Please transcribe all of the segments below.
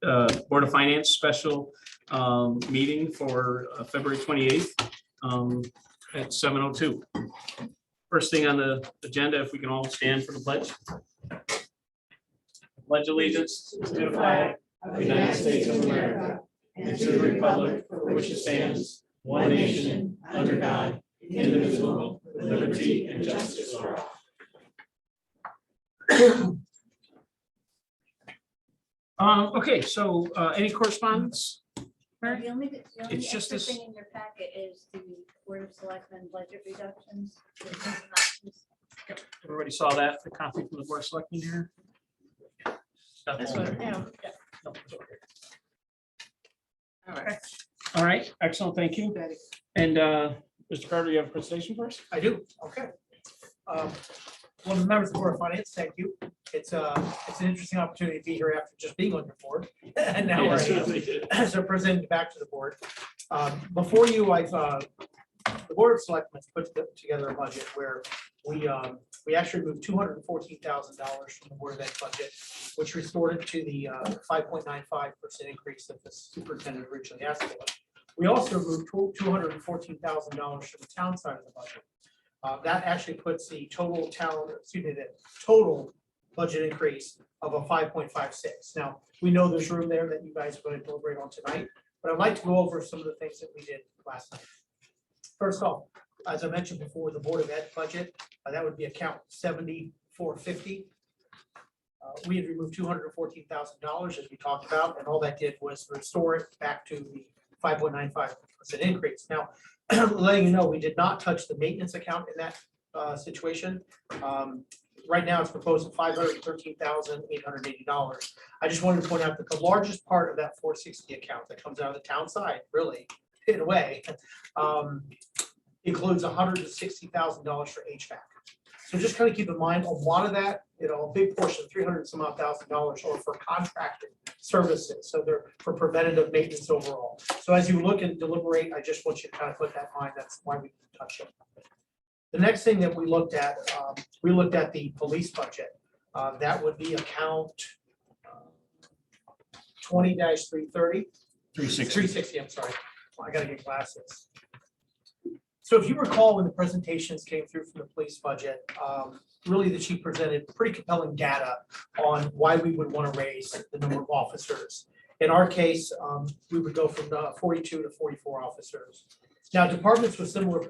Board of Finance special meeting for February 28th at 7:02. First thing on the agenda, if we can all stand for the pledge. Pledge allegiance to the flag of the United States of America and to the republic for which it stands, one nation, under God, indivisible, with liberty and justice for all. Okay, so any correspondence? The only It's just extra this- thing in your packet is the Board of Selectmen budget reductions. Everybody saw that, the copy from the Board of Selectmen here? This one, yeah. No, it's over here. All right, excellent, thank you. And Mr. Carter, you have a presentation for us? I do, okay. One of the members of the Board of Finance, thank you. It's an interesting opportunity to be here after just being on your board. And now we're so presented back to the board. Before you, the Board of Selectmen put together a budget where we actually moved $214,000 from the Board of Ed budget, which restored it to the 5.95% increase that the superintendent originally asked for. We also moved $214,000 from the town side of the budget. That actually puts the total total budget increase of a 5.56. Now, we know there's room there that you guys are going to deliberate on tonight, but I'd like to go over some of the things that we did last night. First off, as I mentioned before, the Board of Ed budget, that would be account 7450. We had removed $214,000 as we talked about, and all that did was restore it back to the 5.95% increase. Now, letting you know, we did not touch the maintenance account in that situation. Right now, it's proposed at $513,880. I just wanted to point out that the largest part of that 460 account that comes out of the town side, really, in a way, includes $160,000 for HVAC. So just kind of keep in mind, a lot of that, a big portion, $300,000 or for contracted services. So they're for preventative maintenance overall. So as you look and deliberate, I just want you to kind of put that in mind. That's why we touch it. The next thing that we looked at the police budget. That would be account 20-330. 360, I'm sorry. I gotta get glasses. So if you recall, when the presentations came through from the police budget, really the chief presented pretty compelling data on why we would want to raise the number of officers. In our case, we would go from 42 to 44 officers. Now, departments with similar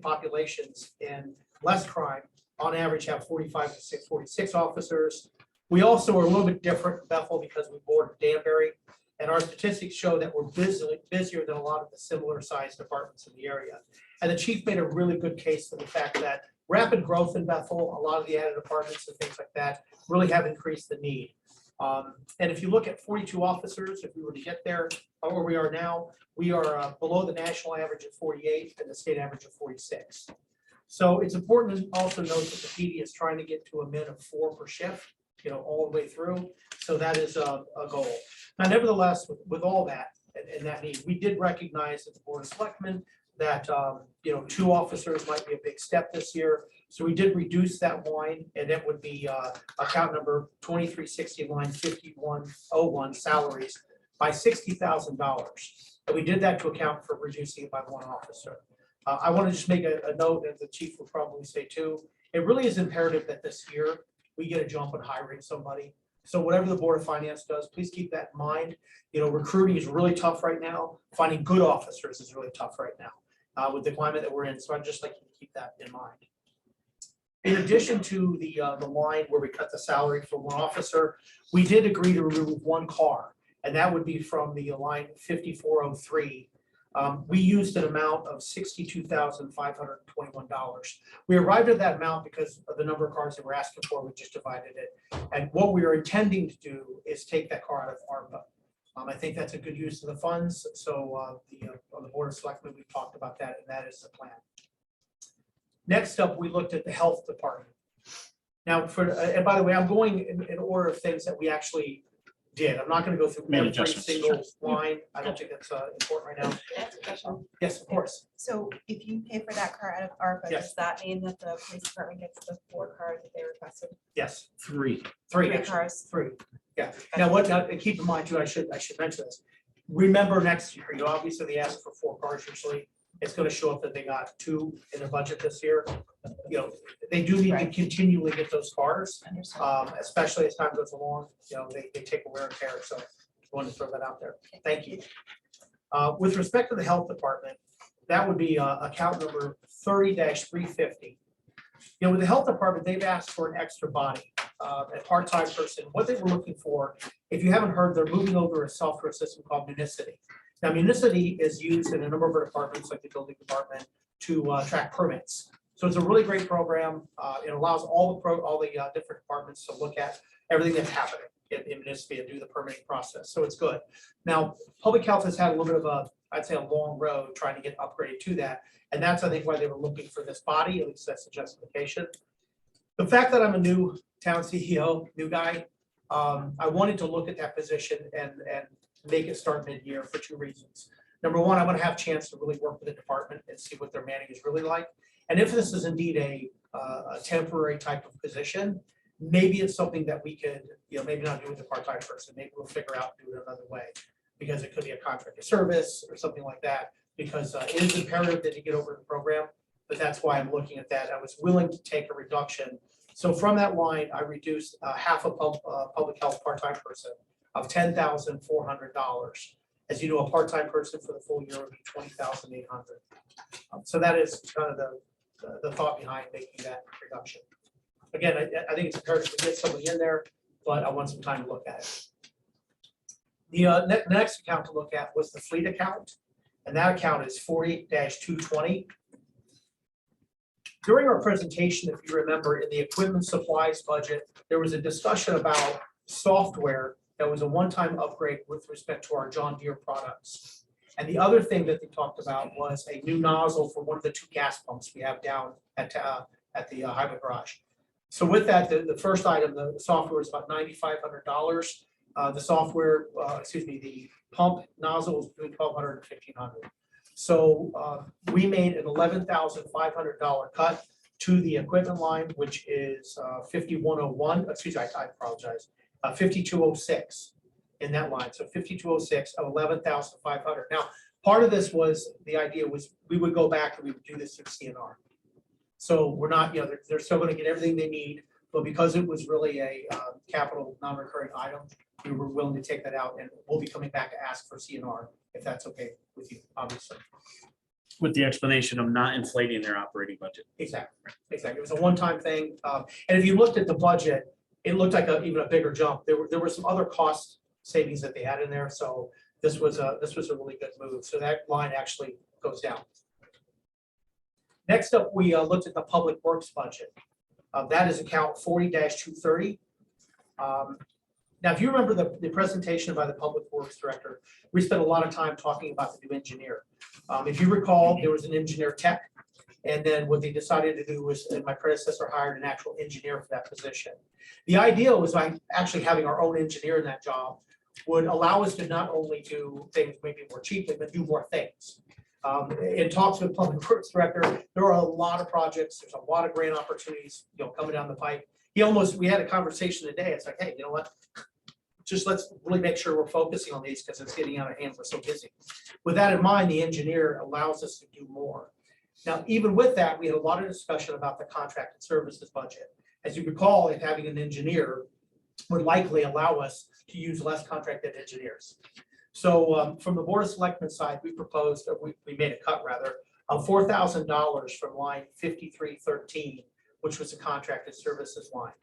populations and less crime, on average, have 45 to 46 officers. We also are a little bit different in Bethel because we border Danbury. And our statistics show that we're busier than a lot of the similar sized departments in the area. And the chief made a really good case for the fact that rapid growth in Bethel, a lot of the added apartments and things like that really have increased the need. And if you look at 42 officers, if we were to get there, where we are now, we are below the national average at 48 and the state average of 46. So it's important to also note that the PD is trying to get to a min of 4 per shift, all the way through. So that is a goal. Now, nevertheless, with all that and that need, we did recognize at the Board of Selectmen that 2 officers might be a big step this year. So we did reduce that line, and it would be account number 2360 line 5101 salaries by $60,000. And we did that to account for reducing it by 1 officer. I want to just make a note, and the chief will probably say too, it really is imperative that this year we get a jump in hiring somebody. So whatever the Board of Finance does, please keep that in mind. Recruiting is really tough right now. Finding good officers is really tough right now with the climate that we're in. So I'd just like you to keep that in mind. In addition to the line where we cut the salary for 1 officer, we did agree to remove 1 car, and that would be from the line 5403. We used an amount of $62,521. We arrived at that amount because of the number of cars that we're asking for. We just divided it. And what we are intending to do is take that car out of ARPA. I think that's a good use of the funds. So on the Board of Selectmen, we've talked about that, and that is the plan. Next up, we looked at the health department. Now, and by the way, I'm going in order of things that we actually did. I'm not going to go through every single line. I don't think that's important right now. That's a question. Yes, of course. So if you pay for that car out of ARPA, Yes. does that mean that the police department gets the 4 cars that they requested? Yes, 3. 3 3 actually. cars. 3. Now, and keep in mind too, I should mention this. Remember next year, obviously they asked for 4 cars usually. It's gonna show up that they got 2 in the budget this year. They do need to Right. continually get those cars, Understood. especially as time goes along, they take a wear and tear, so wanted to throw that out there. Thank you. With respect to the health department, that would be account number 30-350. With the health department, they've asked for an extra body, a part-time person. What they were looking for, if you haven't heard, they're moving over a software system called Municity. Now, Municity is used in a number of our departments, like the building department, to track permits. So it's a really great program. It allows all the different departments to look at everything that's happening in Municity and do the permitting process. So it's good. Now, public health has had a little bit of I'd say a long road trying to get upgraded to that. And that's, I think, why they were looking for this body, at least that's the justification. The fact that I'm a new town CEO, new guy, I wanted to look at that position and make it start mid-year for 2 reasons. Number one, I want to have a chance to really work with the department and see what their manning is really like. And if this is indeed a temporary type of position, maybe it's something that we could, maybe not do with a part-time person. Maybe we'll figure out and do it another way, because it could be a contract of service or something like that. Because it is imperative that you get over the program, but that's why I'm looking at that. I was willing to take a reduction. So from that line, I reduced half a public health part-time person of $10,400. As you know, a part-time person for the full year would be $20,800. So that is kind of the thought behind making that reduction. Again, I think it's imperative to get somebody in there, but I want some time to look at it. The next account to look at was the fleet account. And that account is 40-220. During our presentation, if you remember, in the equipment supplies budget, there was a discussion about software that was a one-time upgrade with respect to our John Deere products. And the other thing that they talked about was a new nozzle for one of the 2 gas pumps we have down at the highway garage. So with that, the first item, the software is about $9,500. The software, the pump nozzle is between $1,200 and $1,500. So we made an $11,500 cut to the equipment line, which is 5101. Excuse me, I apologize. 5206 in that line. So 5206 of 11,500. Now, part of this was the idea was we would go back and we would do this through CNR. So we're not, they're still going to get everything they need, but because it was really a capital non-recurring item, we were willing to take that out, and we'll be coming back to ask for CNR if that's okay with you, obviously. With the explanation of not inflating their operating budget. Exactly. It was a one-time thing. And if you looked at the budget, it looked like even a bigger jump. There were some other cost savings that they had in there. So this was a really good move. So that line actually goes down. Next up, we looked at the public works budget. That is account 40-230. Now, if you remember the presentation by the Public Works Director, we spent a lot of time talking about the new engineer. If you recall, there was an engineer tech, and then what they decided to do was, and my predecessor hired an actual engineer for that position. The idea was by actually having our own engineer in that job would allow us to not only do things maybe more cheaply, but do more things. In talks with Public Works Director, there are a lot of projects, there's a lot of grant opportunities, coming down the pipe. We had a conversation today. It's like, hey, you know what? Just let's really make sure we're focusing on these because it's getting out of hand. We're so busy. With that in mind, the engineer allows us to do more. Now, even with that, we had a lot of discussion about the contracted services budget. As you recall, if having an engineer would likely allow us to use less contracted engineers. So from the Board of Selectmen side, we proposed, or we made a cut rather, of $4,000 from line 5313, which was a contracted services line.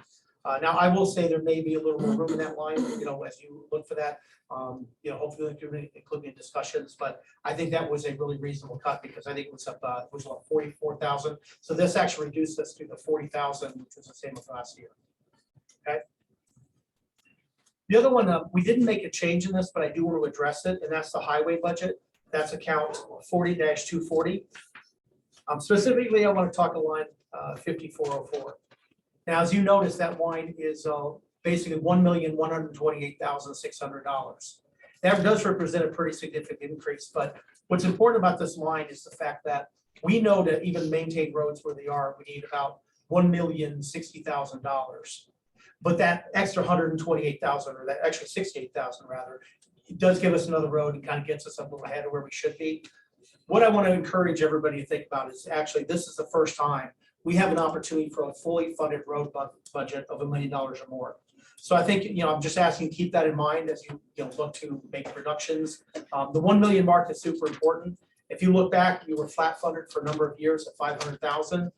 Now, I will say there may be a little more room in that line, as you look for that, hopefully including in discussions, but I think that was a really reasonable cut because I think it was up, it was about 44,000. So this actually reduced us to the 40,000, which was the same as last year. Okay. The other one, we didn't make a change in this, but I do want to address it, and that's the highway budget. That's account 40-240. Specifically, I want to talk a line 5404. Now, as you notice, that line is basically $1,128,600. That does represent a pretty significant increase, but what's important about this line is the fact that we know that even maintain roads where they are, we need about $1,060,000. But that extra 128,000 or that extra 68,000 rather, it does give us another road and kind of gets us a little ahead of where we should be. What I want to encourage everybody to think about is actually, this is the first time we have an opportunity for a fully funded road budget of $1 million or more. So I think, I'm just asking, keep that in mind as you look to make reductions. The 1 million mark is super important. If you look back, you were flat funded for a number of years at 500,000.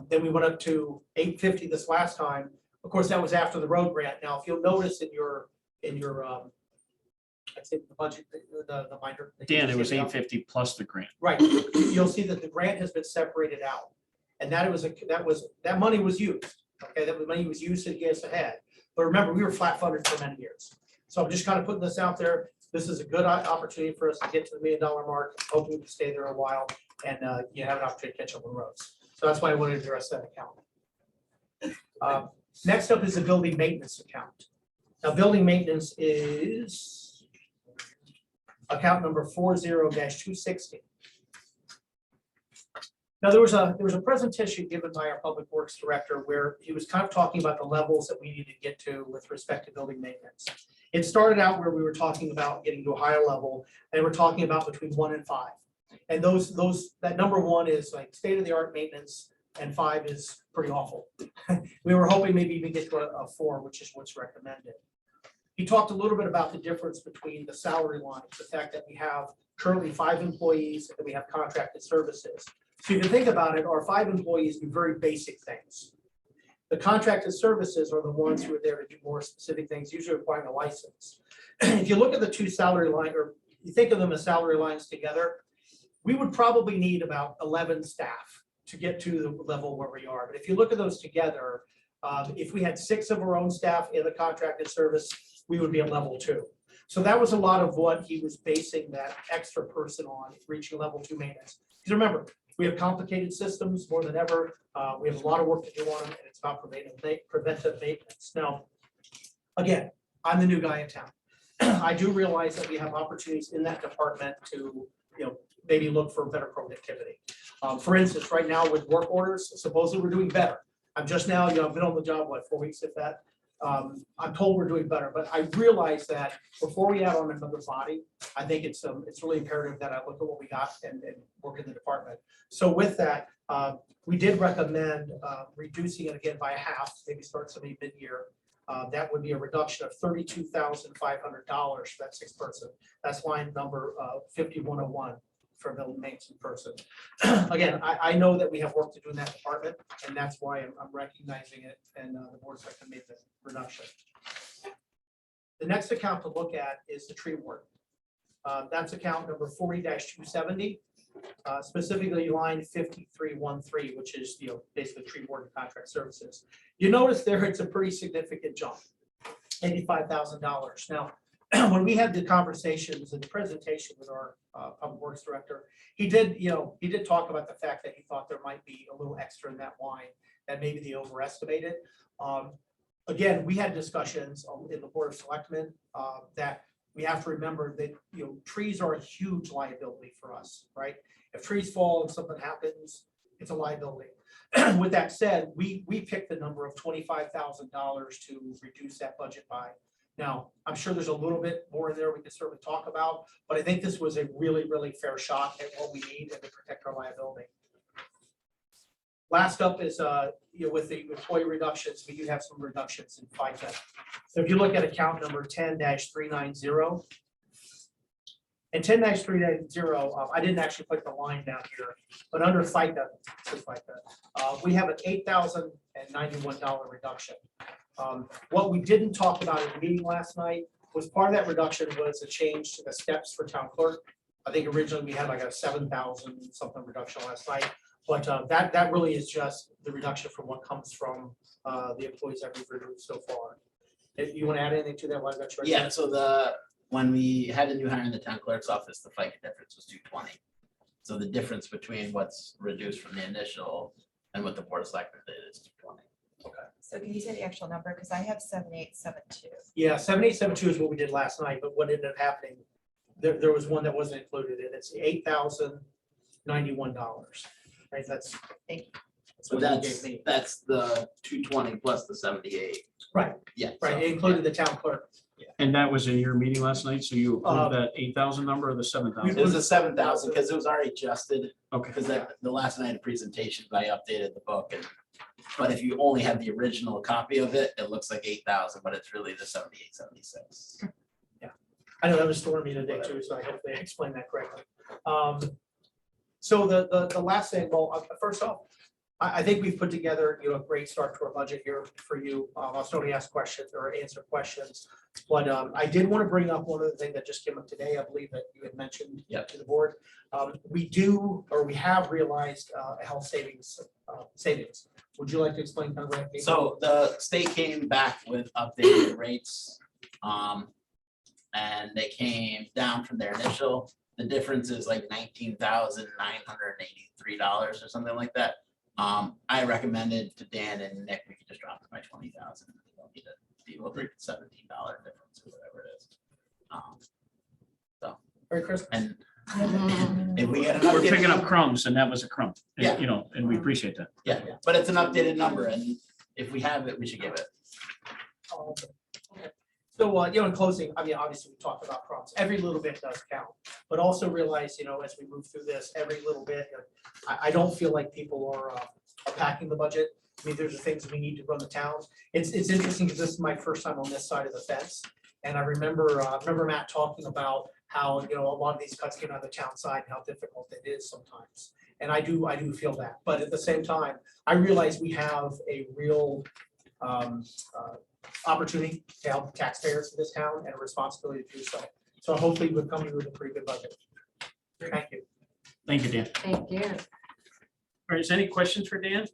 Then we went up to 850 this last time. Of course, that was after the road grant. Now, if you'll notice in your I think the budget, the binder. Dan, it was 850 plus the grant. Right, you'll see that the grant has been separated out. And that money was used, okay, that money was used to get us ahead. But remember, we were flat funded for many years. So I'm just kind of putting this out there. This is a good opportunity for us to get to the $1 million mark, hoping to stay there a while, and you have an opportunity to catch up on roads. So that's why I wanted to address that account. Next up is the building maintenance account. Now, building maintenance is account number 40-260. Now, there was a presentation given by our Public Works Director where he was kind of talking about the levels that we need to get to with respect to building maintenance. It started out where we were talking about getting to a higher level, and we're talking about between 1 and 5. And that number 1 is like state-of-the-art maintenance, and 5 is pretty awful. We were hoping maybe even get to a 4, which is what's recommended. He talked a little bit about the difference between the salary lines, the fact that we have currently 5 employees and we have contracted services. So if you think about it, our 5 employees do very basic things. The contracted services are the ones who are there to do more specific things, usually requiring a license. If you look at the 2 salary lines, or you think of them as salary lines together, we would probably need about 11 staff to get to the level where we are. But if you look at those together, if we had 6 of our own staff in a contracted service, we would be at level 2. So that was a lot of what he was basing that extra person on, reaching level 2 maintenance. Because remember, we have complicated systems more than ever. We have a lot of work to do on them, and it's about preventive maintenance. Now, again, I'm the new guy in town. I do realize that we have opportunities in that department to, maybe look for better productivity. For instance, right now with work orders, supposedly we're doing better. I'm just now, I've been on the job, 4 weeks, if that. I'm told we're doing better, but I realize that before we add on another body, I think it's really imperative that I look at what we got and work in the department. So with that, we did recommend reducing it again by half, maybe start somebody mid-year. That would be a reduction of $32,500 for that 6th person. That's line number 5101 for a building maintenance person. Again, I know that we have work to do in that department, and that's why I'm recognizing it, and the board's going to make the reduction. The next account to look at is the tree ward. That's account number 40-270, specifically line 5313, which is basically tree ward contract services. You notice there it's a pretty significant jump, $85,000. Now, when we had the conversations and the presentation with our Public Works Director, he did talk about the fact that he thought there might be a little extra in that line, that maybe they overestimated. Again, we had discussions in the Board of Selectmen that we have to remember that trees are a huge liability for us, right? If trees fall and something happens, it's a liability. With that said, we picked the number of $25,000 to reduce that budget by. Now, I'm sure there's a little bit more in there we could certainly talk about, but I think this was a really, really fair shot at what we need and to protect our liability. Last up is, with the employee reductions, we do have some reductions in FICA. So if you look at account number 10-390, and 10-390, I didn't actually put the line down here, but under FICA, we have an $8,091 reduction. What we didn't talk about in the meeting last night was part of that reduction was a change to the steps for town clerk. I think originally we had like a 7,000 something reduction last night, but that really is just the reduction from what comes from the employees that we've reduced so far. If you want to add anything to that, that's right. Yeah, so when we had a new hire in the town clerk's office, the FICA difference was 220. So the difference between what's reduced from the initial and what the Board of Selectmen did is 220. So can you say the actual number? Because I have 7872. Yeah, 7872 is what we did last night, but what ended up happening, there was one that wasn't included, and it's $8,091. Right, that's Thank you. That's So what you gave me. that's the 220 plus the 78. Right, Yeah. right, it included the town clerk. And that was in your meeting last night, so you Uh, approved that 8,000 number or the It 7,000? was a 7,000 because it was already adjusted, Okay, because the last night of presentation, I updated the book and. But if you only have the original copy of it, it looks like 8,000, but it's really the 78, 76. I know that was storing me today too, so I hope they explained that correctly. So the last thing, well, first off, I think we've put together, a great start to our budget here for you. I'll still only ask questions or answer questions. But I did want to bring up one other thing that just came up today, I believe that you had mentioned Yep. to the board. We have realized a health savings. Would you like to explain kind of what? it- So the state came back with updated rates. And they came down from their initial, the difference is like $19,983 or something like that. I recommended to Dan and Nick, we could just drop it by 20,000. We don't need to deal with the $17 difference or whatever it is. Very crisp. And if we get an we're picking up updated, crumbs and that was a crumb. And, Yeah. And we appreciate that. yeah, but it's an updated number and if we have it, we should give it. Okay. So, in closing, I mean, obviously, we talked about crumbs. Every little bit does count. But also realize, as we move through this, every little bit, I don't feel like people are packing the budget. I mean, there's the things we need to run the town. It's interesting because this is my first time on this side of the fence. And I remember Matt talking about how, a lot of these cuts came out of the town side and how difficult it is sometimes. And I do feel that. But at the same time, I realize we have a real opportunity to help taxpayers in this town and a responsibility to do so. So hopefully we'll come to you with a pretty good budget. Thank you. Thank you, Dan. Thank you. All right, is there any questions for Dan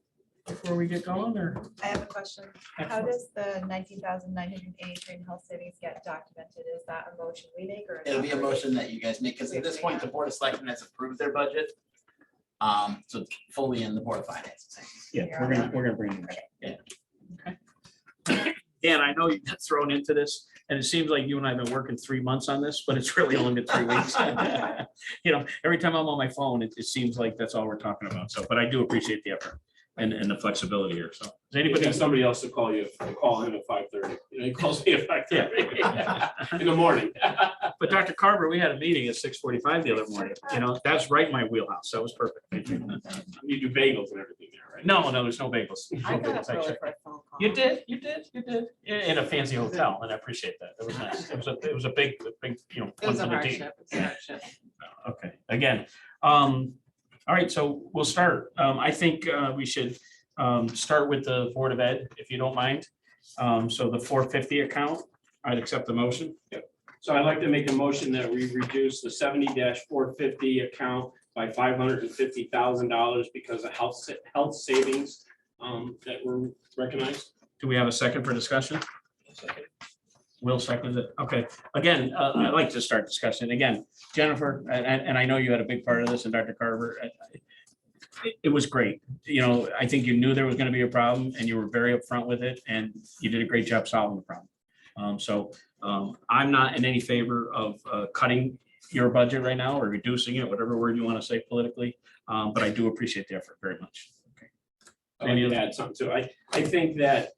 before we get going or? I have a question. How does the 19,983 in health savings get documented? Is that a motion we make or? It'll be a motion that you guys make, because at this point, the Board of Selectmen has approved their budget. So it's fully in the Board of Finance. Yeah, we're gonna bring it. Yeah. Okay. Dan, I know you got thrown into this, and it seems like you and I have been working 3 months on this, but it's really only been 3 weeks. Every time I'm on my phone, it seems like that's all we're talking about. So, but I do appreciate the effort and the flexibility here. So, does Anybody, anybody? somebody else to call you, call him at 5:30. He calls me at 5:30 in the morning. But Dr. Carver, we had a meeting at 6:45 the other morning. That's right in my wheelhouse. That was perfect. Thank you. You do bagels and everything there, right? No, there's no bagels. I No got bagels, up early actually. for a phone call. You did. In a fancy hotel, and I appreciate that. It was nice. It was a big, It one was for a the team. hardship. It's a hardship. Okay, again, all right, so we'll start. I think we should start with the Board of Ed, if you don't mind. So the 450 account, I'd accept the motion. So I'd like to make a motion that we reduce the 70-450 account by $550,000 because of health savings that were recognized. Do we have a second for discussion? Will seconds it. Okay, again, I'd like to start discussion. Again, Jennifer, and I know you had a big part of this, and Dr. Carver. It was great. I think you knew there was going to be a problem and you were very upfront with it and you did a great job solving the problem. I'm not in any favor of cutting your budget right now or reducing it, whatever word you want to say politically. But I do appreciate the effort very much. Okay. I'd like to add something too. I think that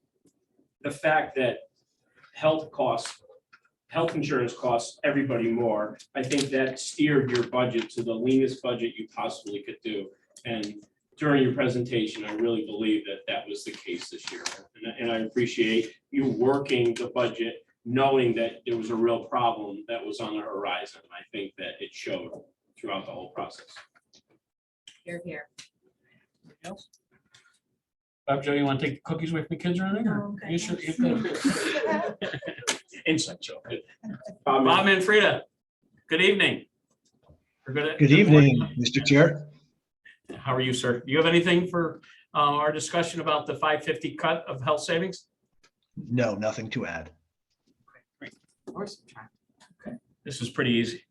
the fact that health insurance costs everybody more, I think that steered your budget to the leanest budget you possibly could do. And during your presentation, I really believe that that was the case this year. And I appreciate you working the budget, knowing that there was a real problem that was on the horizon. I think that it showed throughout the whole process. You're here. Bob, Joe, you want to take the cookies with me, kids, or anything? or- Okay. You sure? You're good? Inside joke. Bob, Bob Manfreda, good evening. Or Good evening, Mr. Chair. How are you, sir? Do you have anything for our discussion about the 550 cut of health savings? No, nothing to add. This is pretty easy.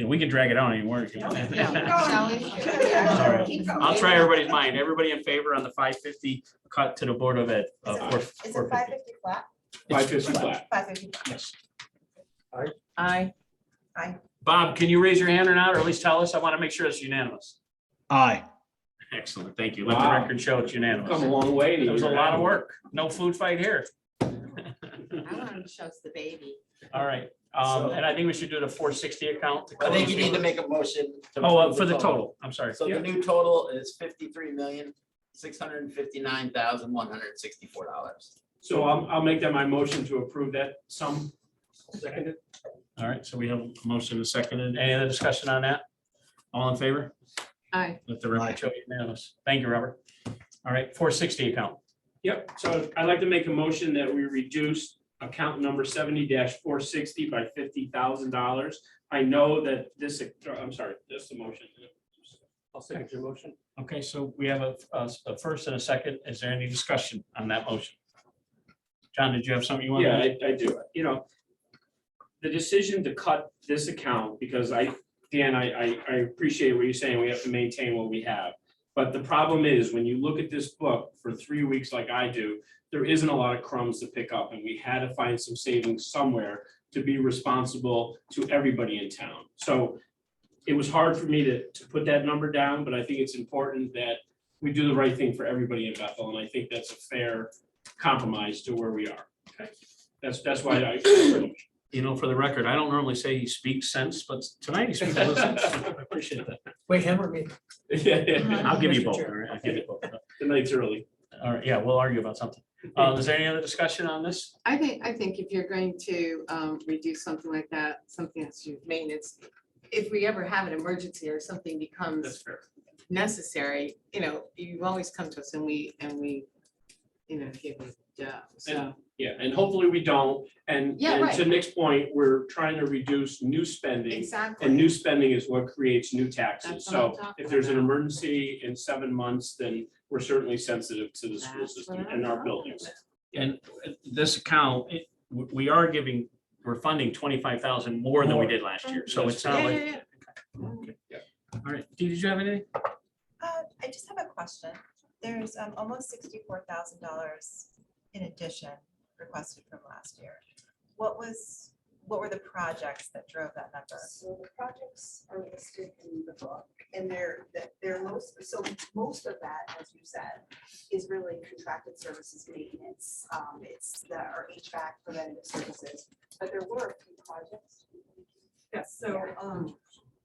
We can drag it on anymore if you want. Shall we? All right. I'll try everybody's mind. Everybody in favor on the 550 cut to the Board of Ed? Is it 550 flat? 550 flat. 550. Yes. Aye. Bob, can you raise your hand or not, or at least tell us? I want to make sure it's unanimous. Aye. Excellent, thank you. Let the Wow. record show it's Come a unanimous. long way. to It was a your lot of end. work. No food fight here. I want to show us the baby. All right, So- and I think we should do the 460 account. to I think you close. need to make a motion. to Oh, approve for the total, I'm sorry. So the new total is $53,659,164. So I'll make that my motion to approve that sum. Seconded. All right, so we have a motion and a second. Any other discussion on that? All in favor? Aye. Let the record show unanimous. Thank you, Robert. All right, 460 account. Yep, so I'd like to make a motion that we reduce account number 70-460 by $50,000. I know that this, I'm sorry, this is a motion. I'll second your motion. Okay, so we have a first and a second. Is there any discussion on that motion? John, did you have something you wanted? Yeah, to I do. You know, the decision to cut this account, because Dan, I appreciate what you're saying. We have to maintain what we have. But the problem is, when you look at this book for 3 weeks like I do, there isn't a lot of crumbs to pick up, and we had to find some savings somewhere to be responsible to everybody in town. So it was hard for me to put that number down, but I think it's important that we do the right thing for everybody in Bethel, and I think that's a fair compromise to where we are. Okay, that's why I. You know, for the record, I don't normally say he speaks sense, but tonight he speaks a little sense. I appreciate that. Wait, him or me? Yeah, I'll give you Mr. both. Chair. All right, I'll give you both. the night's early. All right, yeah, we'll argue about something. Is there any other discussion on this? I think if you're going to reduce something like that, something that's your maintenance, if we ever have an emergency or something That's becomes fair. necessary, you always come to us and we, give you so. Yeah, and hopefully we don't. And Yeah, and right. to Nick's point, we're trying to reduce new spending. Exactly. And new spending is what creates new taxes. That's what I'm So talking if there's an about. emergency in 7 months, then we're certainly sensitive to the school That's system what I'm and our talking buildings. about. And this account, we're funding 25,000 more than we did last year. So it's not Yeah, like. yeah, yeah. All right, Dee, did you have anything? I just have a question. There's almost $64,000 in addition requested from last year. What were the projects that drove that number? So the projects are listed in the book and they're most of that, as you said, is really contracted services maintenance. It's our HVAC preventative services, but there were a few projects. Yes, so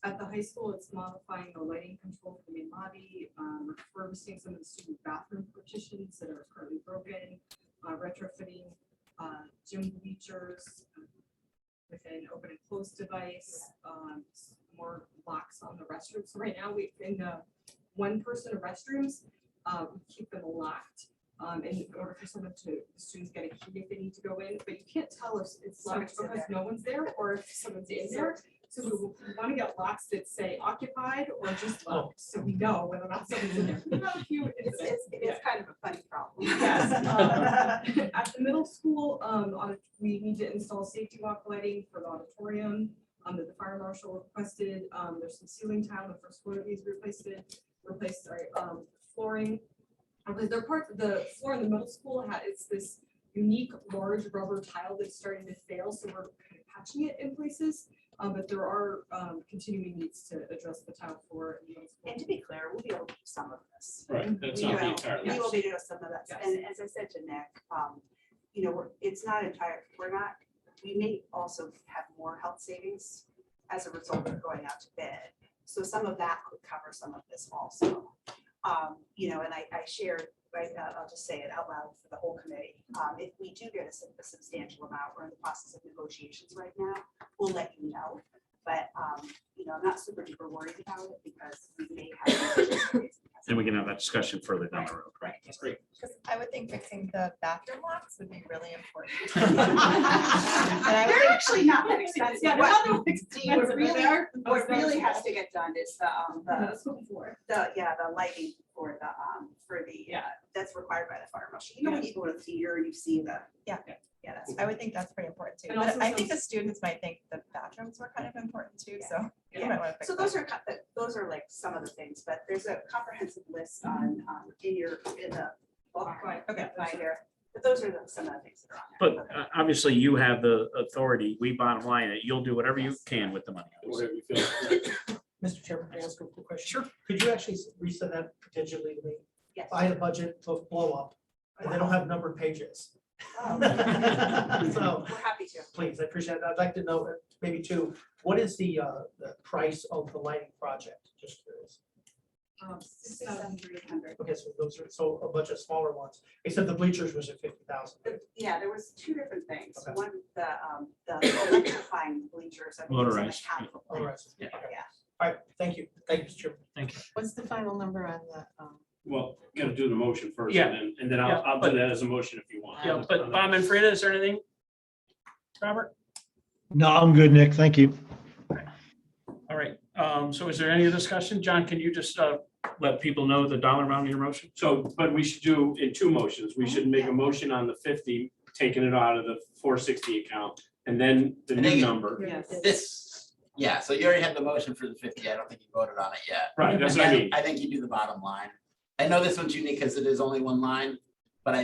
at the high school, it's modifying the lighting control for the main lobby, refurbishing some of the student bathroom partitions that are currently broken, retrofitting gym bleachers with an open and close device, more locks on the restrooms. So right now, in the one-person restrooms, we keep them locked. In order for someone the students get a key if they need to go in, but you can't tell if it's locked Someone's in because there. no one's there or if someone's in there. So we want to get locks that say occupied or just locked, so we know whether or not someone's in there. How cute is it? It's kind of a funny problem. Yes. At the middle school, we need to install safety walk lighting for the auditorium that the fire marshal requested. There's some ceiling tile on the first floor that needs replaced, flooring. They're part of the floor in the middle school. It's this unique large rubber tile that's starting to fail, so we're kind of patching it in places. But there are continuing needs to address the tile floor in the middle school. And to be clear, we'll be able to do some of this. Right, that's We not the will. entire We list. will be doing some of that. Yes. And as I said to Nick, it's not entire, we may also have more health savings as a result of going out to bid. So some of that could cover some of this also. And I shared, right, I'll just say it out loud for the whole committee. If we do get a substantial amount, we're in the process of negotiations right now, we'll let you know. But, I'm not super duper worried about it because we may have. And we can have that discussion further down the road, right? That's great. Because I would think fixing the bathroom locks would be really important. And I would They're think- actually not that expensive. Yeah, What they're not that expensive, what but really, they're- what really has to get done is the lighting for the, Yeah. that's required by the fire marshal. When you go to the theater, you see the. Yeah, I would think that's pretty important too. And But also I think some- the students might think the bathrooms were kind of important too, Yeah. so. you Yeah. might wanna fix So that. those are like some of the things, but there's a comprehensive list on, in the book. Right, okay. Binder. But those are some of the things that are on there. But obviously you have the authority. We bottom line it. You'll do whatever you Yes. can with the money. Whatever you feel. Mr. Chairman, can I ask a quick question? Sure. Could you actually resend that digitally to me? Yes. I had a budget blow up, and they don't have numbered pages. Oh. So, We're happy to. please, I appreciate it. I'd like to know, maybe too, what is the price of the lighting project? Just curious. 6,300. Okay, so those are, so a bunch of smaller ones, except the bleachers was at 50,000. Yeah, there was two different things. Okay. One, the electrifying bleachers. I think was in the Motorized, yeah. capital. All right. Yeah. Okay. All right, thank you. Thank you, Mr. Chairman. Thank you. What's the final number on the, Well, you gotta do the motion first, Yeah. and then Yeah, I'll but- do that as a motion if you want. Yeah, but Bob and Frida, is there anything? Robert? No, I'm good, Nick. Thank you. All right, so is there any discussion? John, can you just let people know the dollar amount of your motion? So, but we should do in two motions. We should make a motion on the 50, taking it out of the 460 account, and then the I new think- number. yes. This, yeah, so you already had the motion for the 50. I don't think you voted on it yet. Right, that's And what I then mean. I think you do the bottom line. I know this one's unique because it is only one line, but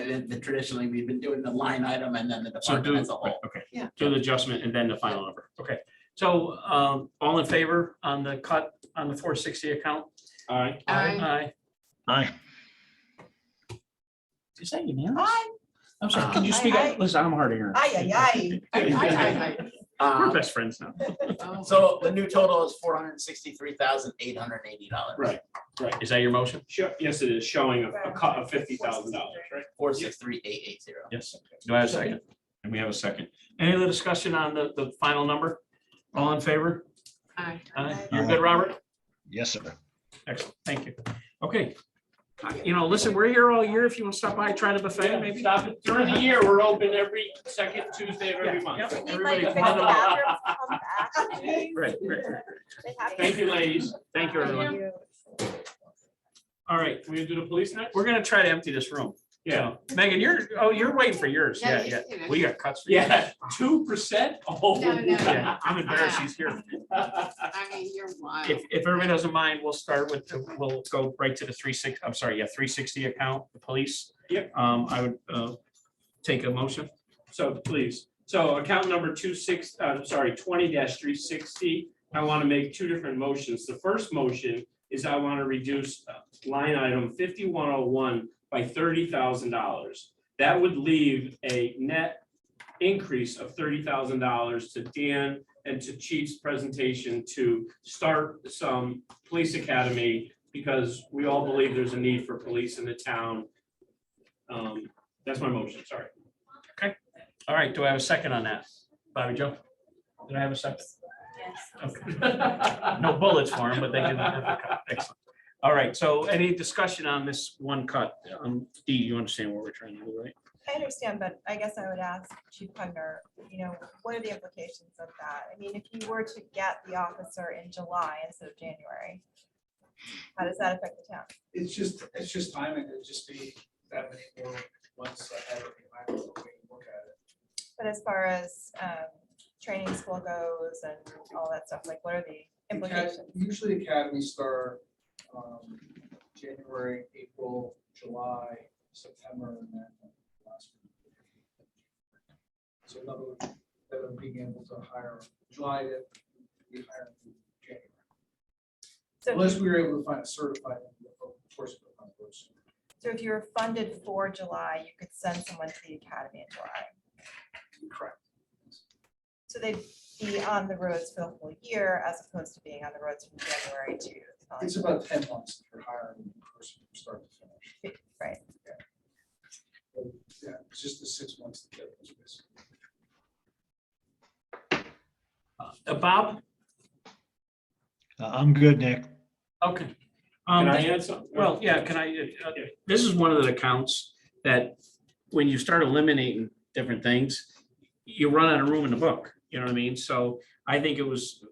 traditionally, we've been doing the line item and then the So department do, as a whole. okay, Yeah. do the adjustment and then the final number. Okay, so all in favor on the cut on the 460 account? All right, Aye. Aye. Is that unanimous? Aye. I'm sorry, can you speak up? Listen, I'm hard of hearing. Aye, We're Um, best friends now. Oh. So the new total is $463,880. right. Is that your motion? Sure, yes, it is showing a cut of $50,000, right? 463,880. Yes. Do I have a second? And we have a second. Any other discussion on the final number? All in favor? Aye. Aye. You're good, Robert? Yes, sir. Excellent, thank you. Okay. You know, listen, we're here all year. If you want to stop by, try the buffet, maybe. Stop it. During the year, we're open every second Tuesday of every Yeah, month. yeah. We need Everybody like come fix the on. bathrooms to come back. Right, right. They have Thank you, ladies. Thank you, everyone. You. All right, we gonna do the police next? We're gonna try to empty this room. Yeah. So, Megan, you're waiting for yours. Yeah, Yeah, you- yeah. you know. We got cuts. for you. Yeah, 2%? Oh. No, no. Yeah, I'm embarrassed he's here. I mean, you're wild. If everybody doesn't mind, we'll start with, we'll go right to the 360 account, the police. Yep. I would take a motion. So please, so account number 20-360, I want to make two different motions. The first motion is I want to reduce line item 5101 by $30,000. That would leave a net increase of $30,000 to Dan and to Chief's presentation to start some police academy, because we all believe there's a need for police in the town. That's my motion, sorry. All right, do I have a second on that? Bobby Joe? Did I have a second? Okay. No bullets for him, but they can have a cut. Excellent. All right, so any discussion on this one cut? Dee, you understand what we're trying to do, right? I understand, but I guess I would ask Chief Pugner, what are the implications of that? I mean, if you were to get the officer in July instead of January, how does that affect the town? It's just timing, it'd just be that many more months ahead of time when we look at it. But as far as training school goes and all that stuff, like what are the implications? Usually academies start January, April, July, September, and then last week. So in other words, that would being able to hire July to be hired in January. So Unless we were able to find a certified, of course. so if you were funded for July, you could send someone to the academy in July. Correct. So they'd be on the roads for the whole year as opposed to being on the roads from January to. It's about 10 months if you're hiring a person from start to finish. Right. But, yeah, it's just the 6 months to get this. Bob? I'm good, Nick. Okay. Can I add something? Well, yeah, can I, this is one of the accounts that when you start eliminating different things, you run out of room in the book, you know what I mean? So I think it was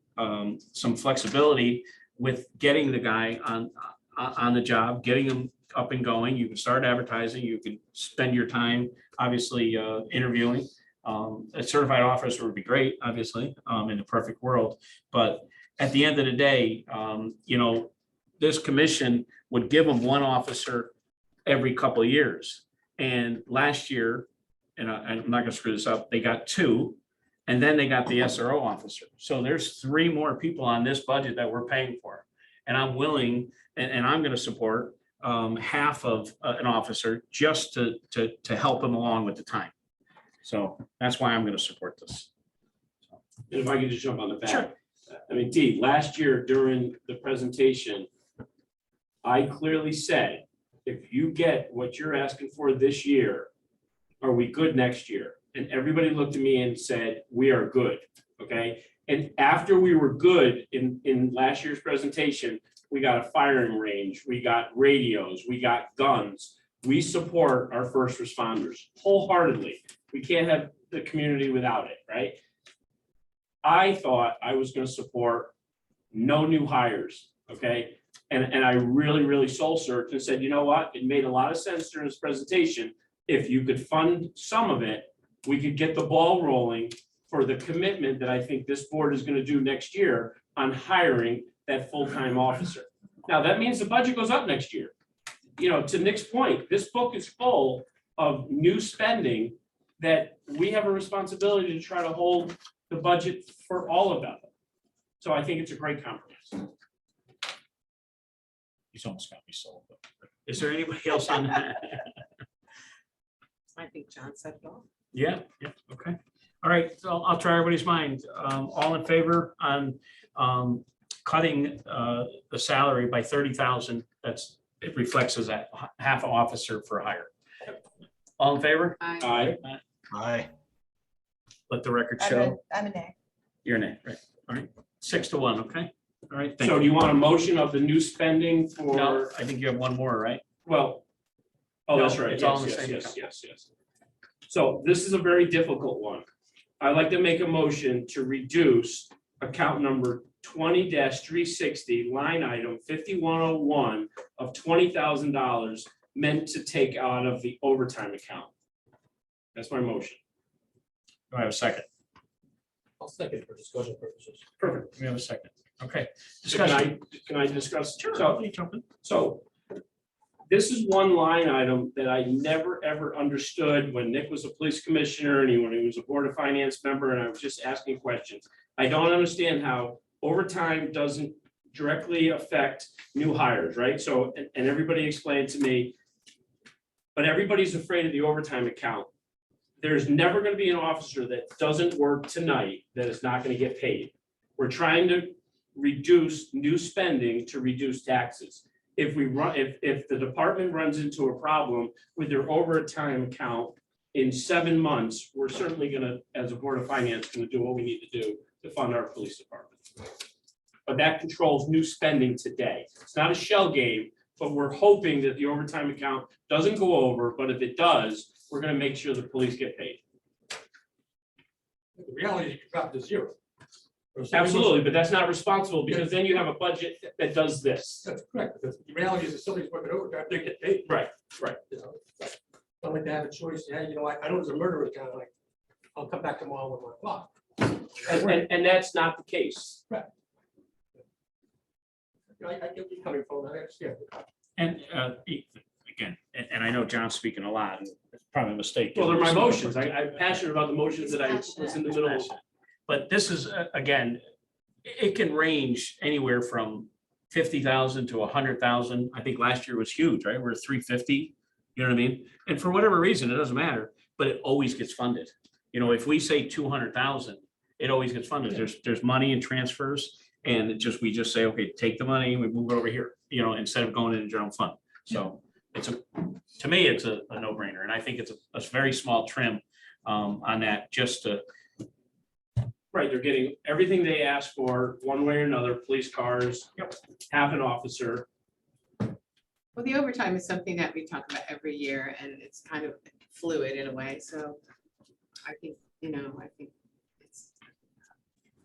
some flexibility with getting the guy on the job, getting him up and going. You can start advertising, you can spend your time, obviously, interviewing. A certified officer would be great, obviously, in the perfect world. But at the end of the day, this commission would give them one officer every couple of years. And last year, and I'm not gonna screw this up, they got two. And then they got the SRO officer. So there's 3 more people on this budget that we're paying for. And I'm willing, and I'm gonna support half of an officer just to help him along with the time. So that's why I'm gonna support this. And if I could just jump on the back. Sure. I mean, Dee, last year during the presentation, I clearly said, if you get what you're asking for this year, are we good next year? And everybody looked at me and said, we are good, okay? And after we were good in last year's presentation, we got a firing range, we got radios, we got guns. We support our first responders wholeheartedly. We can't have the community without it, right? I thought I was gonna support no new hires, okay? And I really soul searched and said, you know what? It made a lot of sense during this presentation. If you could fund some of it, we could get the ball rolling for the commitment that I think this board is gonna do next year on hiring that full-time officer. Now, that means the budget goes up next year. You know, to Nick's point, this book is full of new spending that we have a responsibility to try to hold the budget for all of them. So I think it's a great compromise. He's almost got me sold. Is there anybody else on that? I think John said it all. Yeah, okay. All right, so I'll try everybody's mind. All in favor on cutting the salary by 30,000? It reflects as that half officer for hire. All in favor? Aye. Aye. Let the record show. I'm a nay. You're an A, right? All right, 6-1, okay? All right, thank So do you. you want a motion of the new spending No, for, I think you have one more, right? well, oh, No, that's right. it's all in the Yes, same yes, account. yes. So this is a very difficult one. I'd like to make a motion to reduce account number 20-360, line item 5101 of $20,000 meant to take out of the overtime account. That's my motion. Do I have a second? I'll second for discussion purposes. Perfect. We have a second. Okay. So Can Discussion. I discuss? Sure. So, You jump in. So this is one line item that I never, ever understood when Nick was a police commissioner and when he was a board of finance member, and I was just asking questions. I don't understand how overtime doesn't directly affect new hires, right? So, and everybody explained to me, but everybody's afraid of the overtime account. There's never going to be an officer that doesn't work tonight that is not going to get paid. We're trying to reduce new spending to reduce taxes. If the department runs into a problem with their overtime account in 7 months, we're certainly gonna, as a board of finance, gonna do what we need to do to fund our police department. But that controls new spending today. It's not a shell game, but we're hoping that the overtime account doesn't go over, but if it does, we're gonna make sure the police get paid. The reality is you drop to zero. Absolutely, but that's not responsible because then you have a budget that does this. That's correct, because the reality is if somebody's working overtime, they get paid. Right. You know, it's not like they have a choice, yeah, you know, I know it's a murder, kind of like, I'll come back tomorrow with my clock. And that's not the case. I get where you're coming from, I understand. And again, and I know John's speaking a lot, and it's probably a mistake. Well, they're my motions. I'm passionate about the motions that I was in the middle of. But this is, again, it can range anywhere from 50,000 to 100,000. I think last year was huge, right? We're 350, you know what I mean? And for whatever reason, it doesn't matter, but it always gets funded. You know, if we say 200,000, it always gets funded. There's money and transfers, and we just say, okay, take the money, we move it over here, you know, instead of going into general fund. So to me, it's a no-brainer, and I think it's a very small trim on that, just to. Right, they're getting everything they asked for, one way or another, police cars, half an officer. Well, the overtime is something that we talk about every year and it's kind of fluid in a way. So I think, I think it's.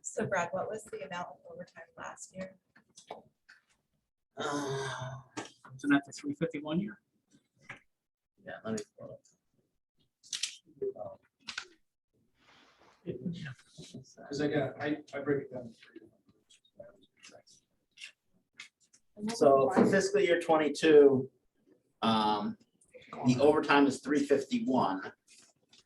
So Brad, what was the amount of overtime last year? Isn't that the 351 year? Yeah, let me. pull it up. Because I break it down. So for fiscal year 22, the overtime is 351.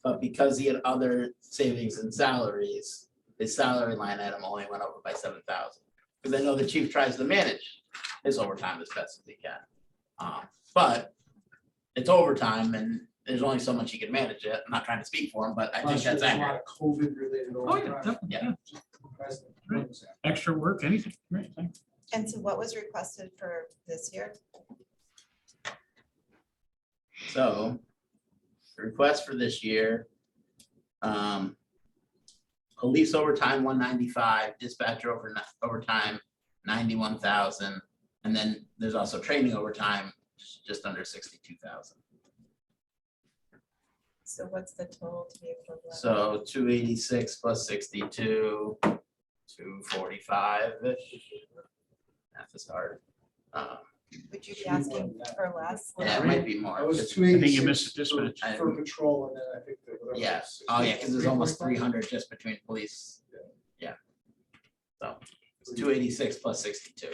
But because he had other savings and salaries, his salary line item only went over by 7,000. Because I know the chief tries to manage his overtime as best as he can. But it's overtime and there's only so much he can manage it. I'm not trying to speak for him, but I think Last year that's was a lot accurate. of COVID related. Oh, yeah, definitely, yeah. Extra work, anything, right? thanks. And so what was requested for this year? So the request for this year, police overtime 195, dispatcher overtime 91,000, and then there's also training overtime just under 62,000. So what's the total to be equivalent? So 286 plus 62, 245-ish. Math is hard. Would you be asking for less? Yeah, it might be more. I was 'cause- 286 I think you missed it this for- minute. For patrol and then I think. Yeah, oh yeah, because there's almost 300 just between police. Yeah. So it's 286 plus 62.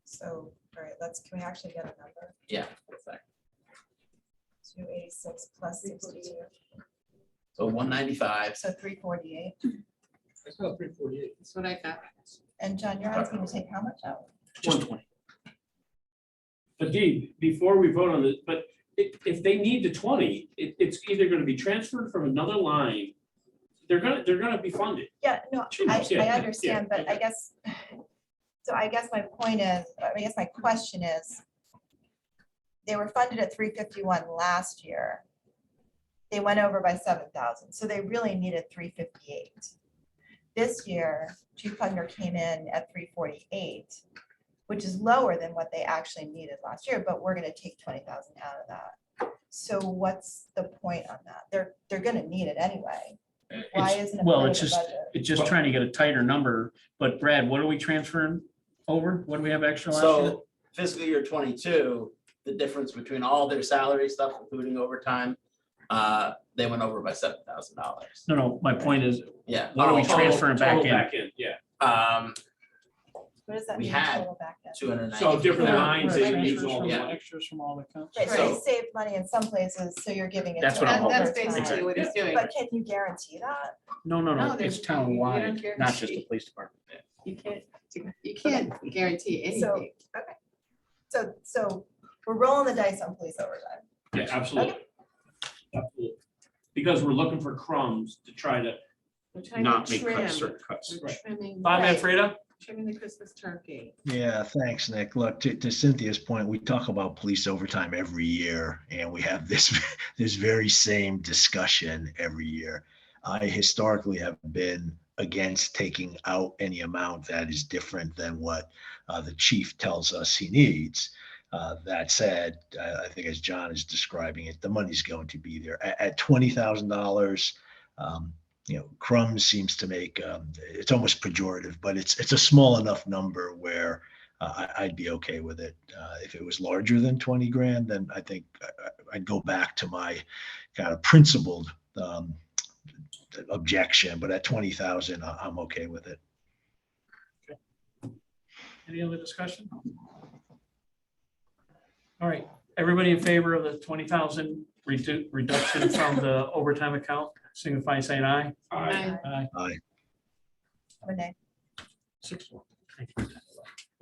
So, all right, can we actually get a number? Yeah. that's right. 286 plus 62, So 195. so 348. It's not 348. That's what I got. And John, you're asking to take how much out? 120. But Dee, before we vote on this, but if they need the 20, it's either gonna be transferred from another line. They're gonna be funded. Yeah, no, Changes, yeah, I yeah, understand, but I guess, so I guess my point is, I guess my question is, they were funded at 351 last year. They went over by 7,000, so they really needed 358. This year, Chief Pugner came in at 348, which is lower than what they actually needed last year, but we're gonna take 20,000 out of that. So what's the point on that? They're gonna need it anyway. Why It's- isn't it Well, part of it's the just, budget? it's just trying to get a tighter number, but Brad, what are we transferring over? What do we have extra last year? So fiscal year 22, the difference between all their salary stuff, including overtime, they went over by $7,000. No, my point is, Yeah. what are we Total- transferring back total in? Back in, yeah. What does that we mean? had total back end? 290. So different Yeah, lines, right, they use transfers all from the yeah. money. Extras from all the accounts. Right, so they So- saved money in some places, so you're giving it That's to what I'm them That's over time. basically what he's doing. But can you guarantee that? No, No, it's there's- you town-wide, don't not just the guarantee. police department. You can't guarantee So- anything. So we're rolling the dice on police overtime. Yeah, absolutely. Absolutely. Because we're looking for crumbs to try to, We're trying Not to make trim. certain cuts. We're trimming. Bob Right. Manfreda? Trimming the Christmas turkey. Yeah, thanks, Nick. Look, to Cynthia's point, we talk about police overtime every year, and we have this this very same discussion every year. I historically have been against taking out any amount that is different than what the chief tells us he needs. That said, I think as John is describing it, the money's going to be there at $20,000. Crumbs seems to make it's almost pejorative, but it's a small enough number where I'd be okay with it. If it was larger than 20 grand, then I think I'd go back to my kind of principled objection. But at 20,000, I'm okay with it. Any other discussion? All right, everybody in favor of the 20,000 reduction from the overtime account, signify by saying aye. Aye. Aye. I'm a nay. 6-1. Thank you.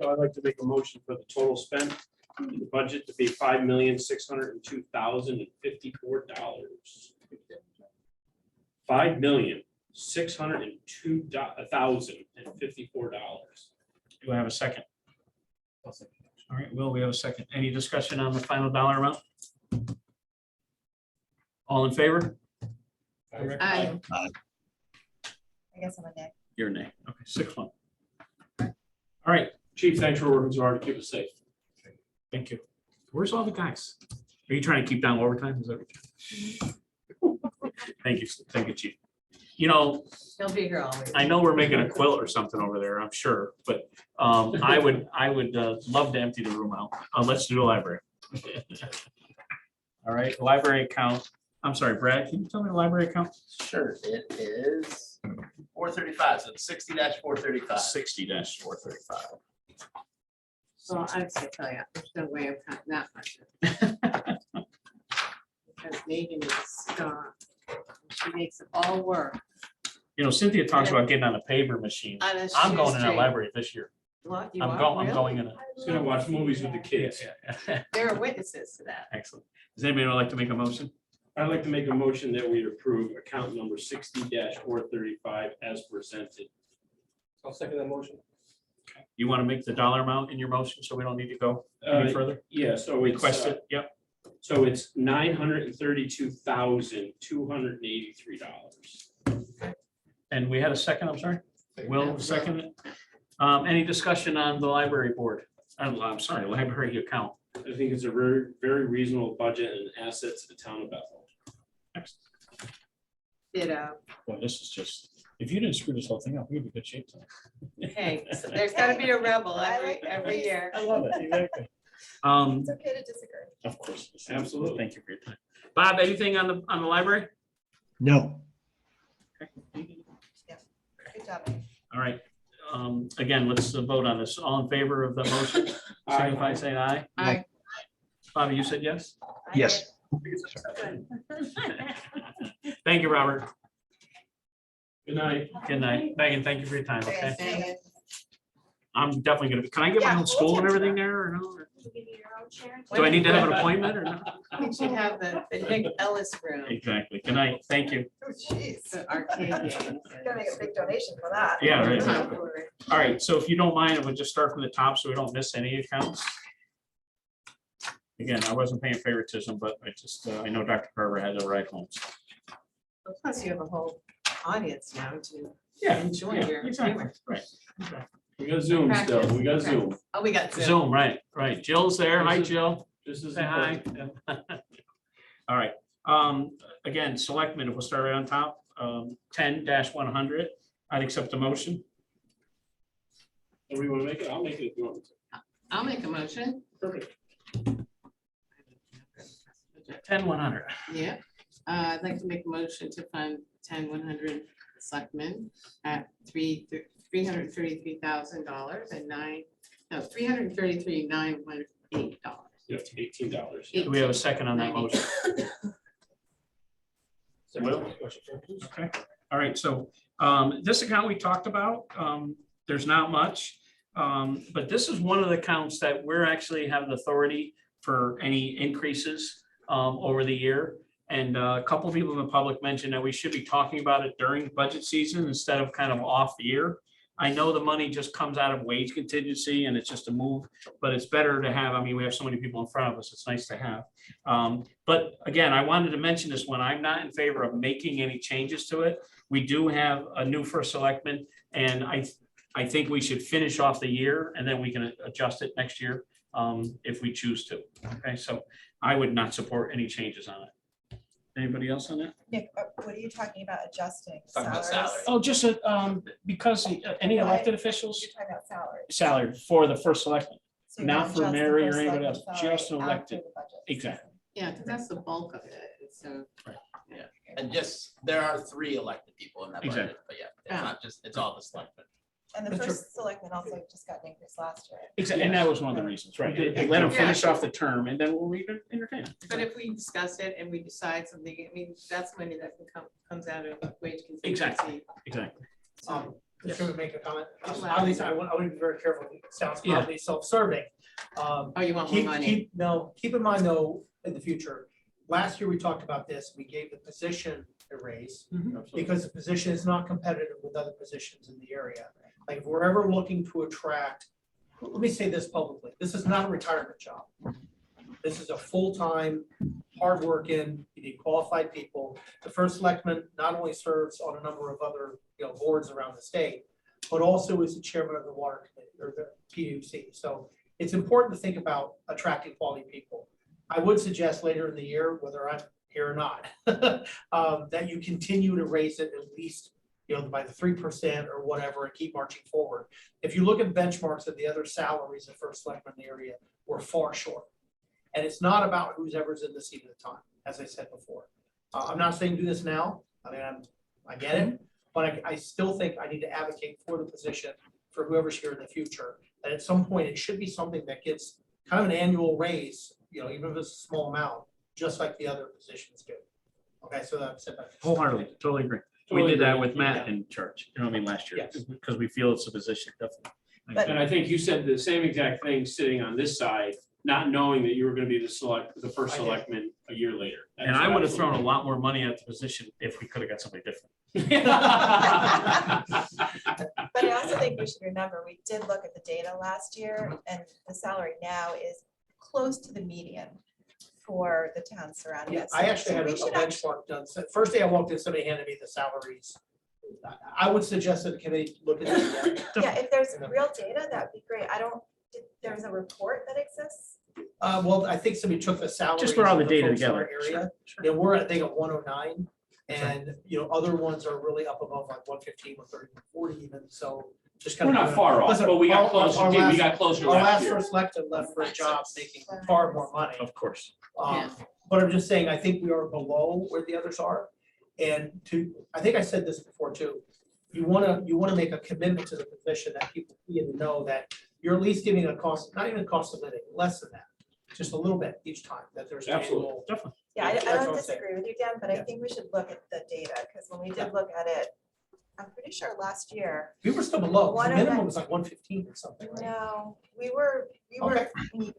So I'd like to make a motion for the total spent in the budget to be $5,602,054. $5,602,054. Do I have a second? All right, Will, we have a second. Any discussion on the final dollar amount? All in favor? Aye. I guess I'm a nay. You're a nay. Okay, 6-1. All right, Chief, thanks for working so hard to keep us safe. thank you. Where's all the guys? Are you trying to keep down overtime? Is that what you're- Thank you, chief. He'll be here always. I know we're making a quilt or something over there, I'm sure, but I would love to empty the room out. Let's do the library. All right, library account. I'm sorry, Brad, can you tell me the library account? Sure, it is 435, so it's 60-435. 60-435. Well, I'd say tell you, there's no way of cutting that much. because Megan is gone. She makes it all work. You know, Cynthia talks about getting on a paper machine. On a I'm going in a shoestring. library this year. What, you I'm are? going Really? in a. He's gonna watch movies with the kids. There are witnesses to that. Excellent. Does anybody would like to make a motion? I'd like to make a motion that we approve account number 60-435 as presented. I'll second that motion. You want to make the dollar amount in your motion, so we don't need to go Uh, any further? Yeah, so it's, Request it, yep. so it's $932,283. And we had a second, I'm sorry? Will, second it. Any discussion on the library board? I'm sorry, library account. I think it's a very, very reasonable budget and asset to the town of Bethel. Well, this is just, if you didn't screw this whole thing up, we'd be in good shape tonight. Okay, so there's gotta be a rebel every year. I love it, exactly. It's okay to disagree. Of course. Absolutely. Thank you for your time. Bob, anything on the library? No, Good job. All right. Again, let's vote on this. All in favor of the motion? Signify by saying aye. Aye. Bobby, you said yes? yes. Thank you, Robert. Good night. Good night. Megan, thank you for your time, okay? Thanks. I'm definitely gonna, can I get my Yeah, own stool and we'll everything there or no? Do I need to have an appointment or not? We should have the big Ellis room, Exactly. Good night. Thank you. Oh, jeez. the arcade games. Gotta make a big donation for that. Yeah, right. and- All right, so if you don't mind, we'll just start from the top so we don't miss any accounts. Again, I wasn't paying favoritism, but I just, I know Dr. Carver had to write home. Plus you have a whole audience now to Yeah, enjoy yeah, your exactly, humor. right. We got Zoom still. We got Zoom. Oh, we got Zoom. Zoom, right. Jill's there. Hi, This is- Jill. This is. Say hi. All right, again, selectmen, if we'll start right on top, 10-100, I'd accept a motion. Do we want to make it? I'll make it if you want me to. I'll make a motion. 10-100. Yeah, I'd like to make a motion to fund 10-100 selectmen at $333,000 and $333,908. You have to $18. Do we have a second on that motion? Will? Okay, all right, so this account we talked about, there's not much. But this is one of the accounts that we're actually have the authority for any increases over the year. And a couple of people in the public mentioned that we should be talking about it during budget season instead of kind of off the year. I know the money just comes out of wage contingency and it's just a move, but it's better to have, I mean, we have so many people in front of us, it's nice to have. But again, I wanted to mention this one, I'm not in favor of making any changes to it. We do have a new first selectman, and I think we should finish off the year and then we can adjust it next year if we choose to. Okay, so I would not support any changes on it. Anybody else on that? Nick, what are you talking about adjusting? Talking about Salaries? salary. Oh, just because any elected officials You're talking about salaries. salary for the first selectman, So you're not gonna for adjust the Mary or first anybody else, selectman's salary just an after elected. the budget. Exactly. Yeah, because that's the bulk of it, so. And just, there are 3 elected people in that budget, Exactly. but yeah, it's not just, it's all the selectmen. And the Mr. first selectman also just got an increase last year. Exactly, and that was one of the reasons, right? Let them finish off the term and then we'll entertain it. But if we discuss it and we decide something, I mean, that's money that can comes out of wage contingency. Exactly. Exactly. So, Just to make a comment, Yes. at least I want to be very careful, it sounds Yeah. probably self-serving. Oh, you want more money? Keep in mind though, in the future, last year we talked about this, we gave the position a raise because the position is not competitive with other positions in the area. Like if we're ever looking to attract, let me say this publicly, this is not a retirement job. This is a full-time, hardworking, you need qualified people. The first selectman not only serves on a number of other, boards around the state, but also is the chairman of the water committee or the PUC. So it's important to think about attracting quality people. I would suggest later in the year, whether I'm here or not, that you continue to raise it at least, by the 3% or whatever, and keep marching forward. If you look at benchmarks of the other salaries of first selectmen in the area, we're far short. And it's not about who's ever's in the seat at the time, as I said before. I'm not saying do this now. I mean, I get it, but I still think I need to advocate for the position for whoever's here in the future. That at some point, it should be something that gets kind of an annual raise, even if it's a small amount, just like the other positions do. Okay, so that's it. Wholeheartedly, totally agree. We Totally did that agree. with Matt in church, you know what I mean, last year, Yes. because we feel it's a position, definitely. And I think you said the same exact thing sitting on this side, not knowing that you were gonna be the first I did. selectman a year later. And I would have thrown a lot more money at the position if we could have got somebody different. But I also think we should remember, we did look at the data last year, and the salary now is close to the median for the town surrounding Yeah, us. I actually So had a we should actually- benchmark done. So first day I walked in, somebody handed me the salaries. I would suggest that the committee look at it. Yeah, if there's real data, that'd be great. I don't, there's a report that exists. Well, I think somebody took the salaries. Just put all the of data folks in our together. Area, Sure. and we're, I think, at 109. And, you know, other ones are really up above like 115, 130, 140 even, so just kind We're of. not far off, Listen, but we got our closer, we last- got closer Our last last year. first elected left for a job making far more money. Of course. Um, But I'm just saying, I think we are below where the others are. And I think I said this before too. You wanna make a commitment to the position that people need to know that you're at least giving a cost, not even a cost of living, less than that. Just a little bit each time that there's. an Absolutely. annual- Definitely. Yeah, I That's what don't I'm saying. disagree with you, Dan, but I Yeah. think we should look at the data, because when we Yeah. did look at it, I'm pretty sure last year, We were still below. The 109. minimum was like 115 or something, right? no, we were Okay. median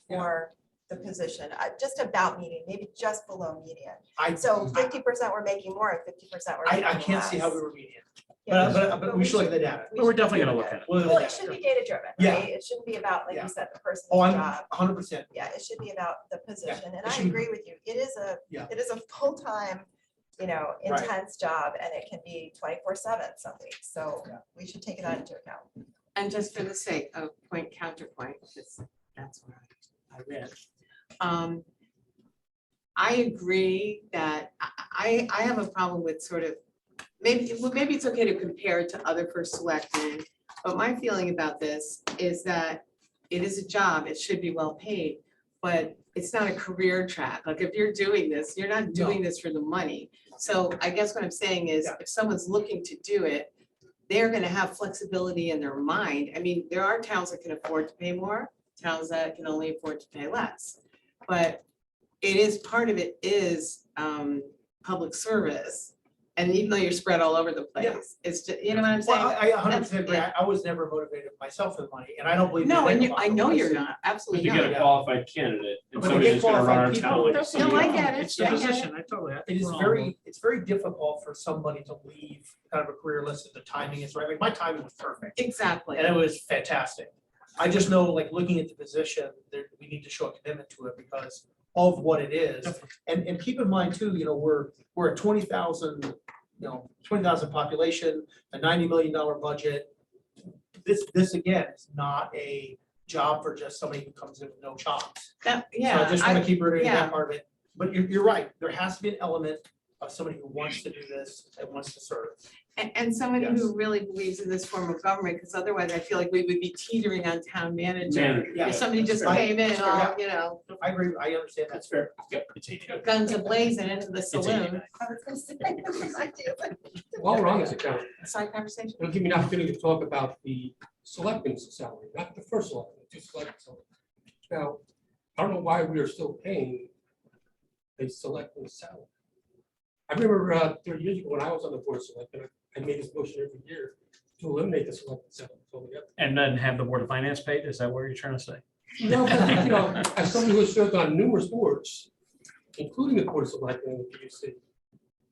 Yeah. for the position, just about median, maybe just below median. I, So 50% were making more and 50% were making I less. can't see how we were median. Yeah, But we should look at the data. But we're definitely gonna look at it. We'll look Well, at it the should be data. data driven, Yeah. right? It shouldn't be about, like Yeah. you said, the person's Oh, I'm job. 100%. Yeah, it should be about the position, and it I should be- agree with you. It is Yeah. a full-time, Right. intense job, and it can be 24/7 some weeks, so Yeah. we should take that into account. And just for the sake of point counterpoint, because that's what I read. I agree that I have a problem with sort of, maybe it's okay to compare it to other first selectmen. But my feeling about this is that it is a job, it should be well paid, but it's not a career track. Like if you're doing this, you're not doing this for the money. So I guess what I'm saying is, Yeah. if someone's looking to do it, they're gonna have flexibility in their mind. I mean, there are towns that can afford to pay more, towns that can only afford to pay less. But it is, part of it is public service. And even though you're spread all over the Yeah. place, it's just, you know what I'm Well, saying? I 100% agree. I was never motivated myself for the money, and I don't believe. No, they and make you, a lot I of know money. you're not, But absolutely you get not. a qualified candidate and But somebody we that's get gonna run our qualified town people. like a No, I CEO. get it. It's the I get it. position, I totally. I think It is we're all- it's very difficult for somebody to leave kind of a career list if the timing is right. Like my timing was perfect Exactly. and it was fantastic. I just know, like, looking at the position, there, we need to show a commitment to it because of what it is. And keep in mind too, we're a 20,000, 20,000 population, a $90 million budget. This again is not a job for just somebody who comes in with no chops. That, So yeah, I just want to keep reiterating yeah. that part of it. But you're right. There has to be an element of somebody who wants to do this and wants to serve. and somebody Yes. who really believes in this form of government, because otherwise I feel like we would be teetering on town manager. Manager, Yeah. If somebody just That's fair. came in, That's fair, all, yeah. I agree. I understand that. That's fair. Yep. guns a-blazing into the It's saloon. 89. I was gonna say, I do. While we're on this account, Side conversation. it'll give me an opportunity to talk about the selectmen's salary, not the first selectman, the two selectmen. Now, I don't know why we are still paying a selectman's salary. I remember 30 years ago when I was on the board of selectmen, I made this motion every year to eliminate the selectmen's salary altogether. And then have the Board of Finance paid, is that what you're trying to say? No, but, as somebody who has served on numerous boards, including the board of selectmen and the PUC,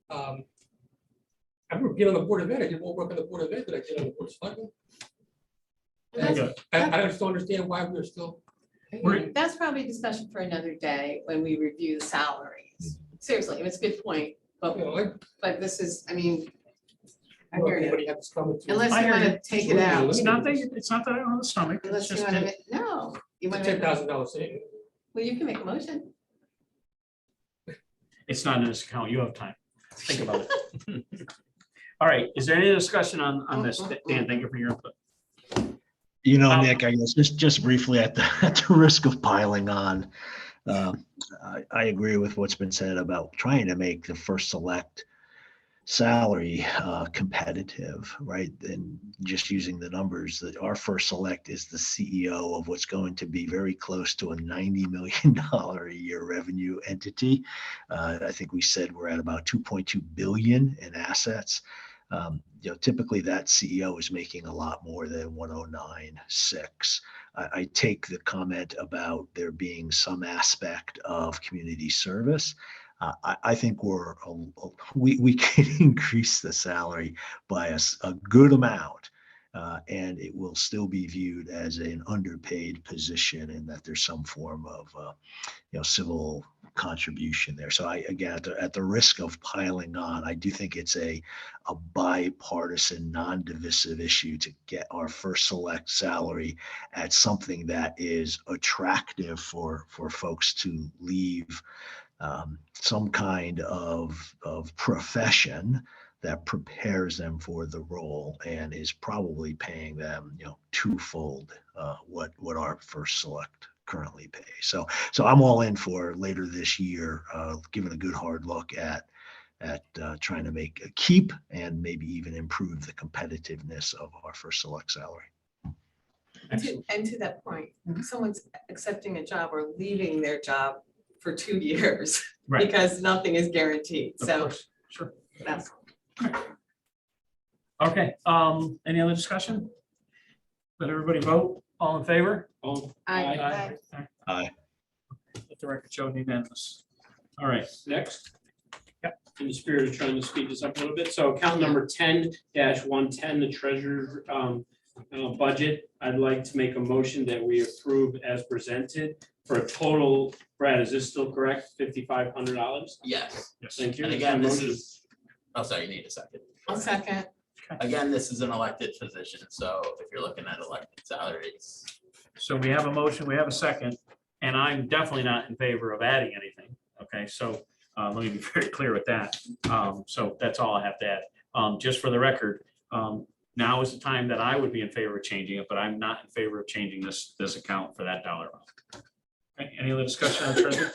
I remember being on the board of ed, I did more work on the board of ed than I did on the board of selectmen. That's- Good. I just don't understand why we're still paying. That's probably a discussion for another day when we review the salaries. Seriously, it's a good point, You know, but this is, I mean, I don't know hear if you. anybody had this comment to. Unless I you hear want you. to take it out. It's not that I don't have the stomach, it's Unless you just, want to, no, you want to, $10,000 saving. well, you can make a motion. it's not in this account, you have time, think about it. All right, is there any discussion on this? Dan, thank you for your input. Nick, I guess just briefly at the risk of piling on, I agree with what's been said about trying to make the first select salary competitive, right? And just using the numbers, that our First Select is the CEO of what's going to be very close to a $90 million a year revenue entity. I think we said we're at about 2.2 billion in assets. Typically that CEO is making a lot more than 109.6. I take the comment about there being some aspect of community service. I think we can increase the salary by a good amount, and it will still be viewed as an underpaid position, and that there's some form of civil contribution there. So again, at the risk of piling on, I do think it's a bipartisan, non-divisive issue to get our First Select salary at something that is attractive for folks to leave some kind of profession that prepares them for the role and is probably paying them, twofold what our First Select currently pay. So I'm all in for later this year, giving a good hard look at trying to keep and maybe even improve the competitiveness of our First Select salary. And to that point, someone's accepting a job or leaving their job for 2 years Right. because nothing is guaranteed. Of So course, sure. that's. Okay, any other discussion? Let everybody vote. All in favor? All. Aye. Aye. Let the record show unanimous. All right, next. Yep, in the spirit of trying to speed this up a little bit, so account number 10-110, the treasurer's budget, I'd like to make a motion that we approve as presented for a total, Brad, is this still correct, $5,500? Yes. Yes. Thank you. And again, this Motion. is, oh, sorry, you need a second. I'll second. Again, this is an elected position, so if you're looking at elected salaries, So we have a motion, we have a second, and I'm definitely not in favor of adding anything. Okay, so let me be very clear with that. So that's all I have to add. Just for the record, now is the time that I would be in favor of changing it, but I'm not in favor of changing this account for that dollar amount. Okay, any other discussion on treasurer?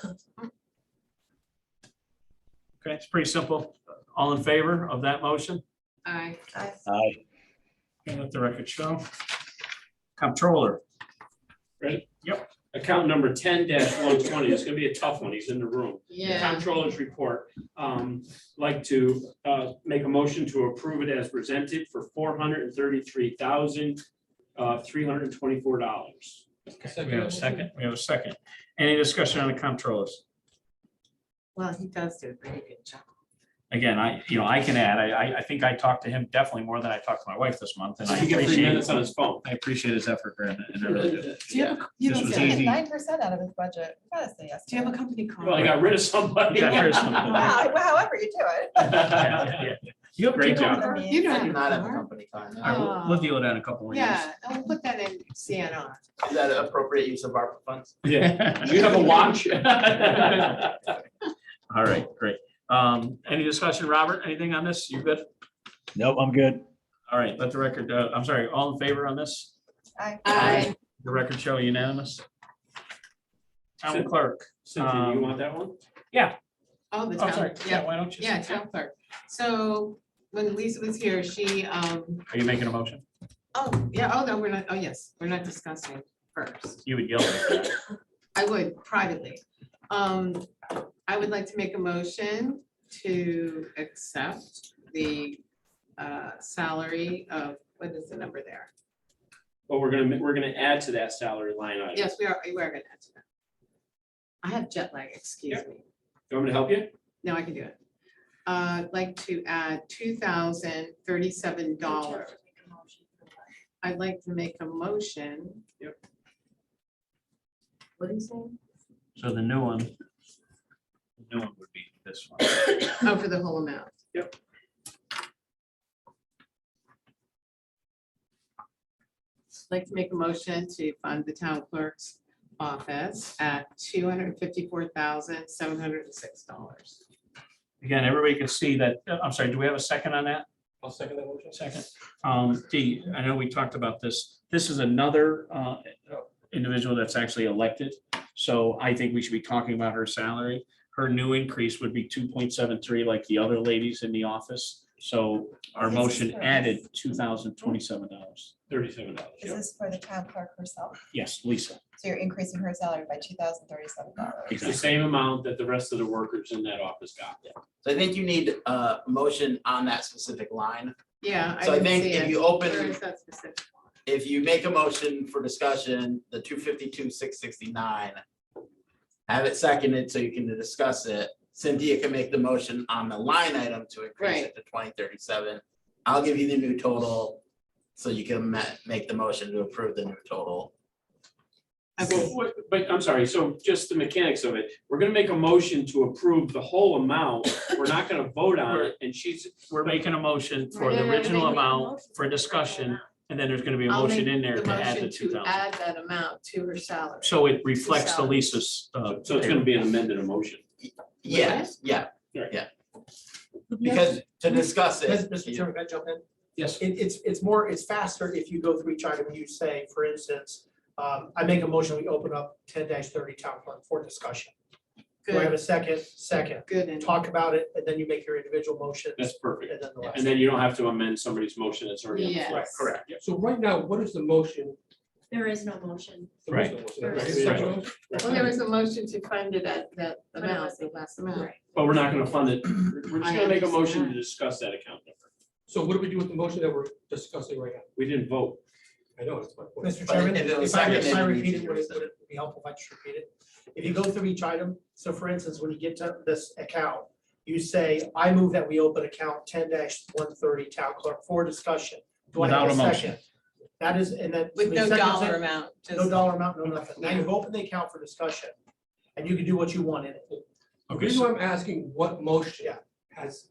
Okay, it's pretty simple. All in favor of that motion? Aye. Aye. Okay, let the record show. Comptroller. Ready? Yep. Account number 10-120, it's gonna be a tough one, he's in the room. Yeah. Comptroller's report, like to make a motion to approve it as presented for $433,324. We have a second, we have a second. Any discussion on the comptrollers? Well, he does do a very good job. Again, I can add, I think I talked to him definitely more than I talked to my wife this month, and I He got 3 appreciate, minutes on his phone. I appreciate his effort, Brandon, and I really do. Do you have, you This don't was say, easy. 9% out of his budget. You gotta say yes. do you have a company car? Well, I got rid of somebody. Yeah, here's something. Wow, however you do it. Yeah. You have a great job. I mean, You I don't do have not a have a car? company car All now. right, we'll deal with that in a couple of years. Yeah, I'll put that in CNR. Is that an appropriate use of ARPA funds? Yeah, you have a watch? All right, great. Any discussion, Robert? Anything on this? You good? Nope, I'm good. All right, let the record, I'm sorry, all in favor on this? Aye. The record show unanimous. Town clerk. Cynthia, you want that one? Oh, the Oh, sorry. town, Yeah, yeah, why don't you? yeah, town clerk. So when Lisa was here, she, Are you making a motion? oh, yeah, oh, no, we're not, oh, yes, we're not discussing first. You would yell at that. I would privately. I would like to make a motion to accept the salary of, what is the number there? Well, we're gonna add to that salary line item. Yes, we are gonna add to that. I have jet lag, excuse me. You want me to help you? No, I can do it. I'd like to add $2,037. I'd like to make a motion. Yep. What are you saying? So the new one would be this one. Oh, for the whole amount. Yep. I'd like to make a motion to fund the town clerk's office at $254,706. Again, everybody can see that, I'm sorry, do we have a second on that? I'll second that motion. Second. Dee, I know we talked about this. This is another individual that's actually elected. So I think we should be talking about her salary. her new increase would be 2.73 like the other ladies in the office. So our Is this motion for added us? $2,027. $37. Is this for the town clerk herself? Yes, Lisa. So you're increasing her salary by $2,037. It's the same amount that the rest of the workers in that office got. So I think you need a motion on that specific line. Yeah. So I didn't think see if it. you Where open, is that specific? if you make a motion for discussion, the 252,669. Have it seconded so you can discuss it. Cynthia can make the motion on the line item to increase it to 2037. I'll give you the new total, so you can make the motion to approve the new total. But I'm sorry, so just the mechanics of it, we're gonna make a motion to approve the whole amount. We're not gonna vote on it, and We're making a motion for No, the no, no, original make a amount for discussion, and then there's gonna be a I'll motion make in there the to add the motion to 2,000. add that amount to her salary. So it reflects the salary. Lisa's. So it's gonna be an amended emotion. Yes, yeah, Right. yeah. Because to discuss it. Mr. Chairman, can I jump in? Yes. It's faster if you go through each item, you say, for instance, I make a motion, we open up 10-30 town clerk for discussion. Do I have Good, a second? Second. good. and- Talk about it, and then you make your individual motions, That's perfect. and then the last. And then you don't have to amend somebody's motion that's already on the floor. Yes. Correct. Yeah. So right now, what is the motion? There is no motion. There is Right. no motion. There Right. is. Is that right? Well, there was a motion to fund it at that amount, the last amount. Right. But we're not gonna fund it. We're just I gonna make a motion to understand. discuss that account number. So what do we do with the motion that we're discussing right now? We didn't vote. I know, that's my point. Mr. But Chairman, if it was if I seconded, it repeat needs it, to would be it be helpful if I just repeat it? If you go through each item, so for instance, when you get to this account, you say, I move that we open account 10-130 town clerk for discussion. Do I have Without a motion. second? That is, and then. With no somebody seconds dollar it, amount, No just, dollar amount, no nothing. Now you've opened the account for discussion, and you can do what you want in it. The Okay, reason so I'm asking what motion Yeah. has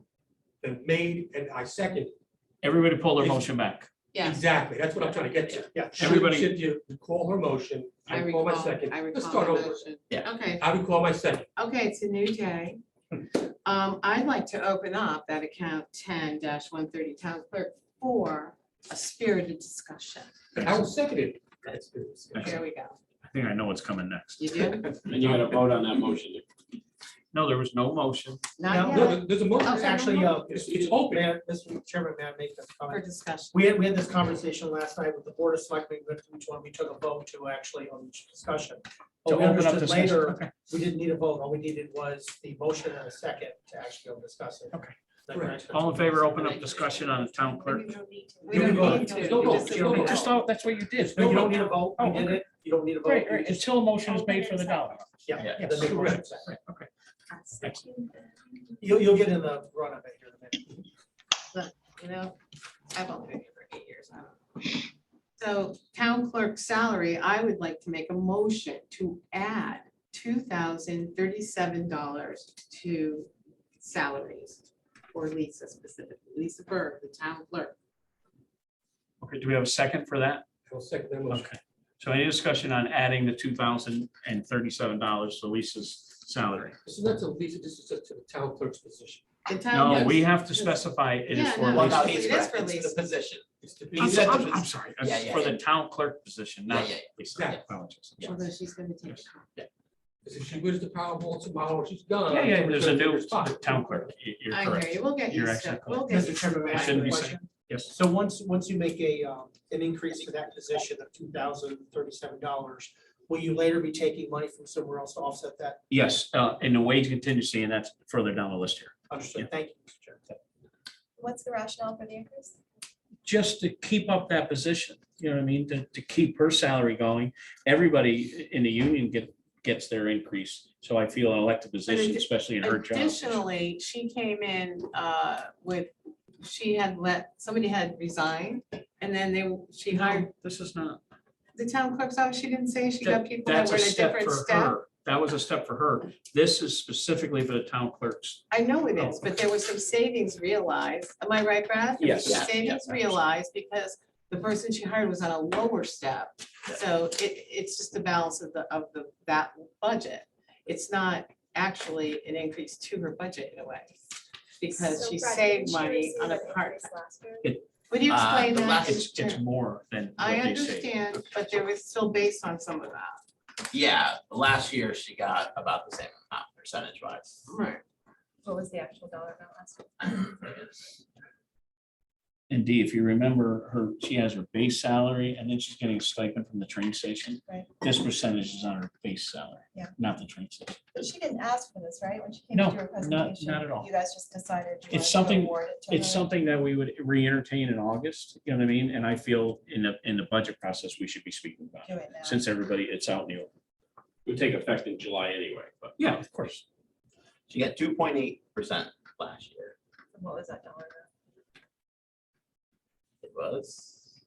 been made and I second. everybody pull their motion back. yeah. Exactly, that's what I'm trying to get to. Yeah. Everybody- Cynthia, recall her motion, I recall my second. I Let's recall start the over. motion. Yeah. Okay, I recall my second. okay, it's a new day. I'd like to open up that account 10-130 town clerk for a spirited discussion. I will second it. Here we go. I think I know what's coming next. You do? And you gotta vote on that motion. No, there was no motion. Not No, yet, There's a motion. It's actually, It's open. Mr. Chairman, may I make this for comment? discussion. We had this conversation last night with the board of selectmen, we went through each one, we took a vote to actually on each discussion. To But we open up understood discussion. later, Okay. we didn't need a vote, all we needed was the motion and a second to actually go discuss it. Okay. Is that correct? All in favor, open up discussion on the town clerk. We You don't can vote. need to. There's no You vote. just- You don't need to Just, vote. that's what you did. No, you don't need a vote, we Oh, did okay. it, you don't need a vote. Right, you right, just- until a motion is made for the dollar. Yeah. Yeah. then make a motion second. Right, okay. You'll get in the run of it here in a minute. You know, I've only been here for 8 years. I don't know. So town clerk salary, I would like to make a motion to add $2,037 to salaries for Lisa specifically, Lisa Berg, the town clerk. Okay, do we have a second for that? I will second that motion. Okay. So any discussion on adding the $2,037 to Lisa's salary? This is not to Lisa, this is just to the town clerk's position. The town. No, we yes. have to specify it is Yeah, for no, Well, no, Lisa. he's It is correct, for it's Lisa. the position. It's to be. He said the I'm sorry, Yeah, yeah, for yeah. the town clerk position, not Yeah, yeah, Lisa. Exactly. Apologies. Although she's gonna take it. Because if she wins the Powerball tomorrow, she's gone. Yeah, yeah, somebody's there's a gonna take new her spot. town clerk. You're I correct. hear you, we'll get You're used to it. actually We'll get Mr. used Chairman, to may I it. ask Shouldn't a be question? Yes. So once you make an increase for that position of $2,037, will you later be taking money from somewhere else to offset that? Yes, in the wage contingency, and that's further down the list here. Understood, thank you, Mr. Chairman. What's the rationale for the increase? Just to keep up that position, you know what I mean, to keep her salary going. Everybody in the union gets their increase, so I feel an elected position, addi- especially in her job. Additionally, she came in with, somebody had resigned, and then she hired This is not. the town clerk's office. She didn't say she got people that That's were a in a step different for step. her. That was a step for her. This is specifically for the town clerks. I know it is, but there was some savings realized. Am I right, Brad? There was Yes. some Yeah, Savings yeah. realized because the person she hired was on a lower step. So it's just the balance of that budget. It's not actually an increase to her budget in a way. Because So she Brad, saved didn't you money receive on a an part. increase last year? Would you explain the that? last- in It's terms- more than what I they say. understand, but there was still based on some of that. Yeah, last year she got about the same amount. percentage wise. Right. What was the actual dollar amount last year? And Dee, if you remember her, she has her base salary and then she's getting a stipend from the train station. Right. This percentage is on her base salary. Yeah. Not the train station. But she didn't ask for this, right? When she came No, to do her presentation? not at all. You guys just decided you It's wanted to something- award it to It's her? something that we would re-entertain in August, you know what I mean? And I feel in the budget process, we should be speaking about it. Do it now. Since everybody, it's out in the open. It would take effect in July anyway, but. Yeah, of course. She got 2.8% last year. What was that dollar amount? It was.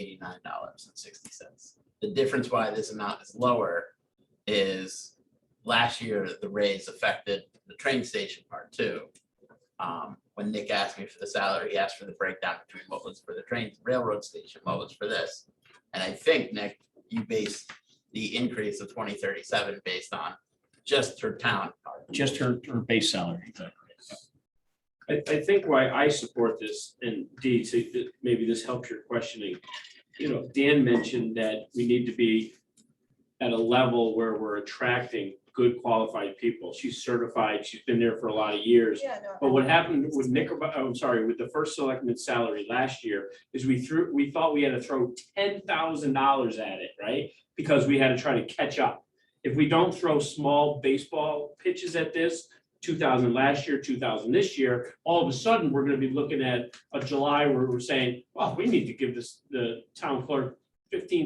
$2,189.60. The difference why this amount is lower is last year, the raise affected the train station part too. When Nick asked me for the salary, he asked for the breakdown between what was for the train railroad station, what was for this. And I think, Nick, you based the increase of 2037 based on just her town part. Just her base salary. Exactly. I think why I support this, and Dee, so that maybe this helps your questioning. You know, Dan mentioned that we need to be at a level where we're attracting good qualified people. She's certified, she's been there for a lot of years. Yeah, no. But what happened with with the first selectman's salary last year is we thought we had to throw $10,000 at it, right? Because we had to try to catch up. If we don't throw small baseball pitches at this, 2,000 last year, 2,000 this year, all of a sudden, we're gonna be looking at a July where we're saying, well, we need to give the town clerk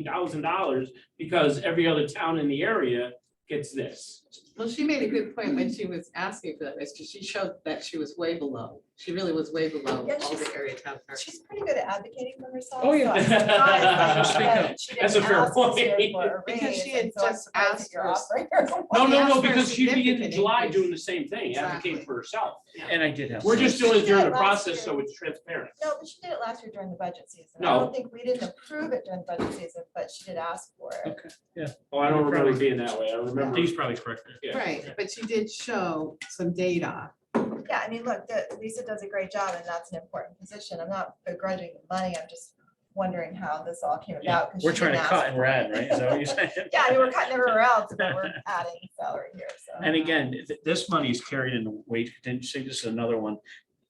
$15,000 because every other town in the area gets this. Well, she made a good point when she was asking for that, because she showed that she was way below. She really was way below Yeah, all the she's- area town clerks. She's pretty good at advocating for herself. Oh, yeah. so I'm surprised Speak that up. she That's a didn't fair ask this year point. for a Because raise, she had and so I'm just surprised that asked you're for a- offering her one. No, asked for a because she'd be in significant July increase. doing the same thing, advocating Exactly. for herself. And I did have. We're some- just doing it during the Last process, year. so it's transparent. No, but she did it last year during the budget season. I No. don't think we didn't approve it during the budget season, but she did ask for it. Okay, yeah. Oh, I don't remember it being that way. I remember. Dee's probably correct. Yeah. Right, but she did show some data. Yeah, I mean, look, Lisa does a great job and that's an important position. I'm not begrudging the money. I'm just wondering how this all came about. 'cause We're she trying to didn't cut ask and for we're it. adding, right? Is that what you're saying? Yeah, I mean, we're cutting everywhere else, but we're adding salary here, so. And again, this money is carried in the wage contingency. This is another one.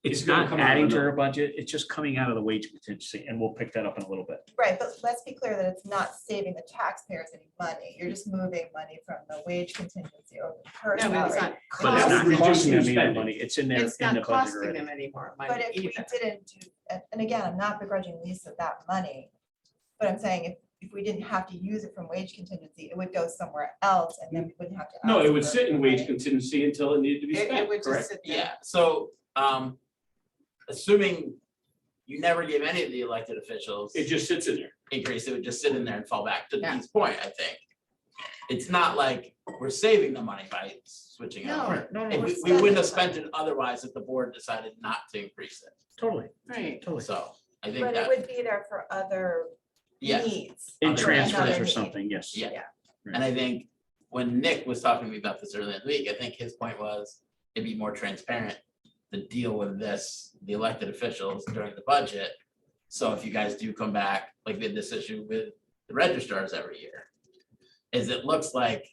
It's It's gonna not come out of adding to another- her budget. It's just coming out of the wage contingency, and we'll pick that up in a little bit. Right, but let's be clear that it's not saving the taxpayers any money. You're just moving money from the wage contingency over to her No, but it's salary. not But it's Cost not reducing costing them any spending. money. It's in there It's in the not budget costing already. them any more But money if we either. didn't do, and again, I'm not begrudging Lisa that money, but I'm saying if we didn't have to use it from wage contingency, it would go somewhere else and then we wouldn't have to. No, it ask would for sit in wage money. contingency until it needed to be It spent, would just correct? sit there. Yeah, so, assuming you never give any of the elected officials It just sits in there. increase, it would just sit in there and fall back to Yeah. Dean's point, I think. It's not like we're saving the money by switching it No, over. No, If no, we wouldn't have spent it otherwise if the board decided not to increase it, totally, Right. totally. so I think But it that, would be there for other yes. needs. In Other transfers another or need. something, yes. Yeah. Yeah. And I think when Nick was talking to me about this earlier in the week, I think his point was it'd be more transparent to deal with this, the elected officials during the budget. So if you guys do come back, like we had this issue with the registrars every year, is it looks like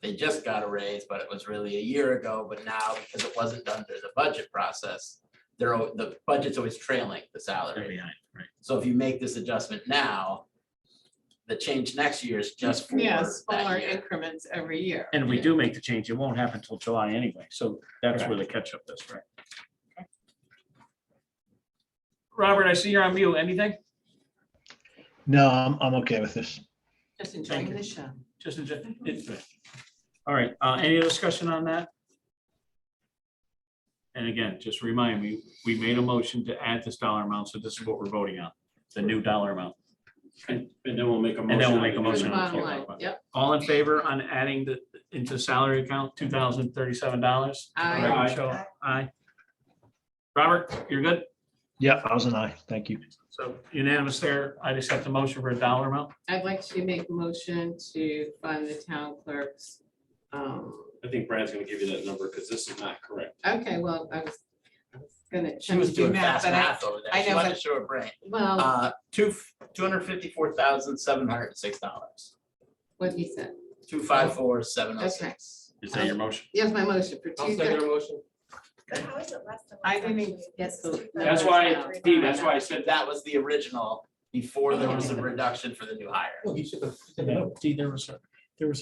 they just got a raise, but it was really a year ago, but now because it wasn't done through the budget process, the budget's always trailing the They're salary. behind, right. So if you make this adjustment now, the change next year is just for Yeah, that smaller year. increments every year. And if we Yeah. do make the change, it won't happen until July anyway, so that's where the catch up is, right? Okay. Robert, I see you're on mute. Anything? No, I'm okay with this. Just enjoying you. the show. Just all right, any discussion on that? And again, just remind me, we made a motion to add this dollar amount, so this is what we're voting on, the new dollar amount. And then we'll make a motion. And then we'll on make a the motion The on the bottom floor. line, yep. All in favor on adding into salary account, $2,037? Aye. Aye. Robert, you're good? Yeah, I was an aye. Thank you. So unanimous there. I'd accept the motion for a dollar amount. I'd like to make a motion to fund the town clerks. I think Brad's gonna give you that number because this is not correct. Okay, well, I was gonna. She was do doing fast but I- math over I there. She know, wanted but- to show her brain. Well, $254,706. what he said. 254,706. Is that your motion? Yes, my motion for I'll two second her motion. But how is it less than? I what's didn't actually- get this is the- 2,500. That's why, Steve, that's why I said That was the original before there was a reduction for the new hire. Well, he should have. See, there was a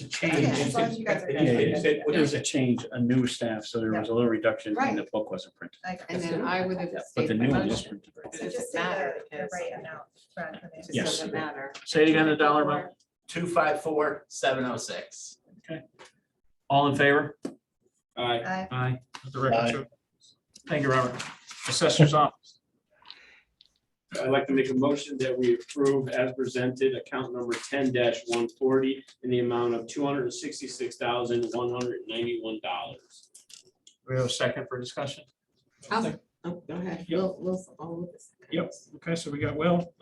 change. Yeah, as long as you guys are. Yeah, He said- There was a change, a new staff, so there was a little reduction Right. and the book wasn't printed. Okay. And then I would have But the stated my new one was motion. printed. right? It So just doesn't say matter the because right amount. Brad, for me. it just Yes. doesn't matter. Say it again, the dollar amount. 254,706. All in favor? Aye. Aye. Aye. Let the record Aye. show. Thank you, Robert. Assessor's office. I'd like to make a motion that we approve as presented account number 10-140 in the amount of $266,191. We have a second for discussion. Oh, go ahead. We'll, all of this. Yep. Okay, so we got Will.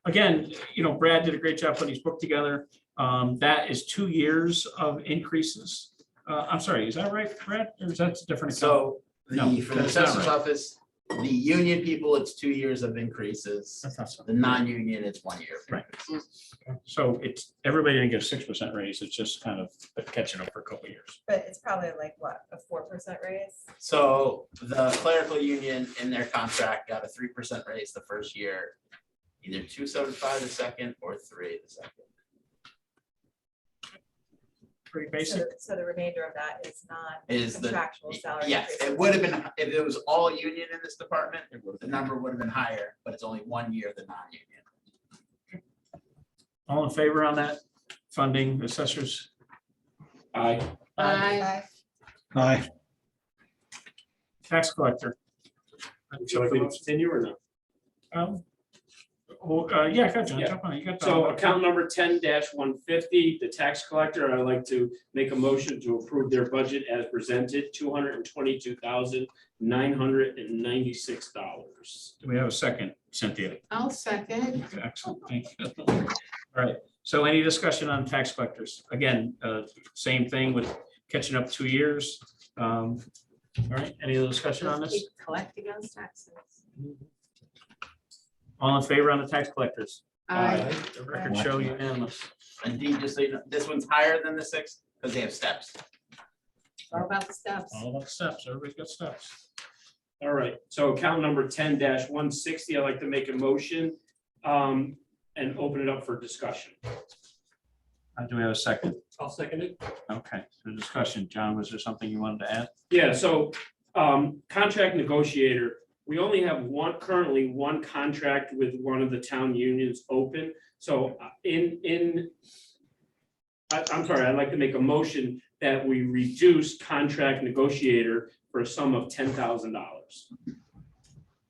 Again, Brad did a great job putting his book together. That is 2 years of increases. I'm sorry, is that right, Brad? Or is that a different? account? So No, for the that's not assessor's right. office, the union people, it's 2 years of increases. That's not so. The non-union, it's 1 year. of Right. increases. So everybody didn't get a 6% raise. It's just kind of catching up for a couple of years. But it's probably like what, a 4% raise? So the clerical union in their contract got a 3% raise the first year, either 275 the second or 3 the second. Pretty basic. So the remainder of that is Is the- non-contractual salary. Yes, increases. it would have been, if it was all union in this department, It would've the been- number would have been higher, but it's only 1 year the non-union. All in favor on that funding, assessors? Aye. Aye. Aye. Tax collector. Shall I continue or no? Yeah, go, John, Yeah. jump on. You got. So account number 10-150, the tax collector, I'd like to make a motion to approve their budget as presented, $222,996. Do we have a second, Cynthia? I'll second. Excellent, thank you. All right, so any discussion on tax collectors? Again, same thing with catching up 2 years. All right, any other discussion on Just this? keep collecting those taxes. All in favor on the tax collectors? Aye. The record show unanimous. Indeed, just so you know, this one's higher than the 6 because they have steps. All about the steps. All about steps, everybody's got steps. All right, so account number 10-160, I'd like to make a motion and open it up for discussion. Do we have a second? I'll second it. Okay, so discussion. John, was there something you wanted to add? Yeah, so contract negotiator, we only have currently one contract with one of the town unions open. So I'm sorry, I'd like to make a motion that we reduce contract negotiator for a sum of $10,000.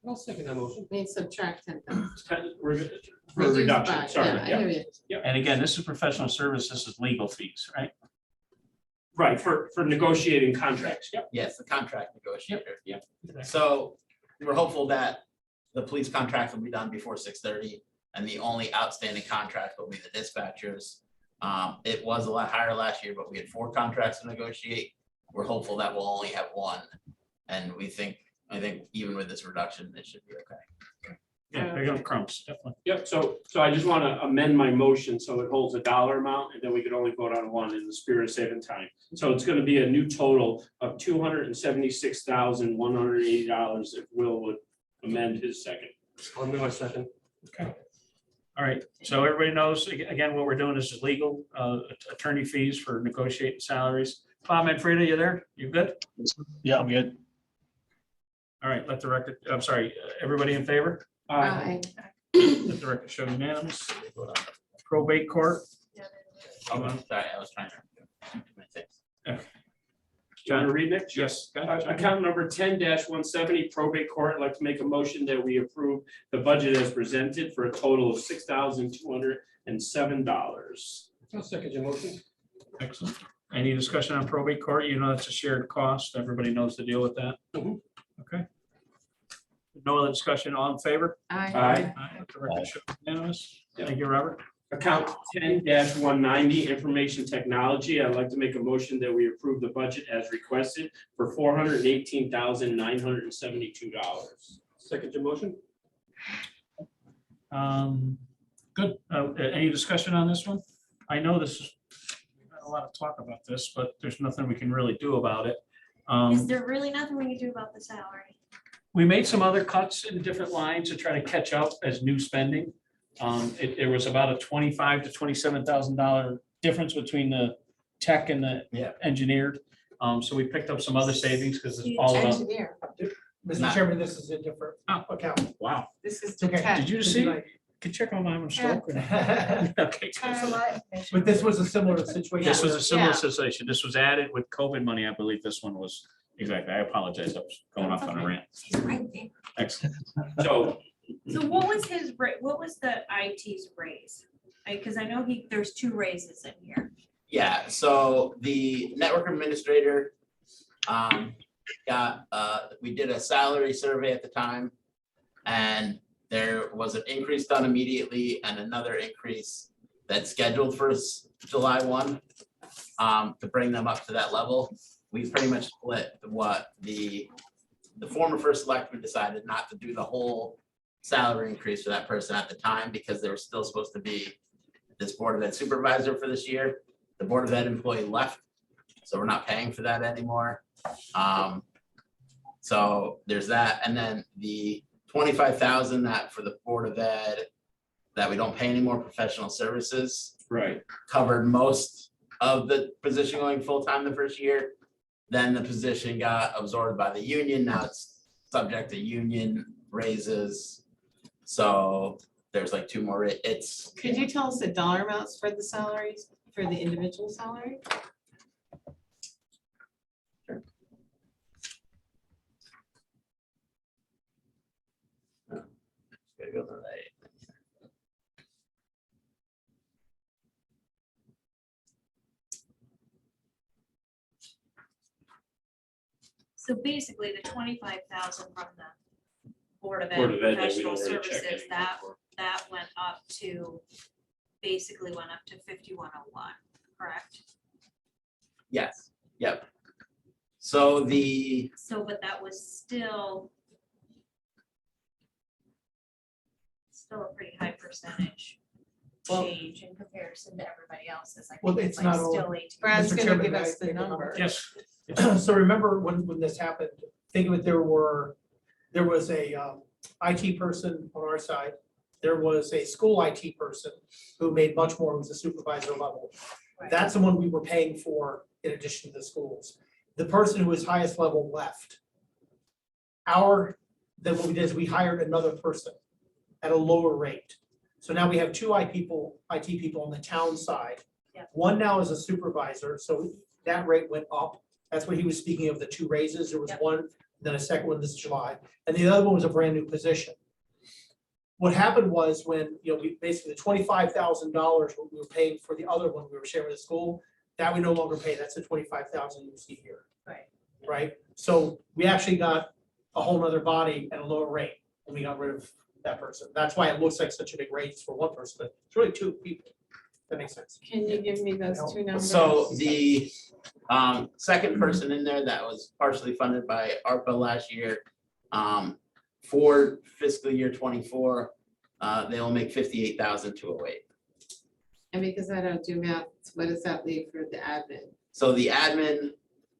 I'll second that motion. Mean subtract 10,000. For Reduce reduction, by, sorry, yeah, I hear you. And again, this is professional service, this is legal fees, right? Right, for negotiating contracts, yep. Yes, the contract negotiator. Yep. So we're hopeful that the police contract will be done before 6:30, and the only outstanding contract will be the dispatchers. It was a lot higher last year, but we had 4 contracts to negotiate. We're hopeful that we'll only have 1, and I think even with this reduction, it should be okay. Yeah, big on crumbs, definitely. Yep, so I just want to amend my motion so it holds a dollar amount, and then we could only vote on one in the spirit of saving time. So it's going to be a new total of $276,180 if Will would amend his second. I'll amend my second. Okay. All right, so everybody knows, again, what we're doing is legal attorney fees for negotiating salaries. Bob and Frida, you there? You good? Yeah, I'm good. All right, let the record, I'm sorry, everybody in favor? Aye. Let the record show unanimous. Probate court. Oh, I'm sorry, I was trying to. Do you want to read next? Yes. go ahead, John. Account number 10-170, probate court. I'd like to make a motion that we approve the budget as presented for a total of $6,207. I'll second your motion. Excellent. Any discussion on probate court? You know, it's a shared cost. Everybody knows the deal with that. Mhm. Okay. No other discussion. All in favor? Aye. Aye. Let the record show unanimous. Thank you, Robert. Account 10-190, information technology. I'd like to make a motion that we approve the budget as requested for $418,972. Second your motion? Good. Any discussion on this one? I know this is not a lot of talk about this, but there's nothing we can really do about it. Is there really nothing we can do about the salary? We made some other cuts in different lines to try to catch up as new spending. There was about a $25,000 to $27,000 difference between the tech and the Yeah. engineered. So we picked up some other savings because it's all about, Engineer, Mr. Chairman, this is a different Oh. account. wow. this is It's okay. the tech. Did you see? Can check on my stroke. or not? Okay. But this was a similar situation. This was a similar Yeah. situation. This was added with COVID money. I believe this one was, exactly. I apologize. I was going off on a rant. Excellent. So So what was his, what was the IT's raise? Because I know there's 2 raises in here. Yeah, so the network administrator we did a salary survey at the time. And there was an increase done immediately and another increase that's scheduled for July 1 to bring them up to that level. We pretty much split what the former first selectman decided not to do the whole salary increase for that person at the time because they were still supposed to be this Board of Ed supervisor for this year. The Board of Ed employee left, so we're not paying for that anymore. So there's that, and then the 25,000 that for the Board of Ed that we don't pay anymore, professional services, right. covered most of the position going full-time the first year. Then the position got absorbed by the union. Now it's subject to union raises. So there's like 2 more. It's. Could you tell us the dollar amounts for the salaries, for the individual salary? Gotta go to that. So basically, the 25,000 from the Board of Ed Board of Ed that we professional don't really check services, anymore that, for. that went up to, basically went up to 5101, correct? Yes, yep. So the, So, but that was still a pretty high percentage Well- change in comparison to everybody else's. I Well, think it's like not all- still 18. Brad's Mr. gonna Chairman, give may I us the make a comment? number. Yes. So remember when this happened, think of it, there was a IT person on our side. There was a school IT person who made much more, was a supervisor level. Right. That's the one we were paying for in addition to the schools. The person who was highest level left. Then what we did is we hired another person at a lower rate. So now we have 2 IT people on the town side. Yeah. One now is a supervisor, so that rate went up. That's what he was speaking of, the 2 raises. There was Yep. one, then a second one this July, and the other one was a brand new position. What happened was when, we basically the $25,000 what we were paying for the other one we were sharing with the school, that we no longer pay. That's the 25,000 you see here. Right. Right? So we actually got a whole nother body at a lower rate when we got rid of that person. That's why it looks like such a big raise for one person, but it's really 2 people. That makes sense. Can you give me those 2 numbers? so the second person in there that was partially funded by ARPA last year, for fiscal year 24, they will make 58,208. And because I don't do math, what does that leave for the admin? So the admin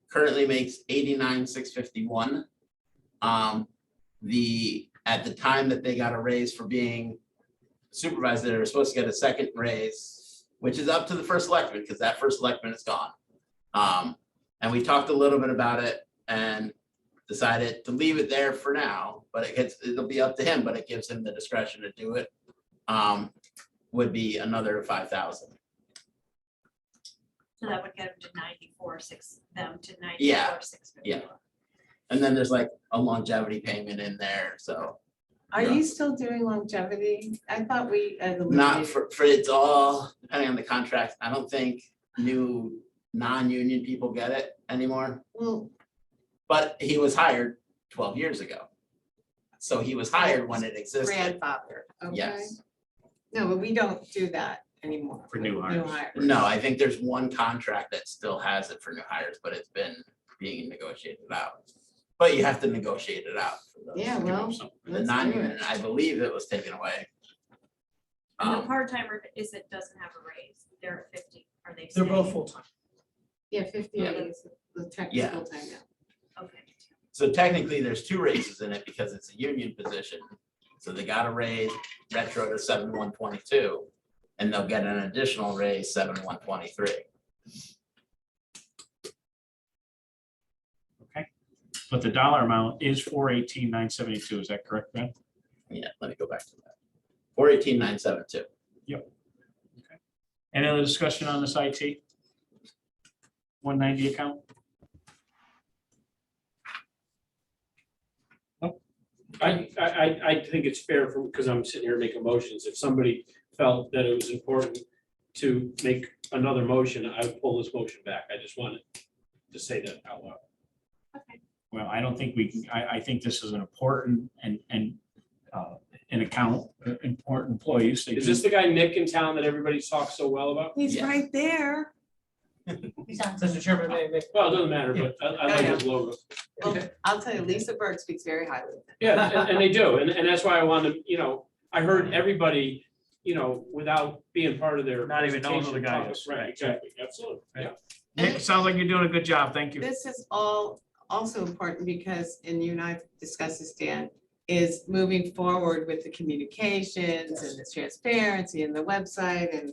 currently makes 89,651. At the time that they got a raise for being supervisor, they were supposed to get a second raise, which is up to the first selectman, because that first selectman is gone. And we talked a little bit about it and decided to leave it there for now, but it'll be up to him, but it gives him the discretion to do it. Would be another 5,000. So that would get them to 94,6, them to Yeah, 94,651. yeah. And then there's like a longevity payment in there, so Are you still doing longevity? I thought we not eliminated. for it's all depending on the contract. I don't think new non-union people get it anymore, Well, but he was hired 12 years ago. So he was hired when it existed. grandfather, okay? Yes. No, but we don't do that anymore. For new hires. No, I think there's one contract that still has it for new hires, but it's been being negotiated out. But you have to negotiate it out. for those. Yeah, well, The let's do non-union, it. I believe it was taken away. And the Um, part-timer doesn't have a raise. They're at 50. Are they They're both staying? full-time. Yeah, 50 Yeah. is the Yeah. technical time now. Okay. So technically, there's two raises in it because it's a union position. So they got a raise retro to 7/1/22, and they'll get an additional raise 7/1/23. But the dollar amount is 418,972. Is that correct, Ben? Yeah, let me go back to that. 418,972. Any other discussion on this IT? 190 account? I think it's fair for, because I'm sitting here making motions, if somebody felt that it was important to make another motion, I would pull this motion back. I just wanted to say that out loud. Well, I don't think we can, I think this is an important and an account, important employees. They Is do- this the guy Nick in town that everybody talks so well about? He's Yeah. right there. Mr. Chairman, may Well, it doesn't matter, but I like his logo. Well, I'll tell you, Lisa Berg speaks very highly of him. Yeah, and they do, and that's why I wanted, I heard everybody, without being part of their. Not even knowing who the guy presentation, is. Right, exactly, absolutely, yeah. Nick, it sounds like you're doing a good job. Thank you. This is all also important because, and you and I discussed this, Dan, is moving forward with the communications and the transparency and the website and,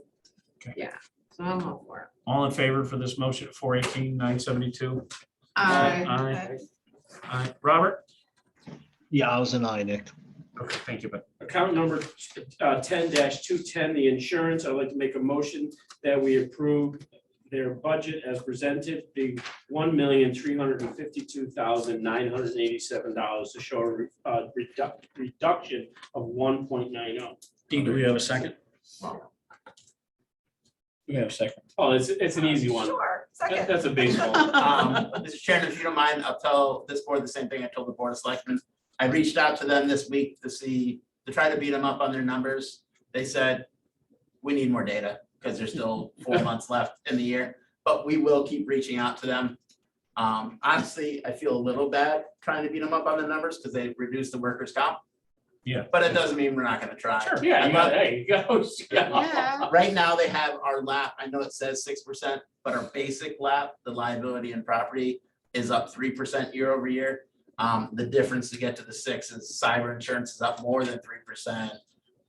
Okay. yeah, so I'm all for it. All in favor for this motion at 418,972? I, Aye. Robert? Yeah, I was an aye, Nick. Okay, thank you, but Account number 10-210, the insurance, I'd like to make a motion that we approve their budget as presented, the $1,352,987 to show a reduction of 1.90. Dean, do we have a second? We have a second. Oh, it's an easy one. Sure, second. That's a baseball. Mr. Chairman, if you don't mind, I'll tell this board the same thing I told the Board of Selectmen. I reached out to them this week to try to beat them up on their numbers. They said, we need more data because there's still 4 months left in the year, but we will keep reaching out to them. Honestly, I feel a little bad trying to beat them up on the numbers because they reduced the workers' comp. Yeah. But it doesn't mean we're not gonna try. Sure, yeah, you got, there you go. yeah, Right now, they have our lap, I know it says 6%, but our basic lap, the liability and property is up 3% year over year. The difference to get to the 6 is cyber insurance is up more than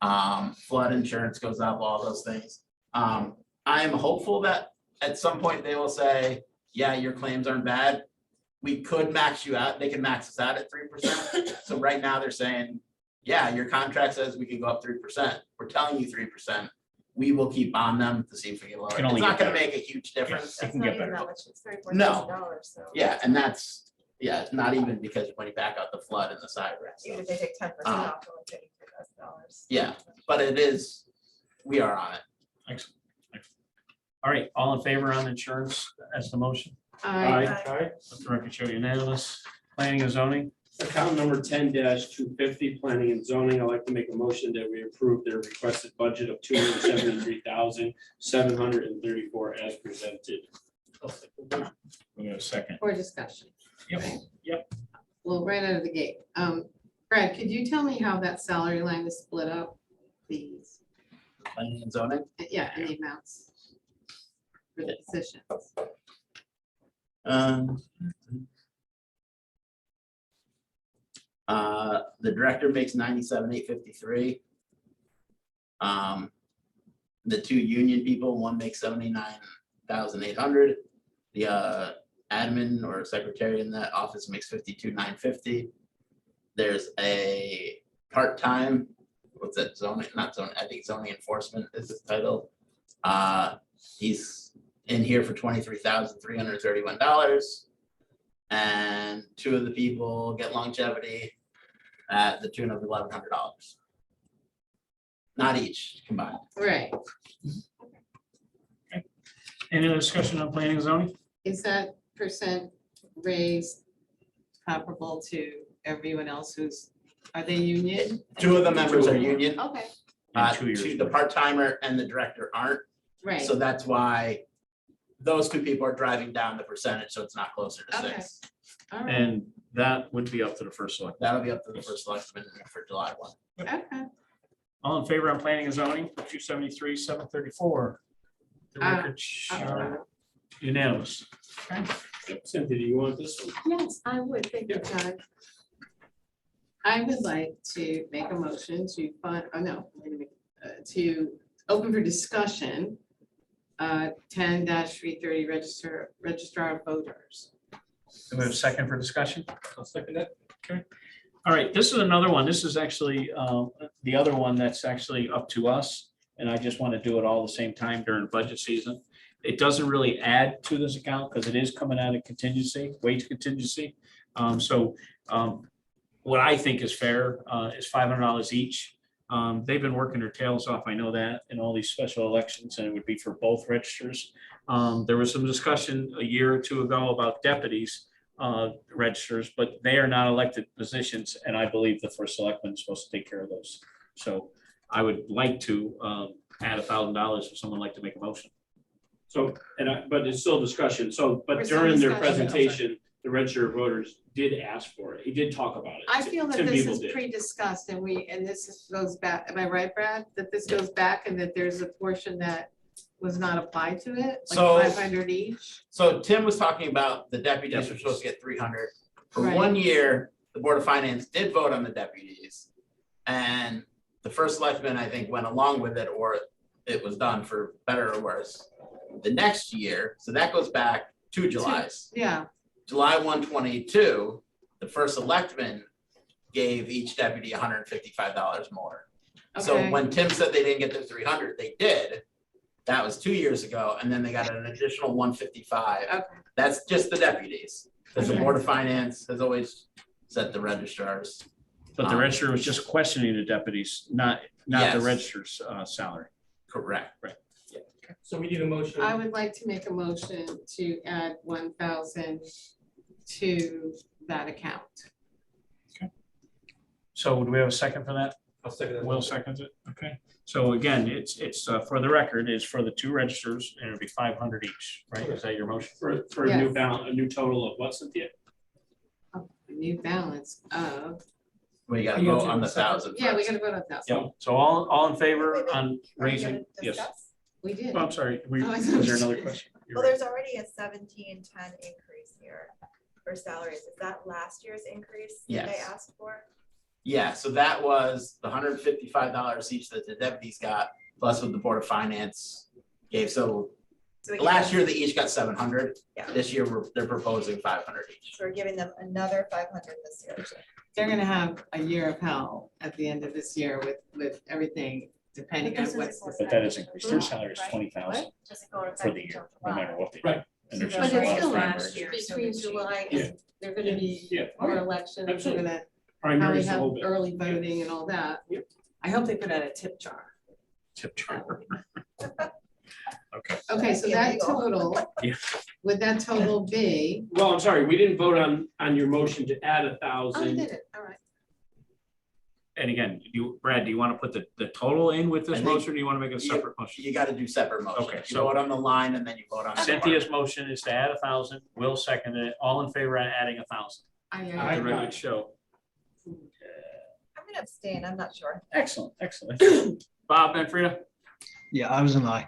3%. Flood insurance goes up, all those things. I am hopeful that at some point they will say, yeah, your claims aren't bad. We could max you out, they can max us out at 3%. So right now they're saying, yeah, your contract says we can go up 3%. We're telling you 3%. We will keep on them to see if we can lower it. Can It's only not get gonna make a huge difference. It can get better. It's No. $34,000, so. Yeah, and that's, yeah, it's not even because when you back out the flood and the cyber. so, Even if they take 10% off, they're only getting $3,000. Yeah, but it is, we are on it. Excellent. All right, all in favor on insurance as the motion? I, Aye. Let the record show unanimous. Planning and zoning? Account number 10-250, planning and zoning, I'd like to make a motion that we approve their requested budget of $273,734 as presented. We have a second. for discussion. Yep. Well, right out of the gate. Brad, could you tell me how that salary line is split up, please? Planning and zoning. Yeah, and the amounts for the positions. The director makes 97,853. The two union people, one makes 79,800. The admin or secretary in that office makes 52,950. There's a part-time, what's that, zoning, not zoning, I think zoning enforcement is his title. He's in here for $23,331. And two of the people get longevity at the tune of $1,100. Not each combined. Right. Any other discussion on planning and zoning? Is that percent raise comparable to everyone else are they union? Two of the members are union. Okay, And 2 years. The part-timer and the director aren't. Right, So that's why those two people are driving down the percentage, so it's not closer to Okay. 6. all right, And that would be up to the first select. That'll be up to the first selectman for July 1. okay. All in favor on planning and zoning for 273, 734? The Uh, record show unanimous. Cynthia, do you want this one? Yes, I would, thank you, John. I would like to make a motion to fund, oh no, wait a minute, to open for discussion, 10-330 registrar of voters. Do we have a second for discussion? I'll second that. All right, this is another one. This is actually the other one that's actually up to us. And I just want to do it all the same time during budget season. It doesn't really add to this account because it is coming out of contingency, wage contingency. What I think is fair is $500 each. They've been working their tails off, I know that, in all these special elections, and it would be for both registers. There was some discussion a year or two ago about deputies registers, but they are not elected positions, and I believe the first selectman is supposed to take care of those. So I would like to add $1,000 if someone would like to make a motion. So, but it's still discussion. So, but We're still during their discussing. presentation, the register of voters did ask for it. He did talk about it. I feel that Tim this Beagle is did. pre-discussed and goes back, am I right, Brad? That this goes back and that there's a portion that was not applied to it, So- like 500 each? So Tim was talking about the deputies were supposed to get 300. For Right. 1 year, the Board of Finance did vote on the deputies. And the first selectman, I think, went along with it, or it was done for better or worse. The next year, so that goes back 2 Julys. Yeah, July 122, the first selectman gave each deputy $155 more. So okay, when Tim said they didn't get their 300, they did. That was 2 years ago, and then they got an additional 155. okay, That's just the deputies, because the Okay. Board of Finance has always set the registrars. But the registrar was just questioning the deputies, not the Yes. registrar's salary. Correct. So we need a motion. I would like to make a motion to add 1,000 to that account. So do we have a second for that? I'll second that. Will seconds it, okay. So again, it's for the record, is for the 2 registers, and it'll be 500 each, right? Is that your motion? For a new Yes. balance, a new total of what, Cynthia? A new balance of, We got to You vote have on the to second. 1,000 yeah, we first. gotta vote on 1,000. Yeah, so all in favor Wait, wait, on Are we raising, gonna yes. discuss? We did. Oh, I'm sorry, Oh, I was thought- there another question? You're Well, right. there's already a 1710 increase here for salaries. Is that last year's increase that they Yes. asked for? Yeah, so that was the $155 each that the deputies got, plus what the Board of Finance gave. So So we last give year, them- they each got 700. Yeah. This year, they're proposing 500 each. So we're giving them another 500 this year. They're gonna have a year of hell at the end of this year with everything, depending on what's. But that is increased, their salary is 20,000 Doesn't go into for the effect year, until no July. matter what they do. Right. And there's So just But a it's lot of still time last year. between July Yeah. and they're gonna be Yeah. more elections, they're Absolutely. gonna Primary probably is a have little bit. early voting and all that. Yep. I hope they put out a tip jar. Tip jar. Okay, so Yeah, that legal. total, Yeah. would that total be? Well, I'm sorry, we didn't vote on your motion to add Oh, you 1,000. did it, all right. And again, Brad, do you want to put the total in with I this think motion, or do you want to make a separate motion? You got to do separate motions. Okay, You so- vote on the line and then you vote on. the Cynthia's motion is to add 1,000, Will second it, all in favor of adding 1,000. I The record show. I'm gonna abstain, I'm not sure. Excellent, excellent. Bob and Frida, Yeah, I was an aye.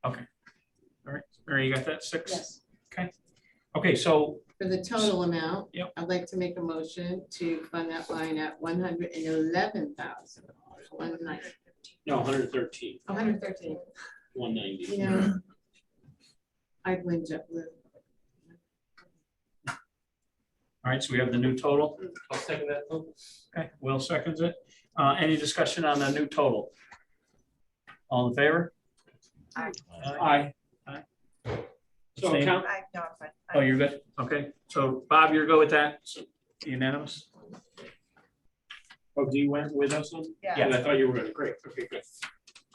all right, Mary, you got that, 6? Yes. Okay, so For the total amount. Yep. I'd like to make a motion to fund that line at $111,000. No, 113, 113, 190. you know. I'd win JetBlue. all right, so we have the new total. I'll second that. Okay, Will seconds it. Any discussion on the new total? All in favor? Aye. Aye. So Abstain? account, No, I'm fine. Oh, you're good? Okay, so Bob, you're good with that? So, unanimous? oh, do you went with us on? Yeah. Yeah, I thought you were gonna, great, okay, good.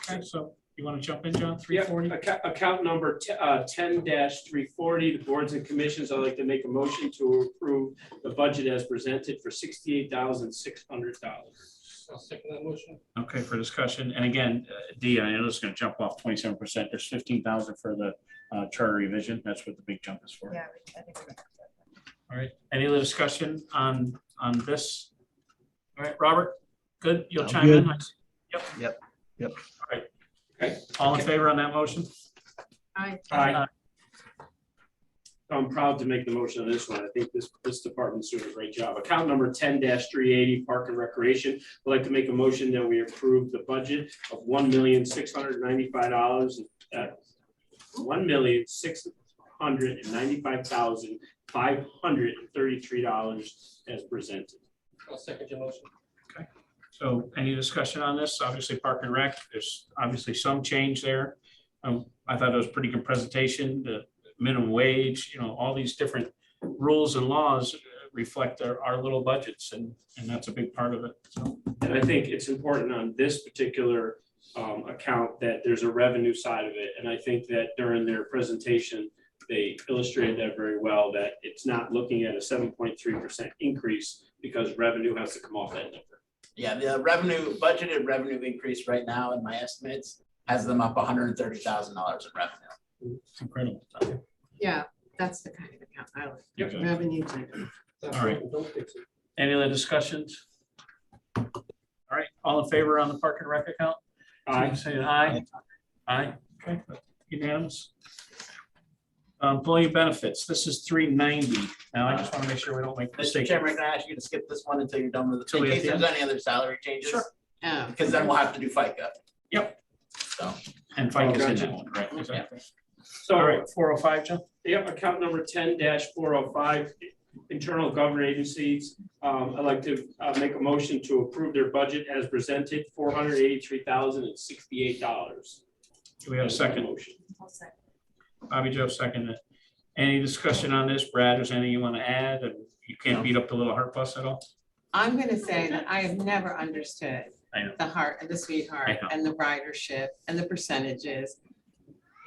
Okay, so you want to jump in, John? Yeah, 340? account number 10-340, the boards and commissions, I'd like to make a motion to approve the budget as presented for $68,600. I'll second that motion. Okay, for discussion, and again, D, I know it's gonna jump off 27%, there's 15,000 for the charter revision, that's what the big jump is for. Yeah, I think we All right, any other discussion on this? All right, Robert, good, you'll I'm chime in? Yep. All right, okay, all in favor on that motion? Aye. Aye. I'm proud to make the motion on this one. I think this department's doing a great job. Account number 10-380, Park and Recreation. I'd like to make a motion that we approve the budget of $1,695, $1,695,533 as presented. I'll second your motion. So any discussion on this? Obviously, Park and Rec, there's obviously some change there. I thought it was a pretty good presentation, the minimum wage, all these different rules and laws reflect our little budgets, and that's a big part of it, so. And I think it's important on this particular account that there's a revenue side of it. And I think that during their presentation, they illustrated that very well, that it's not looking at a 7.3% increase because revenue has to come off that number. Yeah, the budgeted revenue increase right now in my estimates has them up $130,000 in revenue. It's incredible. Yeah, that's the kind of account I like. Yep. Revenue generating. All right. Don't fix it. Any other discussions? All right, all in favor on the Park and Rec account? Aye. Say aye. Aye, okay, unanimous. Employee benefits, this is $390. Now, I just want to make sure we don't make Mr. mistakes. Chairman, can I ask you to skip this one until you're done with Till it, in we case get there's to any other salary changes? Sure. Oh, Because then we'll have to do FICA. Yep. So, And FICA's in Gotcha. that one, right? Exactly. So, All right, 405, John? yep, account number 10-405, internal government agencies. I'd like to make a motion to approve their budget as presented, $483,068. Do we have a second? Motion. I'll second. Bobby Joe seconded. Any discussion on this? Brad, is anything you want to add? And you can't beat up the little heart bus at all? I'm gonna say that I have never understood I know. the heart, the sweetheart, I know. and the ridership, and the percentages.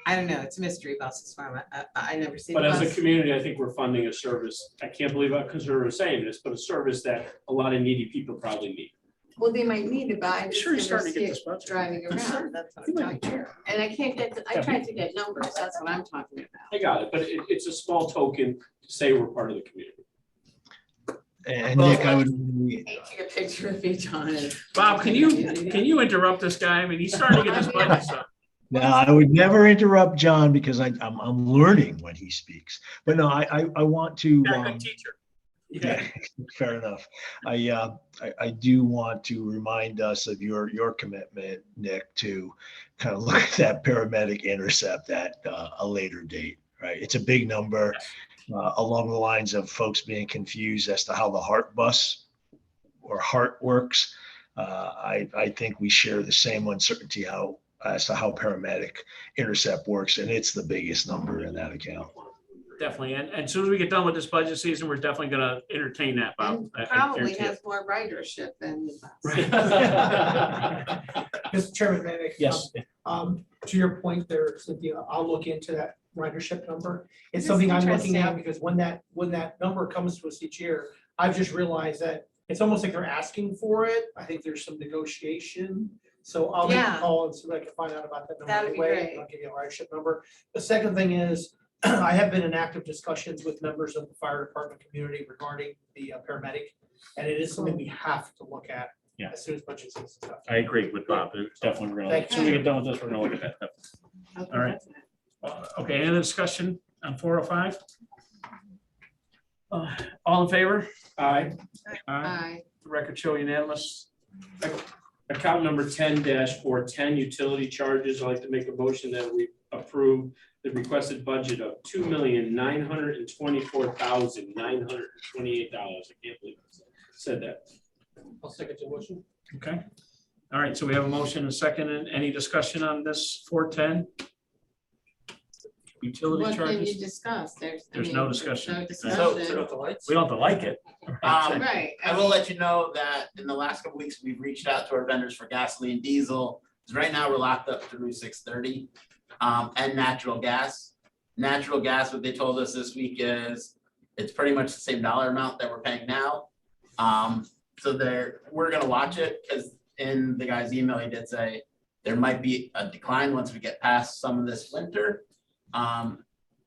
I don't know, it's a mystery buses farm. I never see the But as a bus. community, I think we're funding a service. I can't believe I'm conservative saying this, but a service that a lot of needy people probably need. Well, they might need it, but I just Sure, you're never starting to see get it this budget. driving around. That's what I'm talking about. And I can't get, I tried to get numbers, that's what I'm talking about. I got it, but it's a small token to say we're part of the community. And Nick, I would, Take a picture of each on it. Bob, can you interrupt this guy? I mean, he's starting to get this budget stuff. now I would never interrupt John because I'm learning when he speaks. But no, I want to. You're a good teacher. Yeah, fair enough. I do want to remind us of your commitment, Nick, to kind of look at that paramedic intercept at a later date, right? It's a big number along the lines of folks being confused as to how the heart bus or heart works. I think we share the same uncertainty as to how paramedic intercept works, and it's the biggest number in that account. Definitely. And as soon as we get done with this budget season, we're definitely going to entertain that, Bob. And I probably guarantee it. has more ridership than the bus. Mr. Chairman, may I make a Yes. comment? To your point there, Cynthia, I'll look into that ridership number. It's This is something I'm looking at interesting. because when that number comes to us each year, I've just realized that it's almost like they're asking for it. I think there's some negotiation. So I'll make a Yeah. call and see what I can find out about that number That'd be anyway. great. and I'll give you a ridership number. The second thing is, I have been in active discussions with members of the fire department community regarding the paramedic. And it is something we have to look at Yeah. as soon as budget season stuff. I agree with Bob. It's definitely, we're going to, Thank as soon as we get done with this, we're going to look at that. Okay, All right. that's it. Okay, any other discussion on 405? All in favor? Aye. Aye. The record show unanimous. Account number 10-410, utility charges. I'd like to make a motion that we approve the requested budget of $2,924,928. I can't believe I said that. I'll second your motion. Okay. All right, so we have a motion and a second. And any discussion on this 410? Utility What can charges? you discuss? There's no discussion. No So- discussion. We don't have to like it. Right. I will let you know that in the last couple weeks, we've reached out to our vendors for gasoline, diesel. 'Cause right now, we're locked up through 6/30, and natural gas. Natural gas, what they told us this week is it's pretty much the same dollar amount that we're paying now. So we're gonna watch it, because in the guy's email, he did say there might be a decline once we get past some of this winter.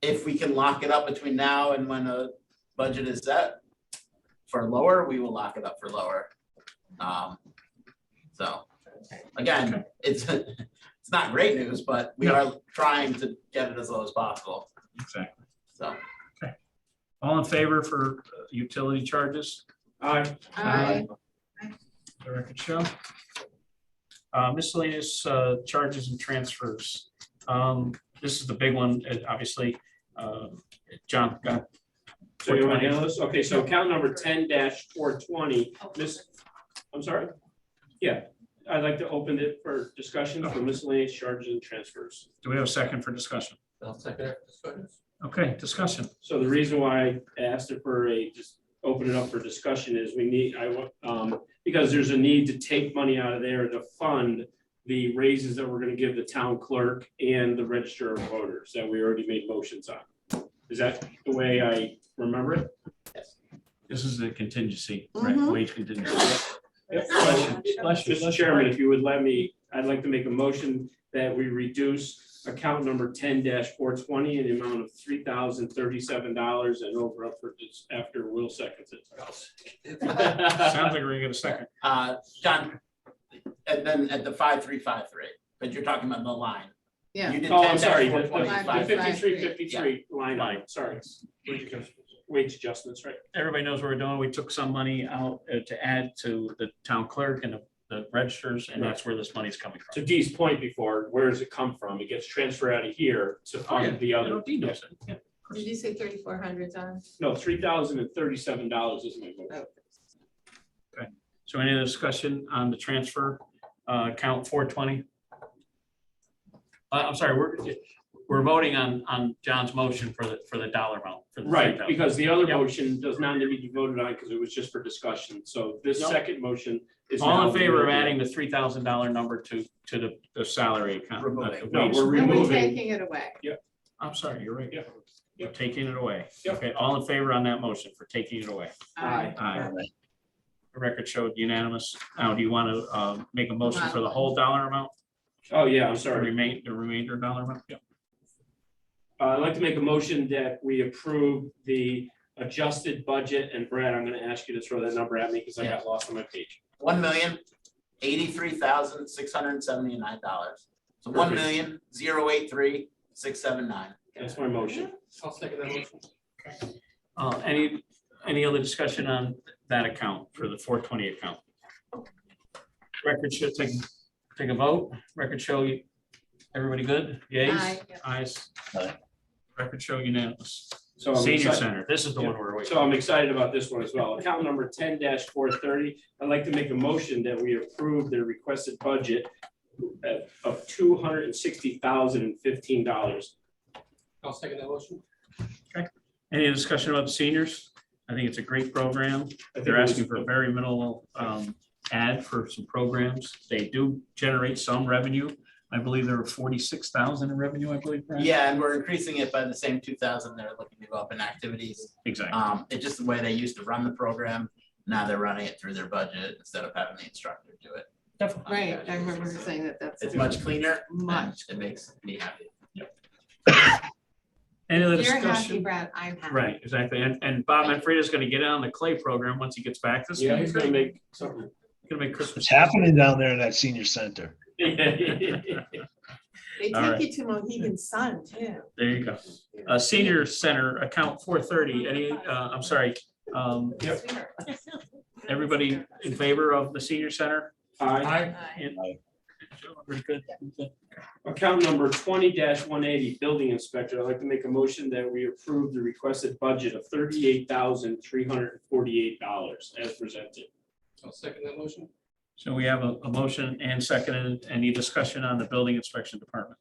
If we can lock it up between now and when a budget is set for lower, we will lock it up for lower. So, again, it's not great news, but we are trying to get it as low as possible, Exactly. so. All in favor for utility charges? Aye. Aye. The record show. Miscellaneous charges and transfers. This is the big one, obviously. John, go ahead. So you want to handle this? Okay, so account number 10-420, I'm sorry? Yeah, I'd like to open it for discussion for miscellaneous charges and transfers. Do we have a second for discussion? I'll second that discussion. Okay, discussion. So the reason why I asked it for just open it up for discussion is because there's a need to take money out of there to fund the raises that we're gonna give the town clerk and the register of voters that we already made motions on. Is that the way I remember it? This is the contingency, Mm-hmm. right? Wage contingency. Yep. Bless you. Mr. Chairman, if you would let me, I'd like to make a motion that we reduce account number 10-420 in the amount of $3,037 and over up for this after Will seconds it. Sounds like we're gonna get a second. John, and then at the 5353, but you're talking about the line. Yeah. You did Oh, I'm sorry, the 10-420. 5353 line item, sorry. Wage adjustments, right? Everybody knows what we're doing. We took some money out to add to the town clerk and the registers, and that's where this money's coming from. To Dee's point before, where does it come from? It gets transferred out of here to fund the other. Dee knows it. Yeah. Did you say 3,400, John? No, $3,037 is my vote. So any other discussion on the transfer, account 420? I'm sorry, we're voting on John's motion for the dollar amount. For the Right, 3,000. because the other Yep. motion does not need to be voted on because it was just for discussion. So this Yep. second motion is. All now in favor of the- adding the $3,000 number to the salary account? Removing. the No, wage. we're And we're removing. taking it away. I'm sorry, you're right. Yeah. You're taking it away. Yep. Okay, all in favor on that motion for taking it away? Aye. Aye. The record showed unanimous. Now, do you want to make a motion for the whole dollar amount? Oh, yeah, I'm The sorry. remainder dollar amount? Yeah. I'd like to make a motion that we approve the adjusted budget, and Brad, I'm gonna ask you to throw that number at me because I got lost on my page. $1,083,679. So $1,083,679. That's my motion. I'll second that motion. Any other discussion on that account for the 420 account? Record should take a vote. Record show, everybody good? Yeas? Aye. Ayes? Aye. Record show unanimous. So I'm Senior excited- Center, this is the one we're waiting. So I'm excited about this one as well. Account number 10-430, I'd like to make a motion that we approve the requested budget of $260,015. I'll second that motion. Any discussion about the seniors? I think it's a great program. I think They're it was- asking for a very minimal ad for some programs. They do generate some revenue. I believe there were 46,000 in revenue, I believe. Brad? Yeah, and we're increasing it by the same 2,000 they're looking to go up in activities. Exactly. It's just the way they used to run the program. Now they're running it through their budget instead of having the instructor do it. Definitely. Right, I remember her saying that that's. It's much cleaner. and Much. It makes me happy. Any other You're happy, discussion? Brad, I'm happy. Right, exactly. And Bob Manfredo's gonna get on the clay program once he gets back this Yeah, week. he's gonna make something. Gonna make Christmas. What's happening down there in that senior center? They All right. take you to Mohegan Sun too. There you go. Senior Center, account 430, I'm sorry, everybody in favor of the senior center? Aye. Very good. Account number 20-180, building inspector. I'd like to make a motion that we approve the requested budget of $38,348 as presented. I'll second that motion. So we have a motion and seconded. Any discussion on the building inspection department?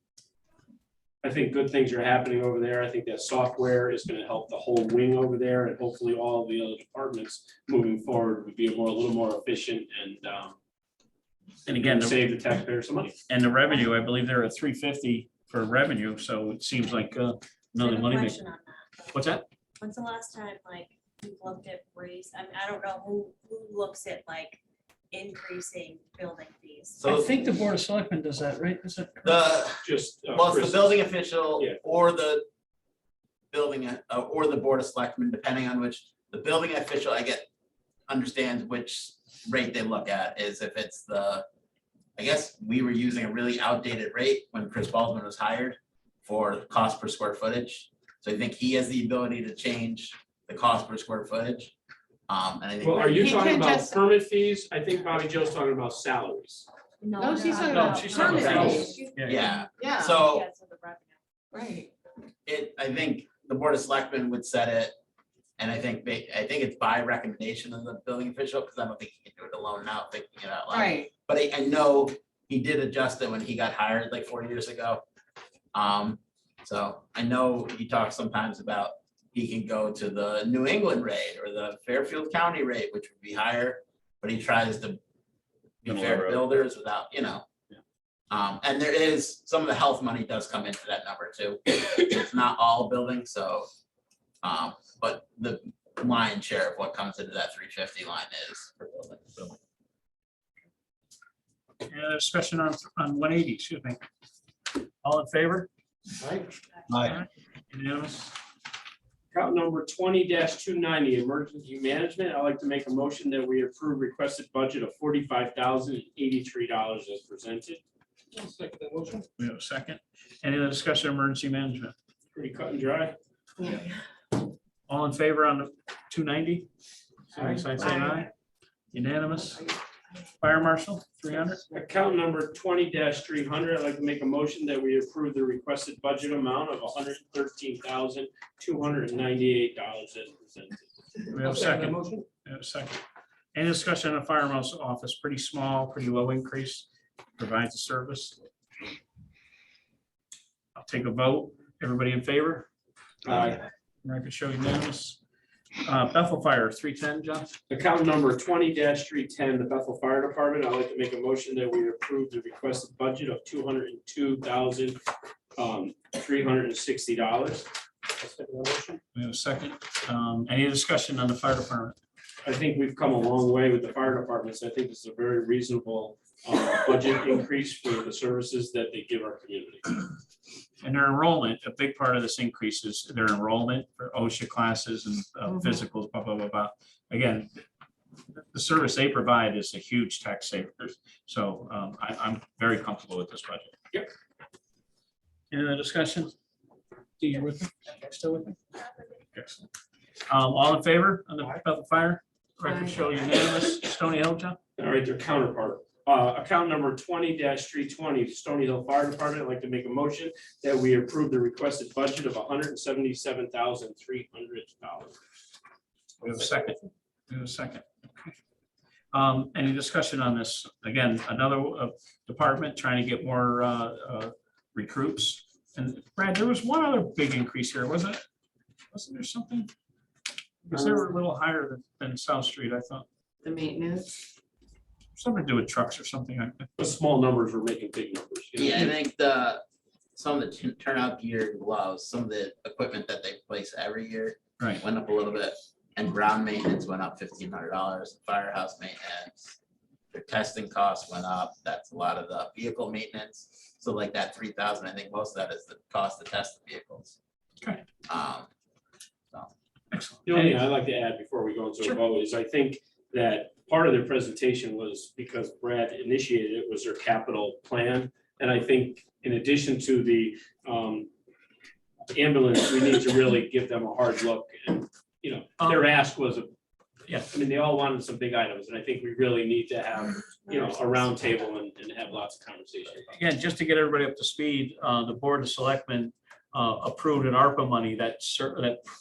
I think good things are happening over there. I think that software is gonna help the whole wing over there, and hopefully all the other departments moving forward would be a little more efficient And again, save the taxpayer some money. and the revenue, I believe they're at 350 for revenue, so it seems like another money maker. Question on that. What's that? When's the last time, like, we've looked at raise, I mean, I don't know who looks at like increasing building fees? So the Board of Selectmen does that, right? Is that? Just. well, it's the Chris. building official Yeah. or the building, or the board of selectmen, depending on which, the building official, I get, understands which rate they look at, is if it's the, I guess we were using a really outdated rate when Chris Baldwin was hired for cost per square footage. So I think he has the ability to change the cost per square footage. And I think. Well, are you He talking can about just- permit fees? I think Bobby Joe's talking about salaries. No, she's talking No, about she's talking permit about- fees. Yeah, Yeah, so Yeah, so the revenue. right. I think the board of selectmen would set it. And I think it's by recommendation of the building official, because I don't think he can do it alone now, thinking it out loud. Right. But I know he did adjust it when he got hired like 4 years ago. So I know he talks sometimes about he can go to the New England rate or the Fairfield County rate, which would be higher, but he tries to be Middle of fair the to road. builders without, and there is, some of the health money does come into that number too. It's not all buildings, so, but the lion's share of what comes into that 350 line is for building. And a discussion on 180, excuse me. All in favor? Aye. Unanimous? Account number 20-290, emergency management. I'd like to make a motion that we approve requested budget of $45,083 as presented. I'll second that motion. We have a second. Any other discussion on emergency management? Pretty cut and dry. All in favor on the 290? Sorry, so I'd say aye. Unanimous? Fire marshal, 300? Account number 20-300, I'd like to make a motion that we approve the requested budget amount of $113,298 as presented. We have I'll a second that second. motion. We have a second. Any discussion on the fire marshal office? Pretty small, pretty low increase, provides a service. I'll take a vote. Everybody in favor? Aye. Record show unanimous. Bethel Fire, 310, John? Account number 20-310, the Bethel Fire Department. I'd like to make a motion that we approve the requested budget of $202,360. I'll second that motion. We have a second. Any discussion on the fire department? I think we've come a long way with the fire departments. I think this is a very reasonable budget increase for the services that they give our community. And their enrollment, a big part of this increase is their enrollment for OSHA classes and physicals, blah, blah, blah, blah. Again, the service they provide is a huge tax savers. So I'm very comfortable with this budget. Yep. Any other discussion? Do you with me? Still with me? Excellent. All in favor on the Bethel Fire? Record show unanimous. Stony Hill, John? All right, their counterpart. Account number 20-320, Stony Hill Fire Department. I'd like to make a motion that we approve the requested budget of $177,300. We have a second. We have a second. Okay. Any discussion on this? Again, another department trying to get more recruits. And Brad, there was one other big increase here, wasn't it? Wasn't there something? Because they were a little higher than South Street, I thought. The maintenance. Something to do with trucks or something like that. The small numbers were making big numbers. Yeah, I think some of the turnout gear and gloves, some of the equipment that they place every year Right. went up a little bit. And ground maintenance went up $1,500, firehouse maintenance. Their testing costs went up. That's a lot of the vehicle maintenance. So like that 3,000, I think most of that is the cost to test the vehicles. Okay. Excellent. The only thing I'd like to add before we go into Sure. a vote is I think that part of their presentation was because Brad initiated it, was their capital plan. And I think in addition to the ambulance, we need to really give them a hard look. And, you know, their ask was, Yeah. I mean, they all wanted some big items. And I think we really need to have, you know, a round table and have lots of conversation. about it. Again, just to get everybody up to speed, the Board of Selectmen approved an ARPA money, that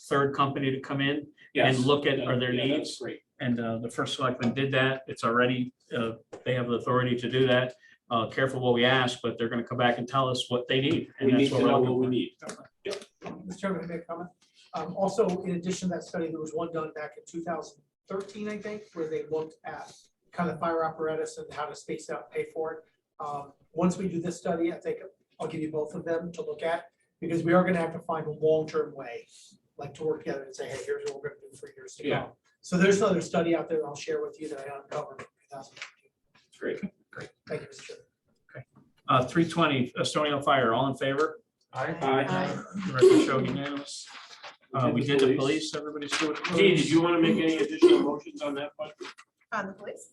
third company to come in Yes. and look at, are there Yeah, that's needs? Great. And the first selectman did that. It's already, they have the authority to do that. Careful what we ask, but they're gonna come back and tell us what they need. And We need that's to what we're know looking what we for. need. Mr. Chairman, can I make a comment? Also, in addition to that study, there was one done back in 2013, I think, where they looked at kind of fire apparatus and how to space out, pay for it. Once we do this study, I think I'll give you both of them to look at, because we are gonna have to find a long-term way, like to work together and say, hey, here's what we're gonna do for years to Yeah. come. So there's another study out there I'll share with you that I uncovered in 2019. Great. Thank you, Mr. Chairman. 320 Estonia Fire, all in favor? Aye. Record show unanimous. We did the Police. police, everybody's good with the Dee, police. did you want to make any additional motions on that budget? On the police?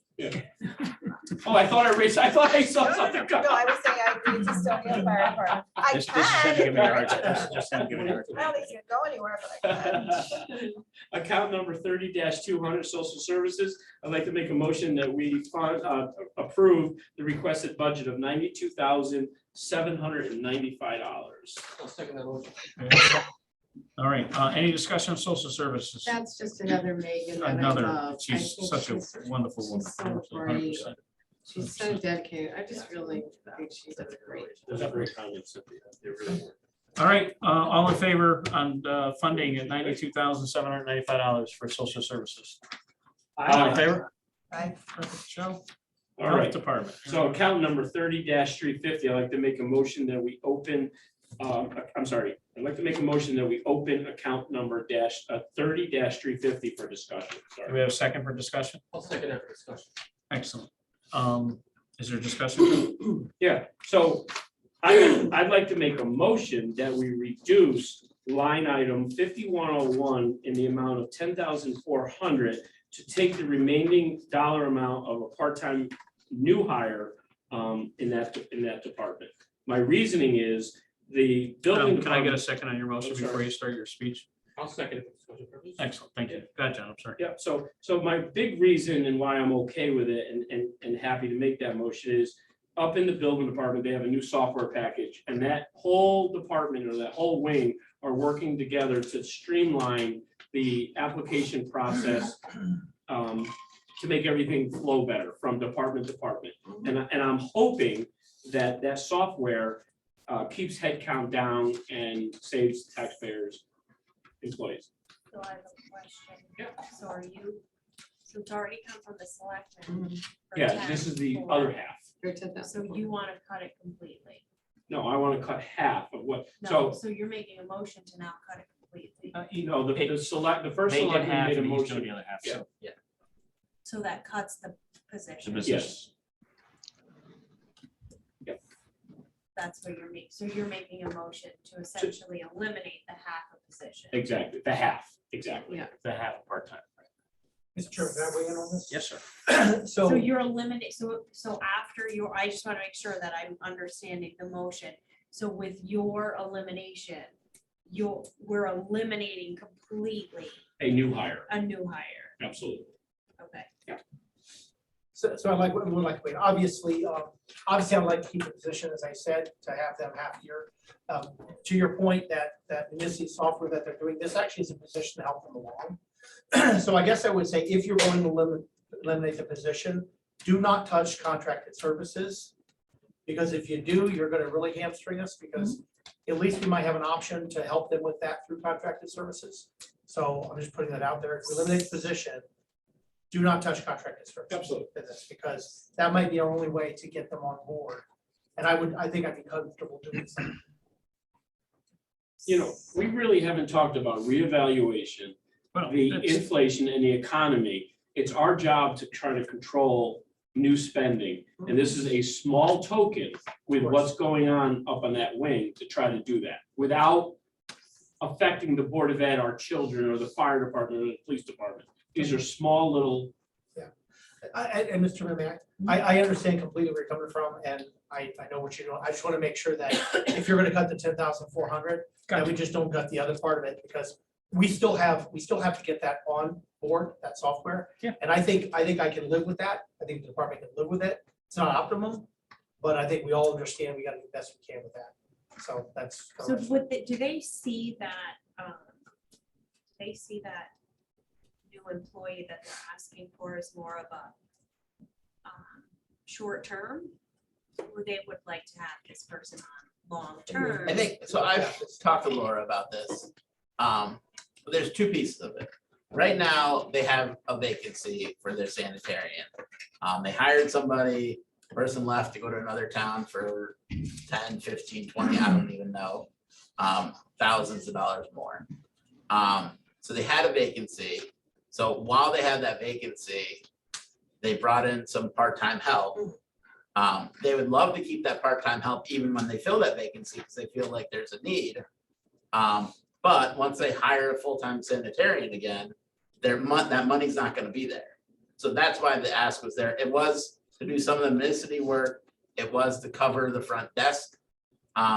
Oh, I thought I saw something. No, I was saying I agree to Estonia Fire Department. I This is him giving me a hard can. time. This is just him giving me a hard I don't think you can go anywhere, but I can. Account number 30-200, social services. I'd like to make a motion that we approve the requested budget of $92,795. I'll second that motion. All right, any discussion on social services? That's just another Megan that I Another, love. I she's think such a she's- wonderful woman. she's so great. 100%. She's so dedicated. I just really think she does great. Those are great comments, Cynthia. They really were. All right, all in favor on funding at $92,795 for social services? All in favor? Aye. Joe? All right. Health Department. So account number 30-350, I'd like to make a motion that we open, I'd like to make a motion that we open account number 30-350 for discussion. Do Sorry. we have a second for discussion? I'll second that for discussion. Excellent. Is there discussion? Yeah, so I'd like to make a motion that we reduce line item 5101 in the amount of $10,400 to take the remaining dollar amount of a part-time new hire in that department. My reasoning is the building. Can I get a second on your motion I'm sorry. before you start your speech? I'll second it for discussion purposes. Excellent, thank you. Go ahead, John, I'm sorry. Yeah, so my big reason and why I'm okay with it and happy to make that motion is up in the building department, they have a new software package, and that whole department or that whole wing are working together to streamline the application process to make everything flow better from department to department. And I'm hoping that that software keeps headcount down and saves taxpayers employees. So I have a question. Yeah. So so it's already come from the selectmen. for Yeah, this is the 10 other half. For 10,000. So you want to cut it completely? No, I want to cut half of what, No, so, so you're making a motion to now cut it completely. the first select made a motion. the other half, Yeah. so. So that cuts the position. Yes, That's what you're making. So you're making a motion to essentially eliminate the half a position. exactly, the half, exactly. Yeah. The half part-time. Mr. Chairman, can I weigh in on this? Yes, sir. So you're eliminating, so after I just want to make sure that I'm understanding the motion. So with your elimination, we're eliminating completely A new hire, a new hire. absolutely. Okay. So I would like, to wait. Obviously, I'd like to keep the position, as I said, to have them half year. To your point that Municipal software that they're doing, this actually is a position to help them along. So I guess I would say if you're going to eliminate the position, do not touch contracted services. Because if you do, you're going to really hamstring us because at least we might have an option to help them with that through contracted services. So I'm just putting that out there. If we eliminate the position, do not touch contracted services. Absolutely. Business, because that might be our only way to get them on board. And I think I'd be comfortable doing something. You know, we really haven't talked about reevaluation, Well, the that's- inflation and the economy. It's our job to try to control new spending. And this is a small token with what's going on up on that wing to try to do that without affecting the Board of Ed, our children, or the fire department, or the police department. These are small little, And Mr. Mayor, I understand completely where you're coming from, and I know what you're doing. I just want to make sure that if you're gonna cut the 10,400, that we just don't cut the other part of it, because we still have to get that on board, that software. Yeah. And I think I can live with that. I think the department can live with it. It's not optimum, but I think we all understand we gotta do the best we can with that. So that's. So do they see that, new employee that they're asking for is more of a short term? Or they would like to have this person on long term? I think, so I've talked to Laura about this. There's two pieces of it. Right now, they have a vacancy for their sanitarian. They hired somebody, person left to go to another town for 10, 15, 20, I don't even know. Thousands of dollars more. So they had a vacancy. So while they had that vacancy, they brought in some part-time help. They would love to keep that part-time help even when they fill that vacancy, because they feel like there's a need. But once they hire a full-time sanitarian again, that money's not gonna be there. So that's why the ask was there. It was to do some of the municipal work. It was to cover the front desk.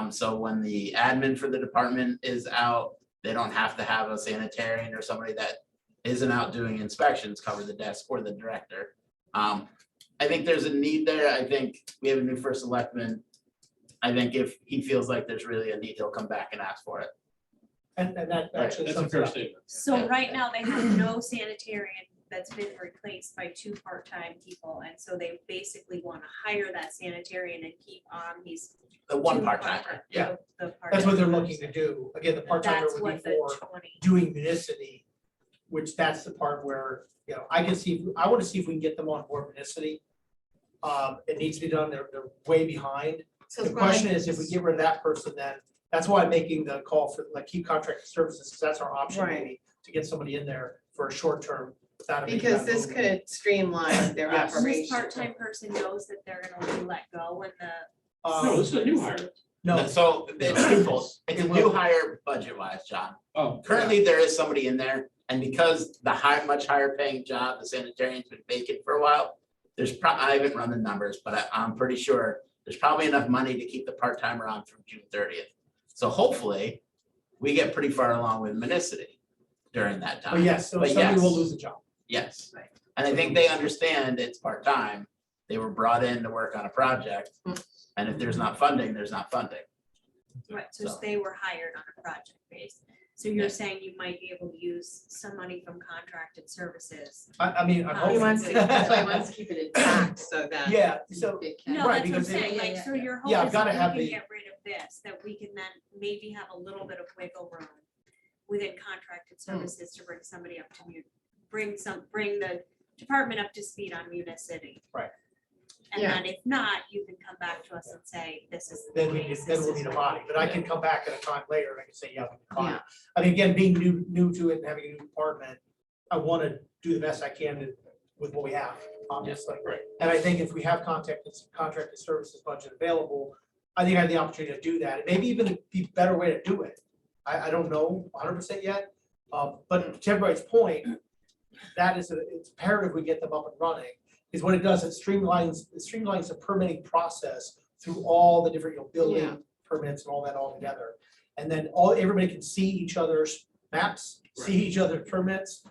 So when the admin for the department is out, they don't have to have a sanitarian or somebody that isn't out doing inspections cover the desk or the director. I think there's a need there. I think we have a new first selectman. I think if he feels like there's really a need, he'll come back and ask for it. And that actually That's a sums it fair up. statement. So right now, they have no sanitarian that's been replaced by 2 part-time people, and so they basically want to hire that sanitarian and keep on these. The one 2 part-timer, part-time- yeah. the That's what they're part-time looking to person. do. Again, the part-timer That's would what be the for 20. doing municipal, which that's the part where, you know, I can see, I want to see if we can get them on board municipal. It needs to be done. They're way behind. So The question is, if we get rid of that person, then that's why I'm making the call for like keep contracted services, because that's our option Right. maybe to get somebody in there for a short term. without a big because this movement. could streamline their Yes. And operation. this part-time person knows that they're gonna be let go when the. No, this is a new hire. No, So it's twofold. It's a It new will. hire budget wise, John. Oh, Currently, there is somebody in there, and because the much higher paying job, the sanitarian's been vacant for a while. I haven't run the numbers, but I'm pretty sure there's probably enough money to keep the part-timer on through June 30th. So hopefully, we get pretty far along with municipal during that time. but yes, so But somebody will yes. lose a job. Yes, Right. and I think they understand it's part-time. They were brought in to work on a project, and if there's not funding, there's not funding. Right, so So- they were hired on a project base. So you're Yeah. saying you might be able to use some money from contracted services. I mean, I'm He hoping. He wants to, that's why he wants to keep it intact so that. Yeah, so, it can- No, Right, that's what I'm because they- saying, like, so your hope Yeah, I've is gotta that have we can the- get rid of this, that we can then maybe have a little bit of wiggle room within contracted services to bring somebody up to bring the department up to speed on municipal. Right. And Yeah. then if not, you can come back to us and say, this is the then we, case. then this we'll is need a what body, but I can come back at a time later and I can say, yeah, we can fine. Yeah. I mean, again, being new to it and having a new department, I want to do the best I can with what we have, obviously. right. And I think if we have contracted services budget available, I think I have the opportunity to do that. It maybe even be a better way to do it. I don't know 100% yet. But to everybody's point, it's imperative we get them up and running. Is what it does, it streamlines the permitting process through all the different, Yeah. building permits and all that all together. And then everybody can see each other's maps, see each other's permits.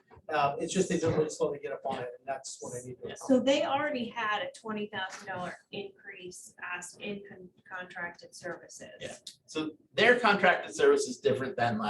It's just they don't really slowly get up on it, and that's what I need to. So they already had a $20,000 increase asked in contracted services. Yeah. So their contracted service is different than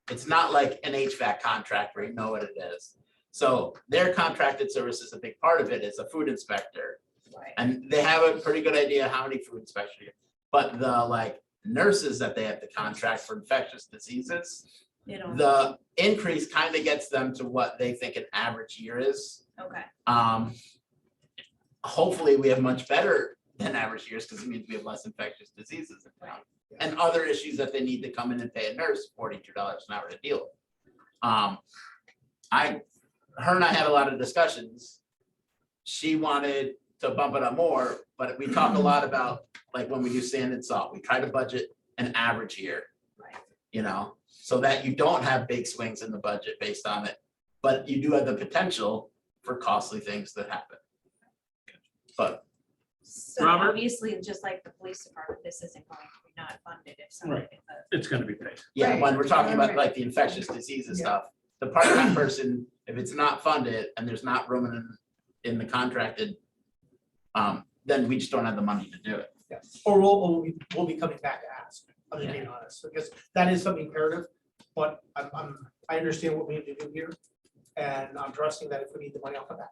it's not like an HVAC contract where you know what it is. So their contracted service is a big part of it is a food inspector. Right. And they have a pretty good idea how many food inspectors, but the nurses that they have to contract for infectious diseases, They don't, the increase kind of gets them to what they think an average year is. okay, Hopefully we have much better than average years because it means we have less infectious diseases in town. And other issues that they need to come in and pay a nurse $42 an hour to deal with. Her and I had a lot of discussions. She wanted to bump it up more, but we talk a lot about when we do sand and salt, we try to budget an average year. Right. So that you don't have big swings in the budget based on it, but you do have the potential for costly things that happen. But so Robert? obviously, just like the police department, this isn't going to be not funded if somebody. Right. It's gonna be paid. yeah, Right. when we're talking about Right. the infectious diseases Yeah. stuff, the part-time person, if it's not funded and there's not room in the contracted, then we just don't have the money to do it. Yeah. Or we'll be coming back to ask, I'm just being honest, because that is something imperative, but I understand what we need to do here. And I'm trusting that if we need the money, I'll come back.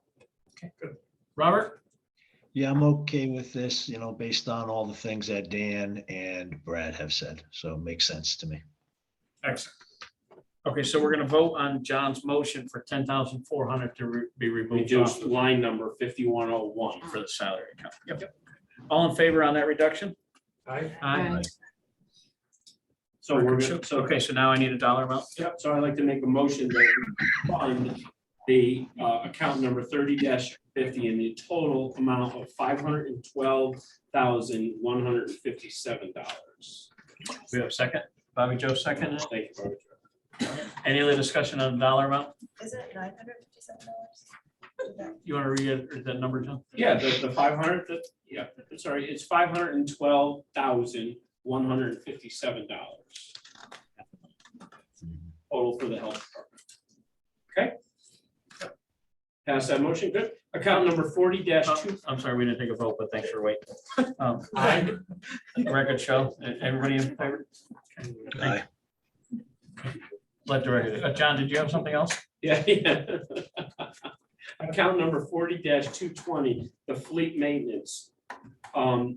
Okay, good. Robert? Yeah, I'm okay with this, based on all the things that Dan and Brad have said. So it makes sense to me. Excellent. Okay, so we're gonna vote on John's motion for 10,400 to be removed Reduce off line number 5101. for the salary account. Yep. All in favor on that reduction? Aye. Aye. So we're good. So, Okay, so now I need a dollar amount. yep, so I'd like to make a motion that we fund the account number 30-50 in the total amount of $512,157. We have a second? Bobby Joe second. Thank you, Barbara Jo. Any other discussion on the dollar amount? Isn't it $957? You want to read that number, John? Yeah, the 500, yeah, sorry, it's $512,157 total for the health department. Okay? Pass that motion, good. Account number 40-2. I'm sorry, we didn't take a vote, but thanks for waiting. Record show, everybody in favor? Aye. Let the record, John, did you have something else? Yeah. Account number 40-220, the fleet maintenance. Where are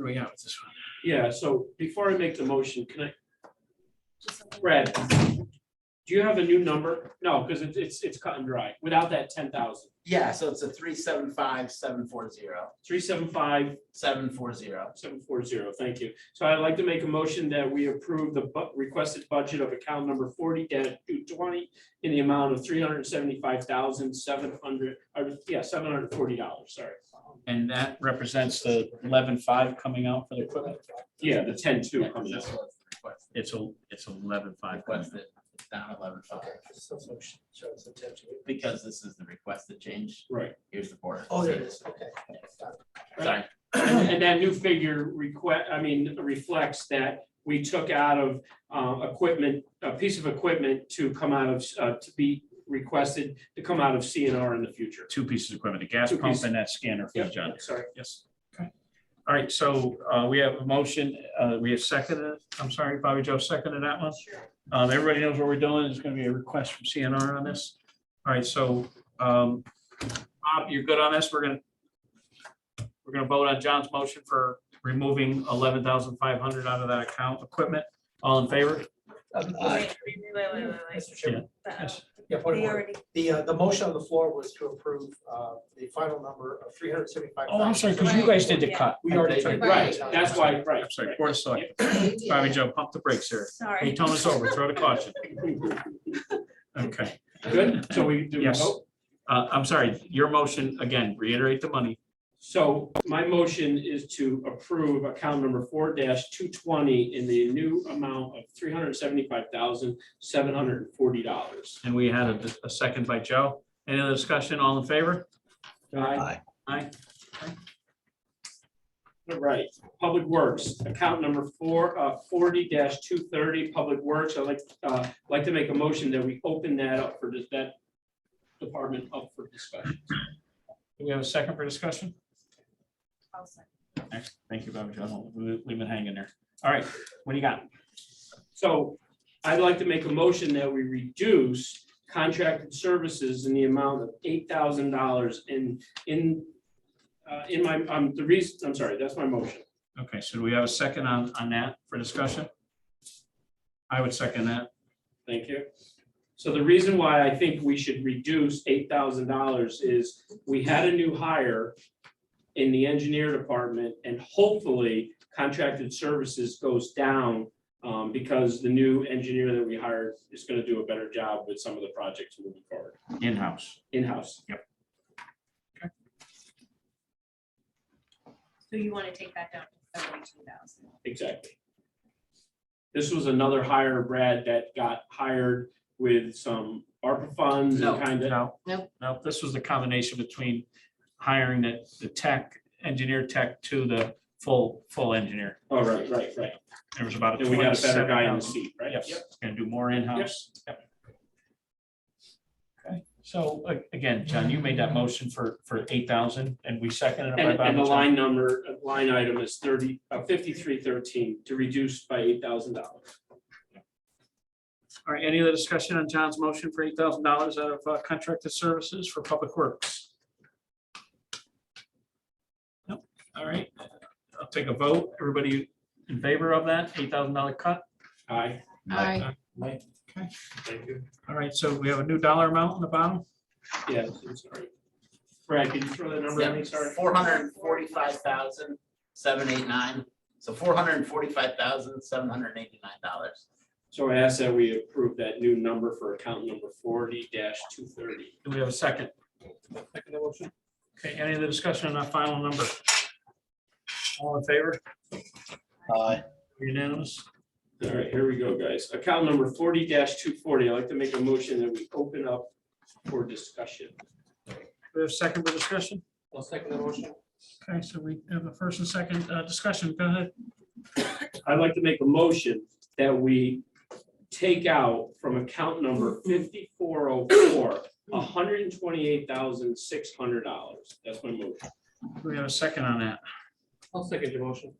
we at with this one? Yeah, so before I make the motion, can I? Brad, do you have a new number? No, because it's cut and dry, without that 10,000. Yeah, so it's a 375,740. 375 740. 740, thank you. So I'd like to make a motion that we approve the requested budget of account number 40-220 in the amount of $375,740, sorry. And that represents the 11.5 coming out for the equipment? Yeah, the 10-2 coming out. It's 11.5. Requested, it's down 11.5. Because this is the requested change. Right. Here's the board. Oh, there it is, okay. Sorry. And that new figure reflects that we took out of equipment, a piece of equipment to come out of, to be requested to come out of CNR in the future. Two pieces of equipment, a gas Two pump pieces. and that scanner for Yeah, John. sorry. Yes. Okay. All right, so we have a motion, we have seconded, I'm sorry, Bobby Joe seconded that one. Sure. Everybody knows what we're doing. There's going to be a request from CNR on this. All right, so Bob, you're good on this? We're gonna vote on John's motion for removing 11,500 out of that account equipment. All in favor? Wait. Mr. Chairman, Yes. yeah, point of They order. already, The motion on the floor was to approve the final number of 375. Oh, I'm sorry, because you guys did the cut. We already took. Right, that's why, right. I'm sorry, Board of Selectmen. Bobby Joe, pump the brakes here. Hey, sorry. tone us over, throw the caution. Okay, Good, so we do a yes. vote. I'm sorry, your motion, again, reiterate the money. So my motion is to approve account number 4-220 in the new amount of $375,740. And we had a second by Joe. Any other discussion? All in favor? Aye. Aye. All right, Public Works, account number 40-230, Public Works. I'd like to make a motion that we open that up for that department up for discussion. Do we have a second for discussion? I'll second. Next, thank you, Bobby Joe. We've been hanging there. All right, what do you got? So I'd like to make a motion that we reduce contracted services in the amount of $8,000 in my, the reason, I'm sorry, that's my motion. Okay, so do we have a second on that for discussion? I would second that. Thank you. So the reason why I think we should reduce $8,000 is we had a new hire in the engineer department, and hopefully contracted services goes down because the new engineer that we hired is going to do a better job with some of the projects moving forward. In-house. In-house. Yep. So you want to take that down to 32,000? Exactly. This was another hire, Brad, that got hired with some ARPA funds and kind of. No, this was the combination between hiring the tech, engineer tech to the full engineer. Oh, right. There was about a. And we got a better guy in the 27,000. seat, right? Yes, Yep. gonna do more in-house. Yep. Okay, so again, John, you made that motion for 8,000 and we seconded it. by And the Bobby Joe. line item is 5313 to reduce by $8,000. All right, any other discussion on John's motion for $8,000 out of contracted services for public works? Nope. All right, I'll take a vote. Everybody in favor of that $8,000 cut? Aye. Aye. Okay. Thank you. All right, so we have a new dollar amount on the bottom. Yeah, I'm sorry. Brad, can you throw that number at me? Sorry. 445,789. So $445,789. So I ask that we approve that new number for account number 40-230. Do we have a second? Second motion. Okay, any other discussion on that final number? All in favor? Unanimous? All right, here we go, guys. Account number 40-240. I'd like to make a motion that we open up for discussion. We have a second for discussion? I'll second the motion. Okay, so we have a first and second discussion. Go ahead. I'd like to make a motion that we take out from account number 5404, $128,600. That's my motion. We have a second on that. I'll second your motion.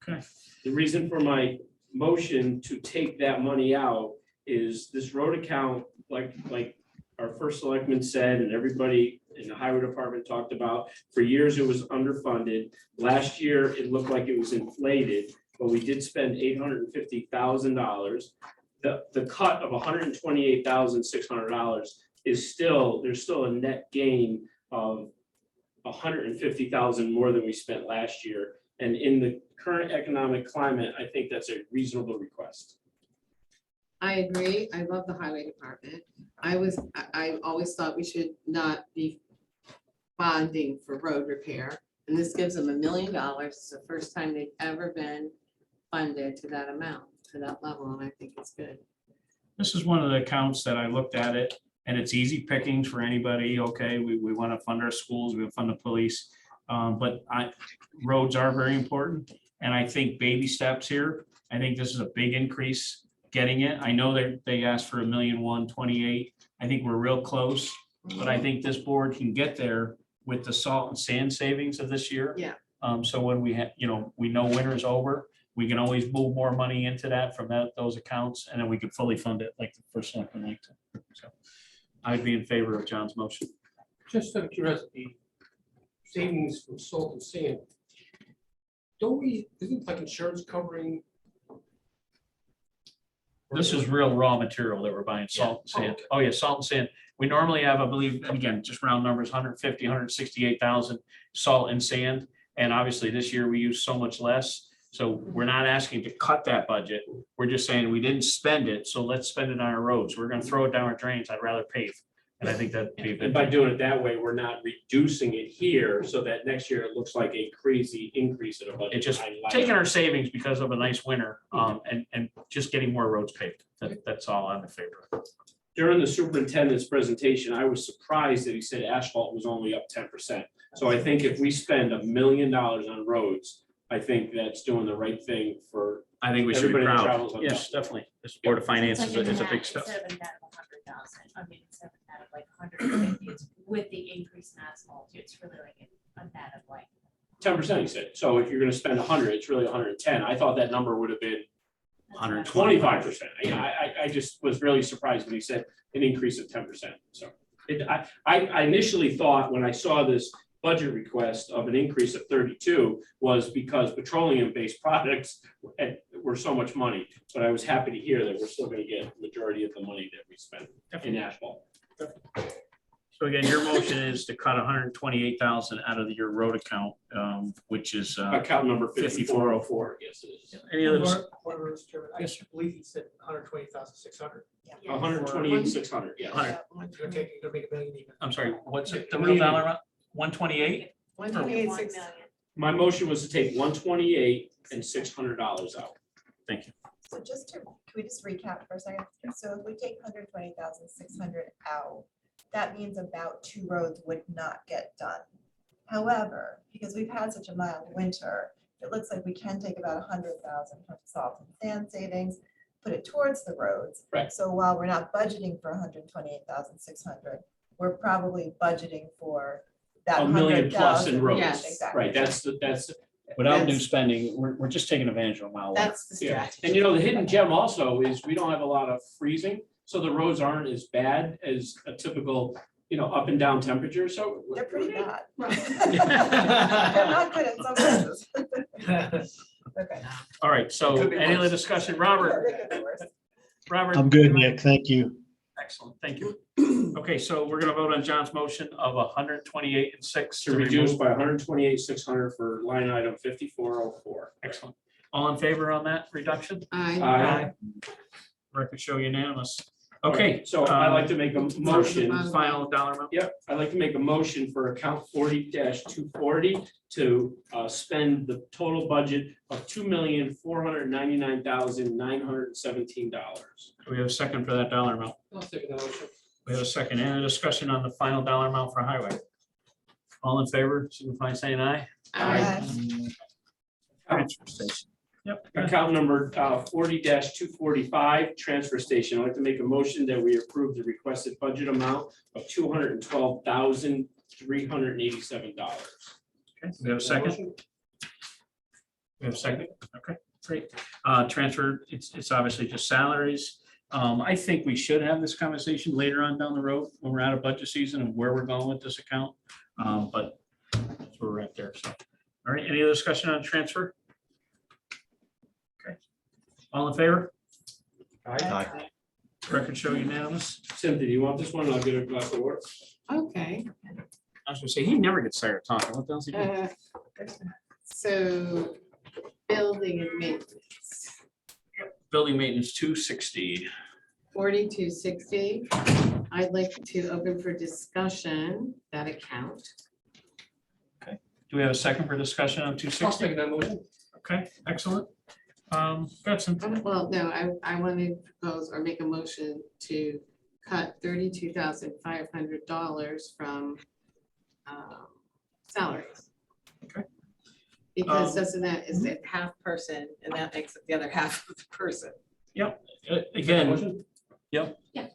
Okay, The reason for my motion to take that money out is this road account, like our first selectman said, and everybody in the highway department talked about, for years it was underfunded. Last year, it looked like it was inflated, but we did spend $850,000. The cut of $128,600 is still, there's still a net gain of $150,000 more than we spent last year. And in the current economic climate, I think that's a reasonable request. I agree. I love the highway department. I always thought we should not be bonding for road repair. And this gives them $1 million. It's the first time they've ever been funded to that amount, to that level, and I think it's good. this is one of the accounts that I looked at it, and it's easy pickings for anybody. Okay, we want to fund our schools, we want to fund the police. But roads are very important, and I think baby steps here. I think this is a big increase getting it. I know they asked for $1,128,000. I think we're real close, but I think this board can get there with the salt and sand savings of this year. Yeah. So when we have, we know winter's over, we can always move more money into that from those accounts, and then we can fully fund it like the first selectman liked to. So I'd be in favor of John's motion. Just out of curiosity, savings from salt and sand. Don't we, isn't like insurance covering? This is real raw material that we're buying, salt and sand. Oh, yeah, salt and sand. We normally have, I believe, and again, just round numbers, 150, 168,000 salt and sand. And obviously this year we use so much less. So we're not asking to cut that budget. We're just saying we didn't spend it, so let's spend it on our roads. We're gonna throw it down our drains. I'd rather pave. And I think that'd be a And good. by doing it that way, we're not reducing it here so that next year it looks like a crazy increase in a budget. It just I like taking it. our savings because of a nice winter, and just getting more roads paved. That's all I'm in favor of. During the superintendent's presentation, I was surprised that he said asphalt was only up 10%. So I think if we spend $1 million on roads, I think that's doing the right thing for, I think we should be Everybody that proud. travels on Yes, definitely. This Board of Finance It's is like a net, big step. Instead of a net of 100,000, I mean, instead of a net of like 150, it's with the increase in asphalt, it's really like a net of like. 10%, he said. So if you're gonna spend 100, it's really 110. I thought that number would have been 120. 25%. I just was really surprised when he said an increase of 10%. So I initially thought when I saw this budget request of an increase of 32 was because petroleum-based products were so much money. But I was happy to hear that we're still gonna get the majority of the money that we spent in asphalt. So again, your motion is to cut 128,000 out of your road account, which is, Account number 5404, yes it is. any other, Mr. Chairman, I believe he said 120,600. 128,600, yeah. 100. You're gonna make $1 million even. I'm sorry, what's it, the real dollar amount? 128? 128,600. My motion was to take 128 and $600 out. Thank you. So just to, can we just recap for a second? So if we take 120,600 out, that means about 2 roads would not get done. However, because we've had such a mild winter, it looks like we can take about 100,000 from salt and sand savings, put it towards the roads. Right. So while we're not budgeting for 128,600, we're probably budgeting for that $1 million plus in 100,000. roads. Yes. Exactly. Right, that's, Without new That's- spending, we're just taking advantage of a mild winter. That's the yeah. strategy. And the hidden gem also is we don't have a lot of freezing, so the roads aren't as bad as a typical, up and down temperature, so. They're pretty bad. They're All not good at some places. Okay. right, so Could be any other worse. discussion? Yeah, Robert, they could be worse. Robert? I'm good, Nick. Thank you. Excellent, thank you. Okay, so we're gonna vote on John's motion of 128 and 6 To reduce by 128,600 for line item 5404. Excellent. All in favor on that reduction? I, Aye. Record show unanimous. Okay, So I'd like to make a motion. Final dollar amount. Yep, I'd like to make a motion for account 40-240 to spend the total budget of $2,499,917. Do we have a second for that dollar amount? I'll second the motion. We have a second. Any discussion on the final dollar amount for highway? All in favor, signify by saying aye. Transfer station. Yep. Account number 40-245, transfer station. I'd like to make a motion that we approve the requested budget amount of $212,387. Okay, we have a second. We have a second. Okay, great. Transfer, it's obviously just salaries. I think we should have this conversation later on down the road when we're out of budget season and where we're going with this account. But that's where we're at there. So, all right, any other discussion on transfer? Okay. All in favor? Aye. Record show unanimous. Cynthia, do you want this one? I'll get a glass of water. Okay. I was gonna say, he never gets tired of talking. What else he do? So building and maintenance, Building maintenance 260. 4260. I'd like to open for discussion that account. Do we have a second for discussion on I'll 260? second that motion. Okay, excellent. Gretchen, Well, no, I want to propose or make a motion to cut $32,500 from salaries. Okay. Because doesn't that, is it half person and that makes up the other half of the person? again, Motion? No, yeah,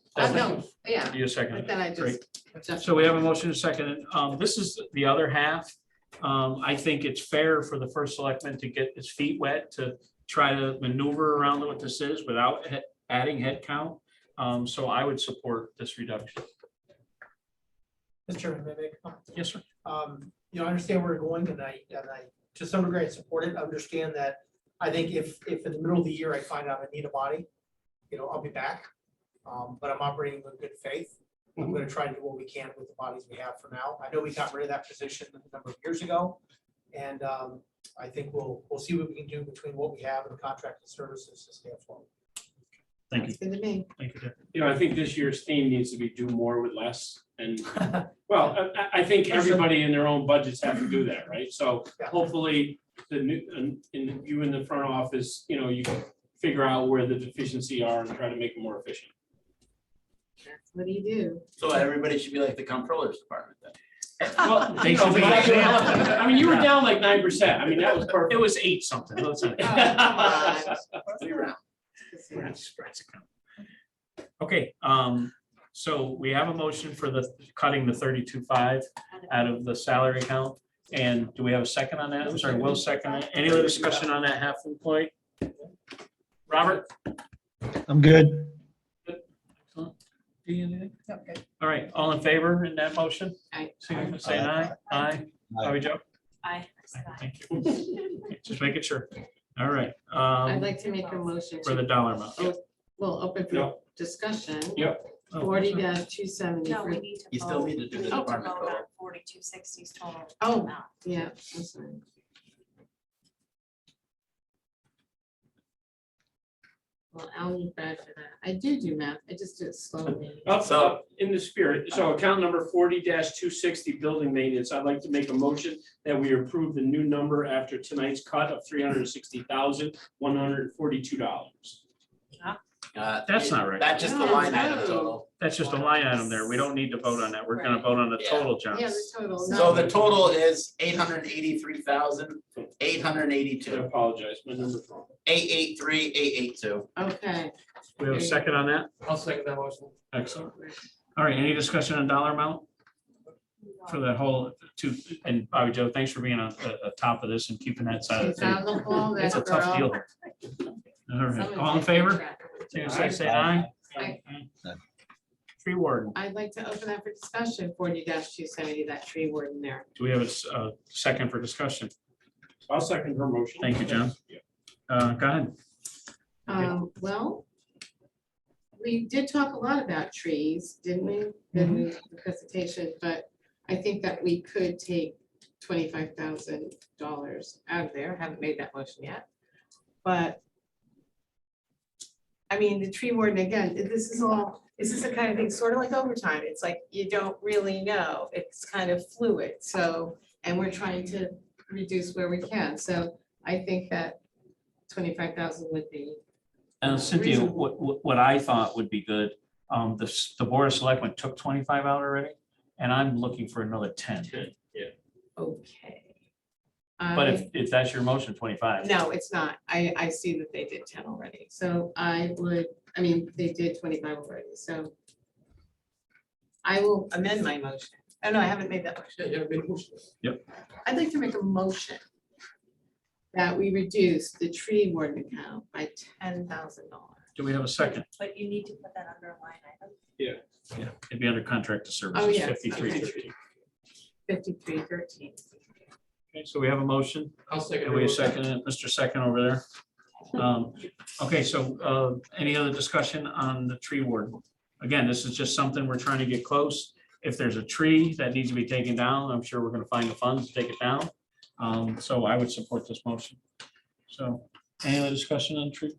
you a second. but then I Great. just. So we have a motion to second. This is the other half. I think it's fair for the first selectman to get his feet wet to try to maneuver around what this is without adding headcount. So I would support this reduction. Mr. Chairman, may I make a comment? Yes, sir. You know, I understand where we're going and I, to some degree, I support it. Understand that I think if in the middle of the year I find out I need a body, you know, I'll be back. But I'm operating with good faith. I'm gonna try to do what we can with the bodies we have for now. I know we got rid of that position a number of years ago. And I think we'll see what we can do between what we have and the contracted services to stay afloat. Thank you. It's good to me. Thank you. Dick. You know, I think this year's theme needs to be do more with less. And, well, I think everybody in their own budgets have to do that, right? So Yeah. hopefully the new, in you in the front office, you know, you can figure out where the deficiency are and try to make it more efficient. That's what do you do? So everybody should be like the comptroller's department then. Well, They you know, should be- I mean, you were down like 9%. I mean, that was perfect. It was 8 something. Listen. Three rounds. Okay, so we have a motion for the cutting the 32.5 out of the salary account. And do we have a second on that? I'm sorry, Will second it. Any other discussion on that half employee? Robert? I'm good. Excellent. Do you anything? Okay. All right, all in favor in that motion? Aye. Signify by saying aye. Aye. How we Joe? I. Thank you. Just making sure. All right. I'd like to make a motion For the to, dollar amount. well, open for Yep. discussion. Yep. Oh, 40-270 No, for, we need to. You still vote. need to do We the need to department vote on total. 4260's total. Oh. amount. yeah, I'm sorry. Well, I'll need Brad for that. I do math, I just do it slowly. So in the spirit, so account number 40-260 building maintenance, I'd like to make a motion that we approve the new number after tonight's cut of $360,142. That's not right. That's just the No, line item no. total. That's just a line item there. We don't need to vote on that. We're gonna vote on the Yeah. total, John. Yeah, the total. So the total is $883,882. I apologize, my number's wrong. 883,882. Okay. We have a second on that? I'll second that motion. Excellent. All right, any discussion on dollar amount for the whole two, and Bobby Joe, thanks for being on the top of this and keeping that side of She's the on the ball, It's a that tough girl. deal. All right, Someone all in take favor? track. Say aye. Aye. Tree warden, I'd like to open that for discussion, 40-270, that tree warden there. do we have a second for discussion? I'll second her motion. Thank you, John. Go ahead. Well, we did talk a lot about trees, didn't we, in the presentation, but I think that we could take $25,000 out of there. Haven't made that motion yet. But I mean, the tree warden, again, this is the kind of thing, sort of like overtime. It's like, you don't really know. It's kind of fluid, so, and we're trying to reduce where we can. So I think that 25,000 would be, And Cynthia, what I thought would be good, the Board of Selectmen took 25 out already, and I'm looking for another 10. okay. But if that's your motion, 25. No, it's not. I see that they did 10 already. So they did 25 already, so I will amend my motion. Oh, no, I haven't made that Yeah, motion. you have a big motion. I'd like to make a motion that we reduce the tree warden account by $10,000. Do we have a second? But you need to put that under a line item. Yeah, it'd be under contract to services, Oh, yeah. 53. 5313. Okay, so we have a motion. I'll second. And we second it, Mr. Second over there. Okay, so any other discussion on the tree warden? Again, this is just something we're trying to get close. If there's a tree that needs to be taken down, I'm sure we're gonna find the funds to take it down. So I would support this motion. So any other discussion on tree?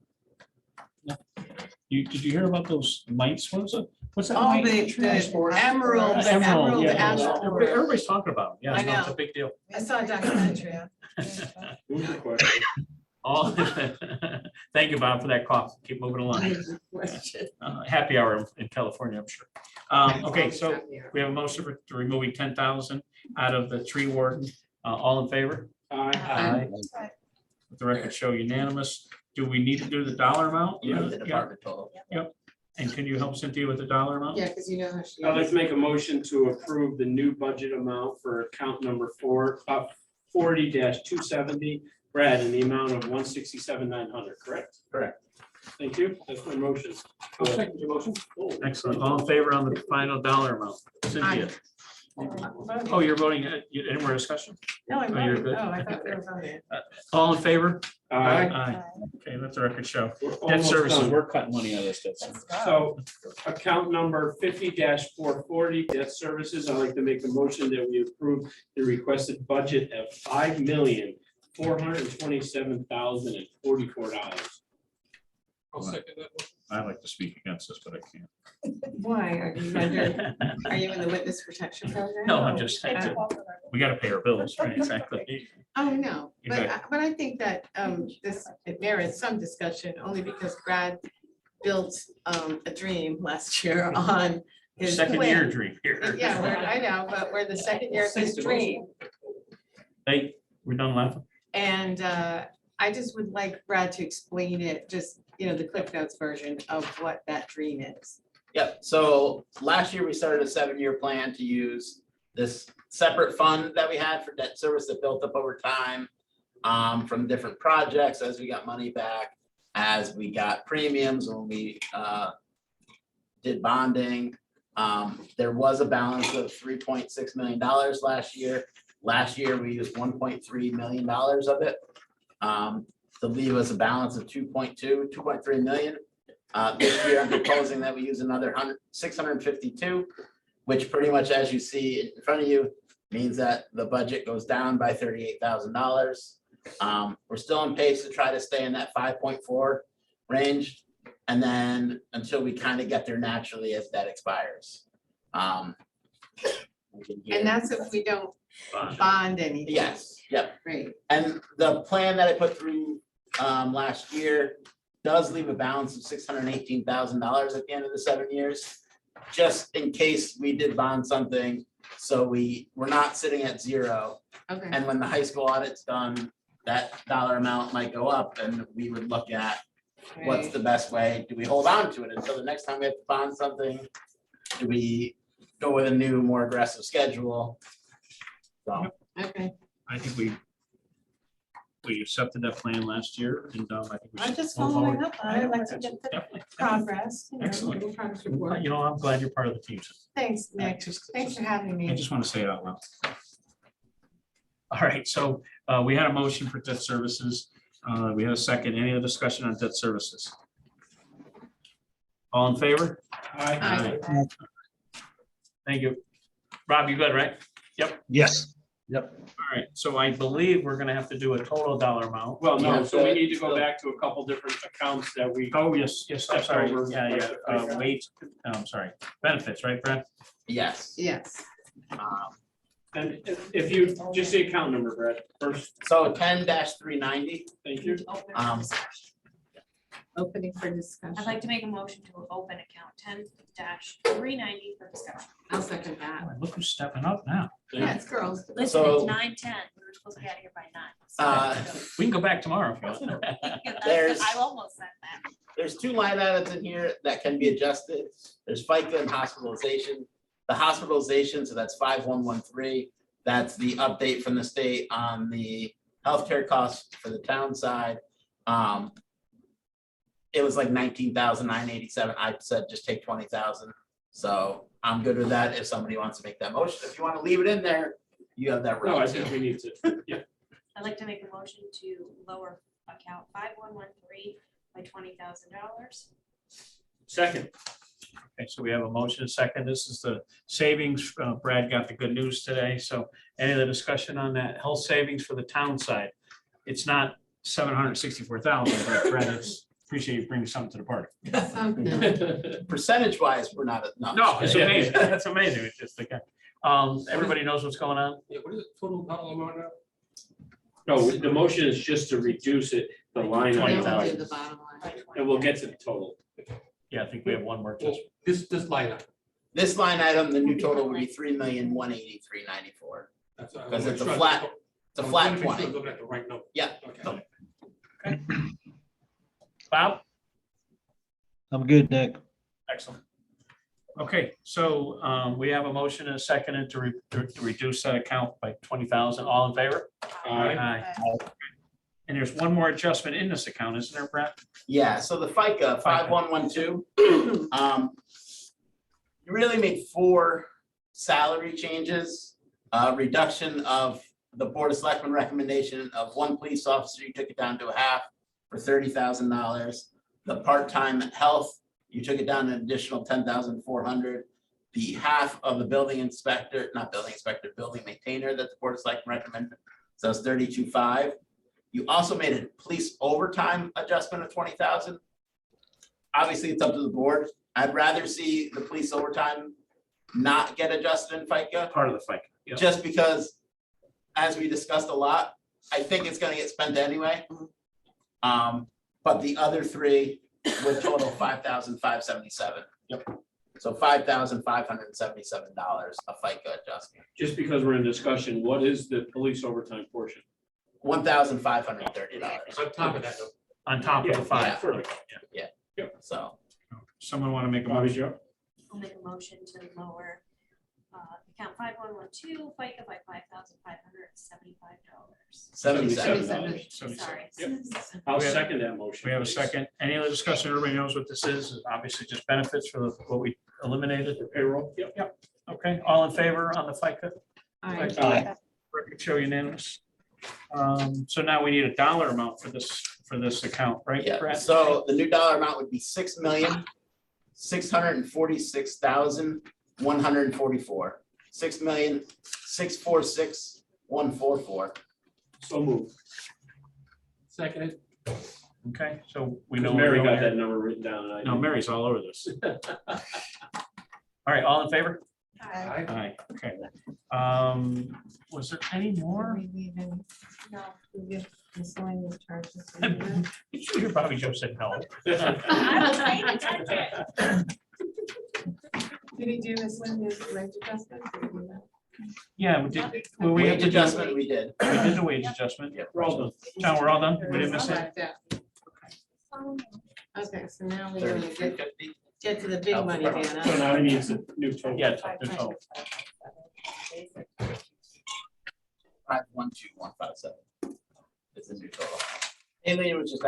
No? Did you hear about those mites? What's that? Oh, mite? the emerald, Emerald, yeah. ash Everybody- borer. Everybody's talking about it. Yeah, I no, it's a know. big deal. I saw a documentary. All, thank you, Bob, for that cough. Keep moving along. Happy hour in California, I'm sure. Okay, so we have a motion to removing 10,000 out of the tree warden. All in favor? Aye. Let the record show unanimous. Do we need to do the dollar amount? You know, the department total. And can you help Cynthia with the dollar amount? Yeah, because you know how she. I'd like to make a motion to approve the new budget amount for account number 40-270. Brad, in the amount of 167,900, correct? Correct. Thank you. That's my motion. I'll second your motion. Excellent. All in favor on the final dollar amount? Cynthia? Oh, you're voting, any more discussion? No, I'm Oh, you're voting. good. Oh, I thought we were voting. All in favor? Aye. Aye. Okay, let the record show. We're Debt almost services, done. we're cutting money out of this debt service. So account number 50-440, debt services, I'd like to make a motion that we approve the requested budget of $5,427,044. I'll second that motion. I'd like to speak against this, but I can't. Why? Are you in the witness protection program? No, I'm just, we gotta pay our bills, right? Exactly. Oh, no, Exactly. but I think that it merits some discussion, only because Brad built a dream last year on his. Second year plan. dream here. Yeah, I know, but we're the second year of his dream. Hey, we're done laughing? And I just would like Brad to explain it, just, the Cliff Notes version of what that dream is. Yep, so last year we started a 7-year plan to use this separate fund that we had for debt service that built up over time from different projects as we got money back, as we got premiums when we did bonding. There was a balance of $3.6 million last year. Last year, we used $1.3 million of it to leave us a balance of 2.3 million. This year, I'm proposing that we use another 652, which pretty much, as you see in front of you, means that the budget goes down by $38,000. We're still on pace to try to stay in that 5.4 range, and then until we kind of get there naturally as that expires. We can get- And that's if we don't bond anything. Yes, yep. Right. And the plan that I put through last year does leave a balance of $618,000 at the end of the 7 years, just in case we did bond something. So we're not sitting at zero. Okay. And when the high school audit's done, that dollar amount might go up, and we would look at what's Right. the best way. Do we hold on to it until the next time we have to bond something? Do we go with a new, more aggressive schedule? So. Okay, I think we accepted that plan last year, and I think we I'm should just move following forward. up on it. I'd like to get the Definitely. progress. Excellent. little progress report. I'm glad you're part of the team. Thanks, Nick. Thanks for having I me. just want to say it out loud. All right, so we had a motion for debt services. We had a second. Any other discussion on debt services? All in favor? Aye. Thank you. Rob, you good, right? Yes. Yep. All right, so I believe we're gonna have to do a total dollar amount. Well, no, Yeah, so we so- need to go back to a couple different accounts that we. Oh, yes, I'm sorry, Over. yeah, wait, I'm sorry, benefits, right, Brad? Yes. Yes. And if you, just the account number, Brad, first, So 10-390, thank you. um, Opening for discussion. I'd like to make a motion to open account 10-390 for discussion. I'll second that. Boy, Look who's stepping up now. Yeah, it's girls. Listen, So- it's 9:10. We were supposed to be out of here by 9. Uh, We can go back tomorrow if you want. there's- I almost said that. there's two line items in here that can be adjusted. There's FICA and hospitalization. The hospitalization, so that's 5113. That's the update from the state on the healthcare costs for the town side. It was like 19,987. I said just take 20,000. So I'm good with that if somebody wants to make that motion. If you want to leave it in there, you have that No, I right think too. we need to, yeah. I'd like to make a motion to lower account 5113 by $20,000. Second, Okay, so we have a motion, a second. This is the savings. Brad got the good news today. So any other discussion on that health savings for the town side? It's not 764,000, but Brad, it's appreciate you bringing something to the party. Something. Percentage wise, we're not, No, it's amazing. That's amazing. It's just like, everybody knows what's going on. Yeah, what is it, total dollar amount now? no, the motion is just to reduce it, the line Then item, we'll do the bottom line. and we'll get to the total. Yeah, I think we have one more. Well, this line item. This line item, the new total would be 3,183,94. That's, I Because wanna it's a make sure I flat, look- it's a I'm flat trying to make sure 20. I'm looking at the right number. Yeah. Okay. Bob? I'm good, Nick. Excellent. Okay, so we have a motion and a second to reduce that account by 20,000. All in favor? Aye. And there's one more adjustment in this account, isn't there, Brad? Yeah, so the FICA 5112, you really made 4 salary changes. Reduction of the Board of Selectmen recommendation of 1 police officer, you took it down to a half for $30,000. The part-time health, you took it down an additional 10,400. The half of the building inspector, not building inspector, building maintainer that the Board of Selectmen recommended, so it's 32,500. You also made a police overtime adjustment of 20,000. Obviously, it's up to the board. I'd rather see the police overtime not get adjusted in FICA, Part of the fight. Yeah. just because, as we discussed a lot, I think it's gonna get spent anyway. But the other 3 would total 5,577. Yep. So $5,577 a FICA adjustment, Just because we're in discussion, what is the police overtime portion? $1,530. On top of that, though. On top of the Yeah. 5. So Someone want to make a Bobby motion? Joe? I'll make a motion to lower account 5112 FICA by $5,575. $77. Sorry. I'll We have- second that motion. We have a please. second. Any other discussion? Everybody knows what this is. It's obviously just benefits for what we eliminated. For payroll, yep. Okay, all in favor on the FICA? Aye. Aye. Record show unanimous. So now we need a dollar amount for this account, right? Yeah, Brad? so the new dollar amount would be $6,646,144. $6,646,144. So moved. Second, Okay, so we know. Mary we're got over that here. number written down and I. No, Mary's all over this. All right, all in favor? aye. Aye, okay. Was there any more? No. Miscellaneous charges. Did you hear Bobby Joe said no? I was trying to touch it. Did we do this one, this wage adjustment? Did we do that? Yeah, we did. Well, we have Wage to do- adjustment, we did. We did the wage adjustment. We're all done. John, we're all done? We didn't miss it? Okay, so now we're gonna get 33.50. to the big money, So Dan. now he needs a new total. Yeah, the total. 512,157. It's a new total. Haley was just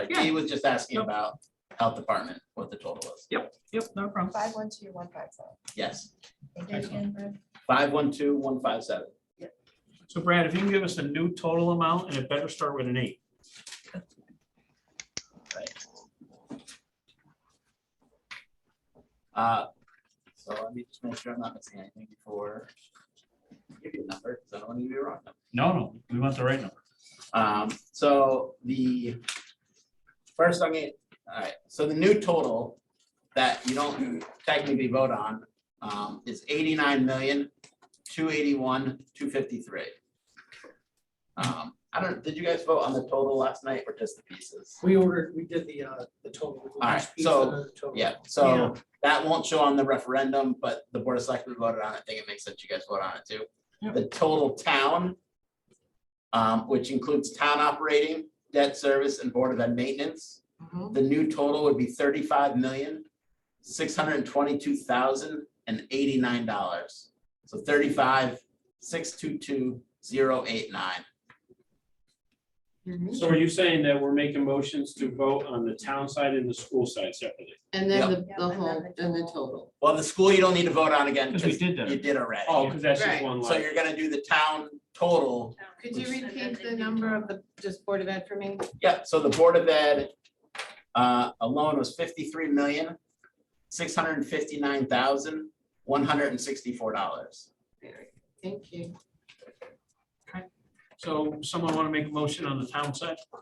Yeah. he was just asking Nope. about health department, what the total was. Yep, no problem. 512157. Yes, Thank you again, Brad. 512,157. So Brad, if you can give us a new total amount, and it better start with an 8. So let me just make sure I'm not missing anything before. Give you a number, so I don't don't want to give you a wrong number. No, we want the right number. So the first I'm gonna, all right, so the new total that you don't technically vote on is 89,281,253. I don't, did you guys vote on the total last night or just the pieces? We did the total. We did All right, each piece so, and then the total. Yeah, so that won't show on the referendum, but the Board of Selectmen voted on it. I think it makes sense you guys vote on it too. Yeah. The total town, which includes town operating, debt service, and Board of Ed maintenance. Mhm. The new total would be $35,622,089. So 35,622,089. Mhm. So are you saying that we're making motions to vote on the town side and the school side separately? And then Yep. the whole, and the total. Well, the school you don't need to vote on again Because we because did that. you did already. Oh, because that's just Right. one So line. you're gonna do the town total. Could you repeat the number of the, just Board of Ed for me? Yeah, so the Board of Ed alone was $53,659,164. Thank you. So someone want to make a motion on the town side? I'd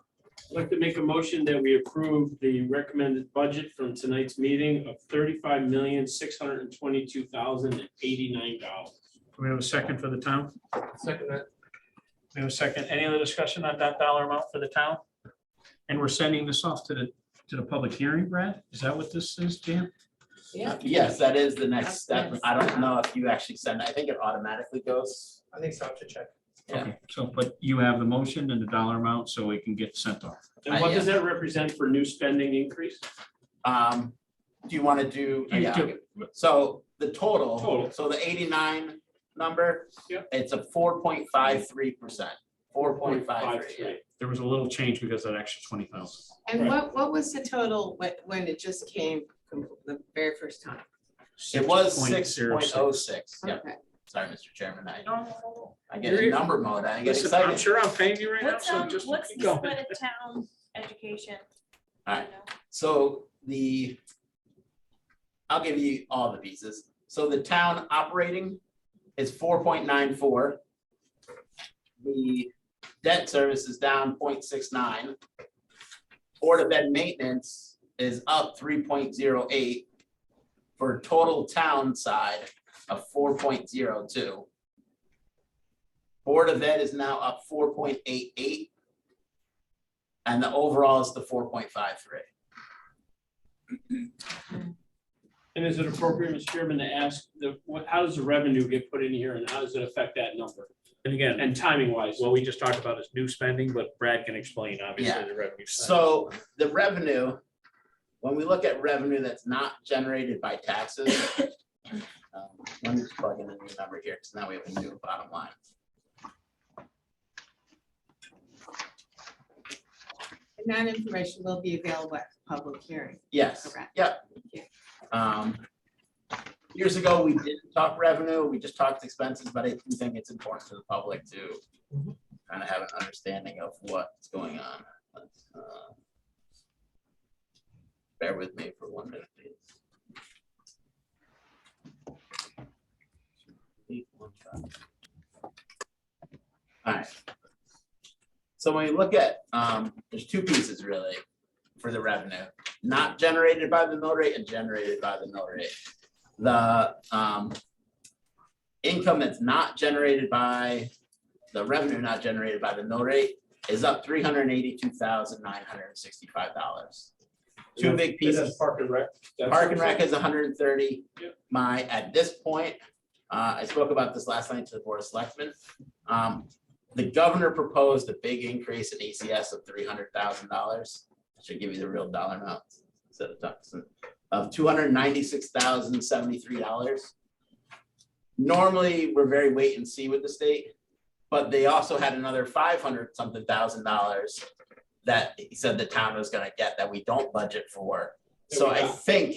like to make a motion that we approve the recommended budget from tonight's meeting of $35,622,089. Do we have a second for the town? Second that. We have a second. Any other discussion on that dollar amount for the town? And we're sending this off to the public hearing, Brad? Is that what this is, Dan? Yeah. Yes, that is the next step. That's I don't know if you actually send, I think it automatically goes. I think so, I have to check. Yeah. Okay, so, but you have the motion and the dollar amount, so it can get sent off. And what does that represent for new spending increase? Do you want to do? You Yeah. do. So the total, Total. so the 89 number. Yep. It's a 4.53%, 4.53. There was a little change because of that extra 20,000. And what was the total when it just came from the very first time? It was 6.06. 6.06. Yep. Okay. Sorry, Mr. Chairman, I get You're- in number mode, I get Listen, I'm excited. sure I'm paying you right now, What's, so just what's keep the going. split of town education? Alright. You know? So I'll give you all the pieces. So the town operating is 4.94. The debt service is down 0.69. Board of Ed maintenance is up 3.08 for a total town side of 4.02. Board of Ed is now up 4.88. And the overall is the 4.53. And is it appropriate, Mr. Chairman, to ask how does the revenue get put in here and how does it affect that number? And again, And timing wise? what we just talked about is new spending, but Brad can explain, obviously, Yeah. the revenue side. So the revenue, when we look at revenue that's not generated by taxes. Let me just plug in a new number here, because now we have a new bottom line. And that information will be available at the public hearing. Yes, Correct. yep. Years ago, we didn't talk revenue, we just talked expenses, but I do think it's important to the public to kind of have an understanding of what's going on. Let's, bear with me for 1 minute, please. All right. So when you look at, there's two pieces really for the revenue, not generated by the mill rate and generated by the mill rate. The income that's not generated by, the revenue not generated by the mill rate is up $382,965. Two big That's pieces. Park and Rec. Park and Rec is 130. Yep. At this point, I spoke about this last night to the Board of Selectmen. The governor proposed a big increase in ECS of $300,000. Should give you the real dollar amount instead of tax, of $296,073. Normally, we're very wait and see with the state, but they also had another $500-something thousand that he said the town was gonna get that we don't budget for. So I think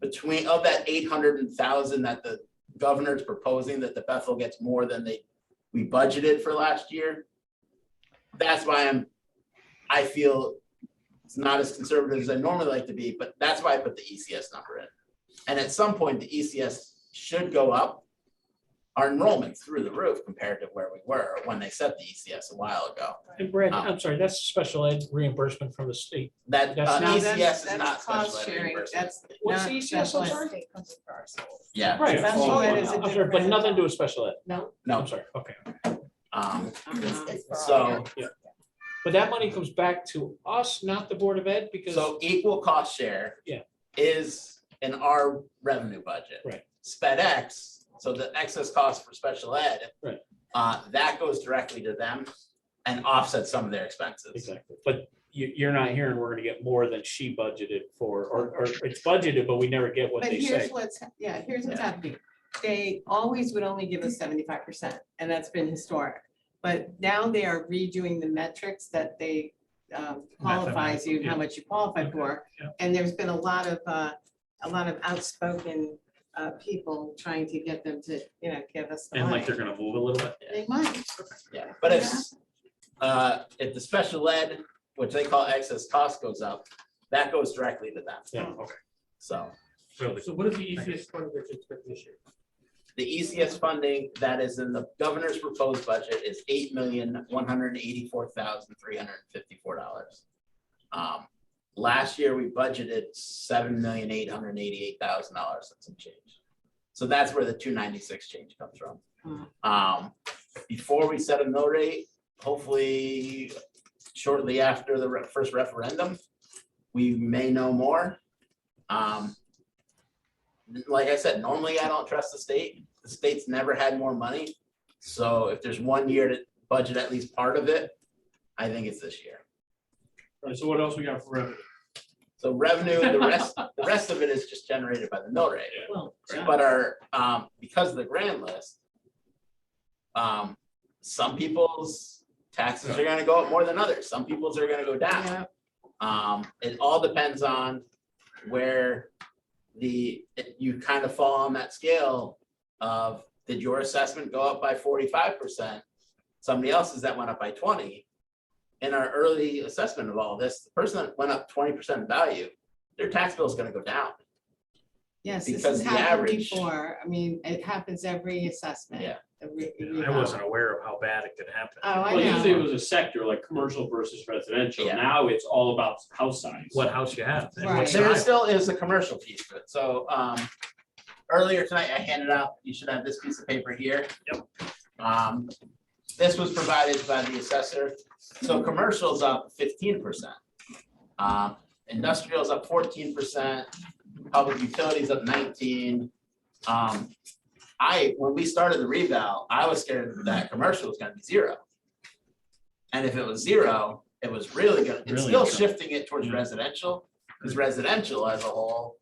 between of that 800,000 that the governor's proposing, that the Bethel gets more than we budgeted for last year. That's why I feel it's not as conservative as I normally like to be, but that's why I put the ECS number in. And at some point, the ECS should go up. our enrollment through the roof compared to where we were when they set the ECS a while ago. And Brad, I'm sorry, that's special ed reimbursement from the state. That That's No, ECS is that's not cost special ed sharing. reimbursement. That's What's not the ECS, I'm special ed. sorry? State comes for our schools. Yeah. Right. Special Oh, ed is a I'm sorry, But different- nothing to do with special ed. No. No, I'm sorry, okay. It's for all. so, But that money comes back to us, not the Board of Ed, because. so equal cost share. Yeah. Is in our revenue budget. Right. SpedX, so the excess cost for special ed. Right. That goes directly to them and offsets some of their expenses. Exactly, but you're not hearing we're gonna get more than she budgeted for, or it's budgeted, but we never get what But they here's say. what's, here's what's Yeah. happening. They always would only give us 75%, and that's been historic. But now they are redoing the metrics that they qualifies you, how much you qualify for. Yeah. And there's been a lot of outspoken people trying to get them to, give us the And money. like they're gonna move a little bit. They might. Yeah, but if the special ed, which they call excess cost goes up, that goes directly to them. Yeah, okay. So Really. So what is the easiest fund that you expect this year? the ECS funding that is in the governor's proposed budget is $8,184,354. Last year, we budgeted $7,888,000 and some change. So that's where the 296 change comes from. Before we set a mill rate, hopefully shortly after the first referendum, we may know more. Like I said, normally I don't trust the state. The state's never had more money. So if there's 1 year to budget at least part of it, I think it's this year. All right, so what else we got for revenue? So revenue, the rest of it is just generated by the mill rate. Well, But our, because of the grand list, some people's taxes are gonna go up more than others. Some people's are gonna go down. It all depends on where you kind of fall on that scale of, did your assessment go up by 45%? Somebody else's that went up by 20. In our early assessment of all this, the person that went up 20% in value, their tax bill is gonna go down. Yes, this Because has the happened average- before. I mean, it happens every assessment. Yeah. I wasn't aware of how bad it could happen. Oh, I Well, usually it know. was a sector like commercial versus residential. Yeah. Now it's all about house size. What house you have. and what Right. There size. still is a commercial piece to it. So earlier tonight, I handed out, you should have this piece of paper here. Yep. This was provided by the assessor. So commercial's up 15%. Industrial's up 14%. Public utilities up 19. When we started the reval, I was scared that commercial was gonna be 0. And if it was 0, it was really good. It's Really still good. shifting it towards Yeah. residential, because residential as a whole,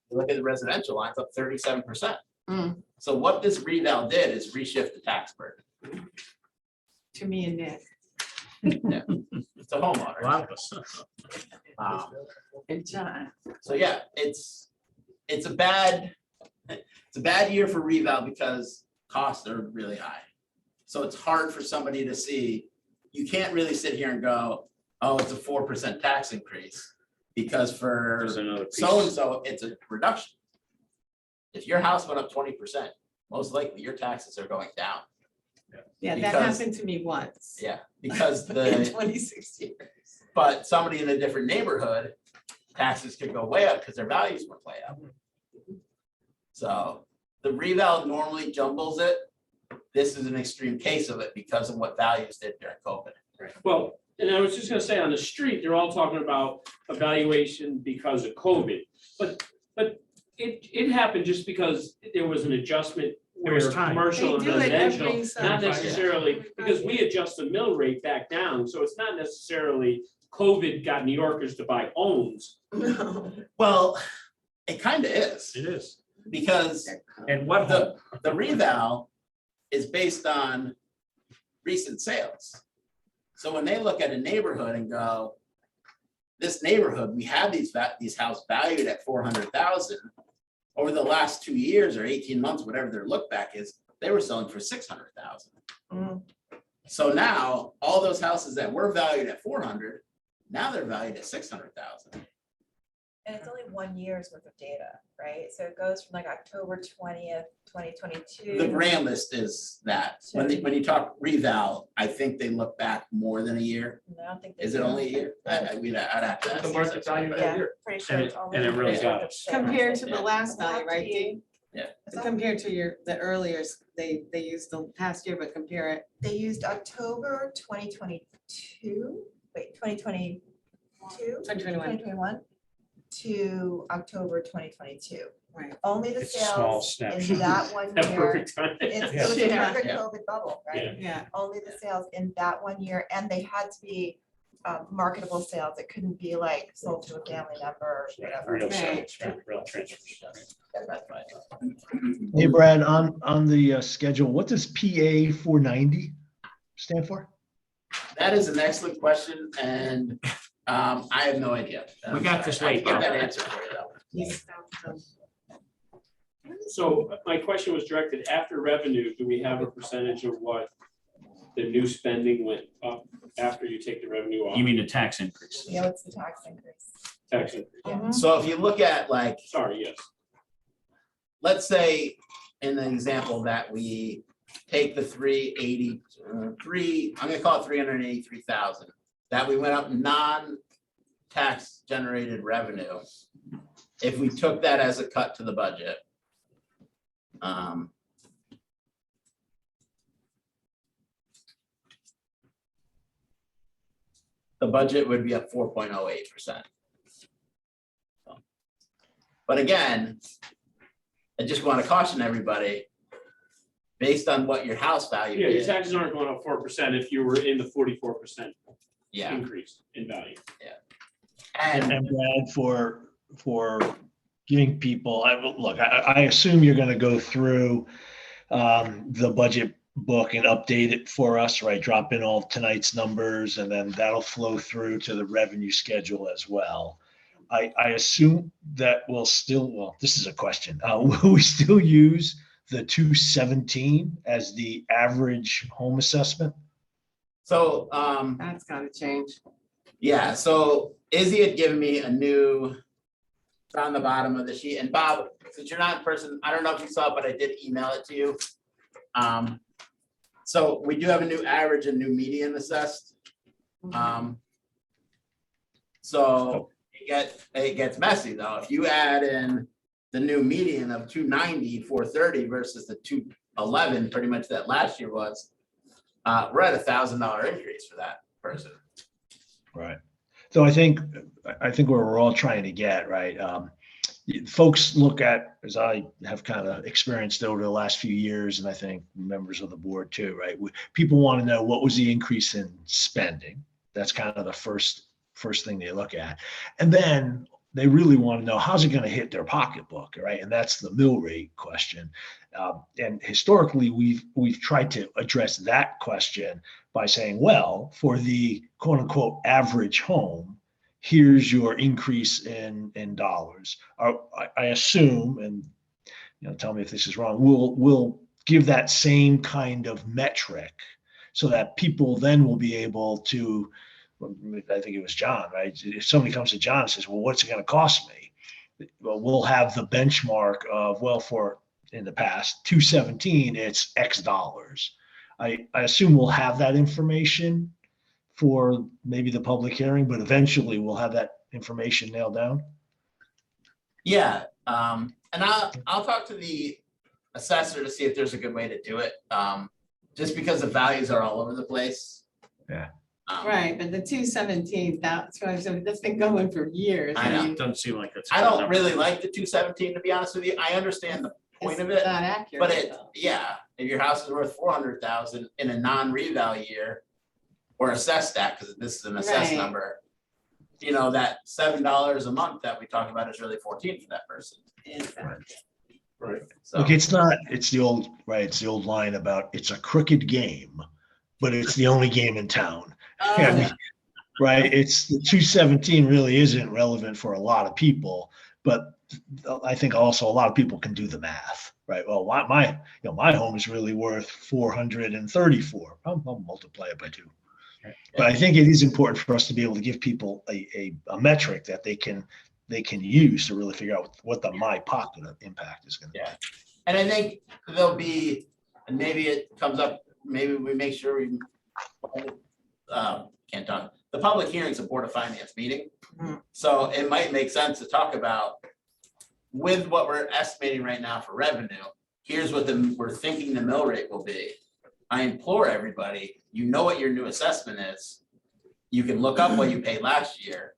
look at the residential lines up 37%. Mm. So what this reval did is reshift the tax burden. To me and Nick. It's a A homeowner. lot of us. And John. So yeah, it's a bad year for reval because costs are really high. So it's hard for somebody to see, you can't really sit here and go, oh, it's a 4% tax increase. Because for There's another piece. so-and-so, it's a reduction. If your house went up 20%, most likely your taxes are going down. Yeah, that Because- happened to me once. Yeah, because In the, 26 years. but somebody in a different neighborhood, taxes could go way up because their values went way up. So the reval normally jumbles it. This is an extreme case of it because of what values did during COVID. Well, and I was just gonna say, on the street, they're all talking about evaluation because of COVID. But it happened just because there was an adjustment There was where time. commercial and They do it residential, every summer. not necessarily, because we adjust the mill rate back down, so it's not necessarily COVID got New Yorkers to buy homes. No. Well, it kind of is It is. because And what the reval is based on recent sales. So when they look at a neighborhood and go, this neighborhood, we had these houses valued at 400,000. Over the last 2 years or 18 months, whatever their look back is, they were selling for 600,000. Mm. So now all those houses that were valued at 400, now they're valued at 600,000. And it's only 1 year's worth of data, right? So it goes from like October 20th, 2022. The grand list is that, when you talk reval, I think they look back more than a year. No, I don't think they Is it do. only a year? I'd have to ask. The market value but- that Yeah, year. pretty sure And it's it- only. and it really 1 year's worth of does. data. Compared to the Yeah. last value, right, Dee? Yeah. Compared to the earlier, they used the past year, but compare it. They used October 2022, wait, 2022? 2021. 2021 to October 2022. Right. Only the It's a small sales in snapshot. that 1 That year. perfect time. It Yeah. was a Yeah. perfect Yeah. COVID bubble, right? Yeah. Only the sales in that 1 year, and they had to be marketable sales. It couldn't be like sold to a family member or whatever. Real Right. sales, real transfers. That's right. Hey, Brad, on the schedule, what does PA 490 stand for? That is an excellent question, and I have no idea. We got this I late, can get though. that answer for you though. So my question was directed, after revenue, do we have a percentage of what the new spending went up after you take the revenue off? You mean the tax increase? Yeah, what's the tax increase? Tax increase. So if you look at like, Sorry, yes. let's say in the example that we take the 383, I'm gonna call it 383,000, that we went up non-tax generated revenue. If we took that as a cut to the budget. The budget would be up 4.08%. But again, I just want to caution everybody, based on what your house value Yeah, your is. taxes aren't going up 4% if you were in the 44% Yeah, increase in value. and And Brad, for giving people, I assume you're gonna go through the budget book and update it for us, right? Drop in all tonight's numbers and then that'll flow through to the revenue schedule as well. I assume that we'll still, well, this is a question. Will we still use the 217 as the average home assessment? so, That's gotta change. yeah, so Izzy had given me a new, it's on the bottom of the sheet, and Bob, since you're not in person, I don't know if you saw it, but I did email it to you. So we do have a new average and new median assessed. So it gets messy though. If you add in the new median of 290, 430 versus the 211, pretty much that last year was, we're at $1,000 increase for that person. Right. So I think where we're all trying to get, right? Folks look at, as I have kind of experienced over the last few years, and I think members of the board too, right? People want to know what was the increase in spending. That's kind of the first thing they look at. And then they really want to know, how's it going to hit their pocketbook, right? And that's the mill rate question. And historically, we've tried to address that question by saying, well, for the quote unquote average home, here's your increase in dollars. I assume, and tell me if this is wrong, we'll give that same kind of metric so that people then will be able to, I think it was John, right? If somebody comes to John and says, well, what's it going to cost me? Well, we'll have the benchmark of, well, for in the past 217, it's X dollars. I assume we'll have that information for maybe the public hearing, but eventually we'll have that information nailed down. Yeah, and I'll talk to the assessor to see if there's a good way to do it. Just because the values are all over the place. Yeah. Right, but the 217, that's been going for years. I know. mean, It doesn't seem like it's. I don't really like the 217, to be honest with you. I understand the point of it's it, not accurate. but it, though. yeah, if your house is worth 400,000 in a non-reval year, or assessed that, because this is an assessed Right. number, that $7 a month that we talk about is really 14 for that person. Right. So, Look, it's the old line about it's a crooked game, but it's the only game in town. Oh, Yeah, I mean, right? It's the 217 really isn't relevant for a lot of people, but I think also a lot of people can do the math, right? Well, my home is really worth 434. I'll multiply it by 2. But I think it is important for us to be able to give people a metric that they can they can use to really figure out what the my pocket impact is gonna be. Yeah. And I think there'll be, and maybe it comes up, maybe we make sure we can't talk, the public hearing's a Board of Finance meeting. Mhm. So it might make sense to talk about with what we're estimating right now for revenue, here's what we're thinking the mill rate will be. I implore everybody, you know what your new assessment is. You can look up what you paid last year,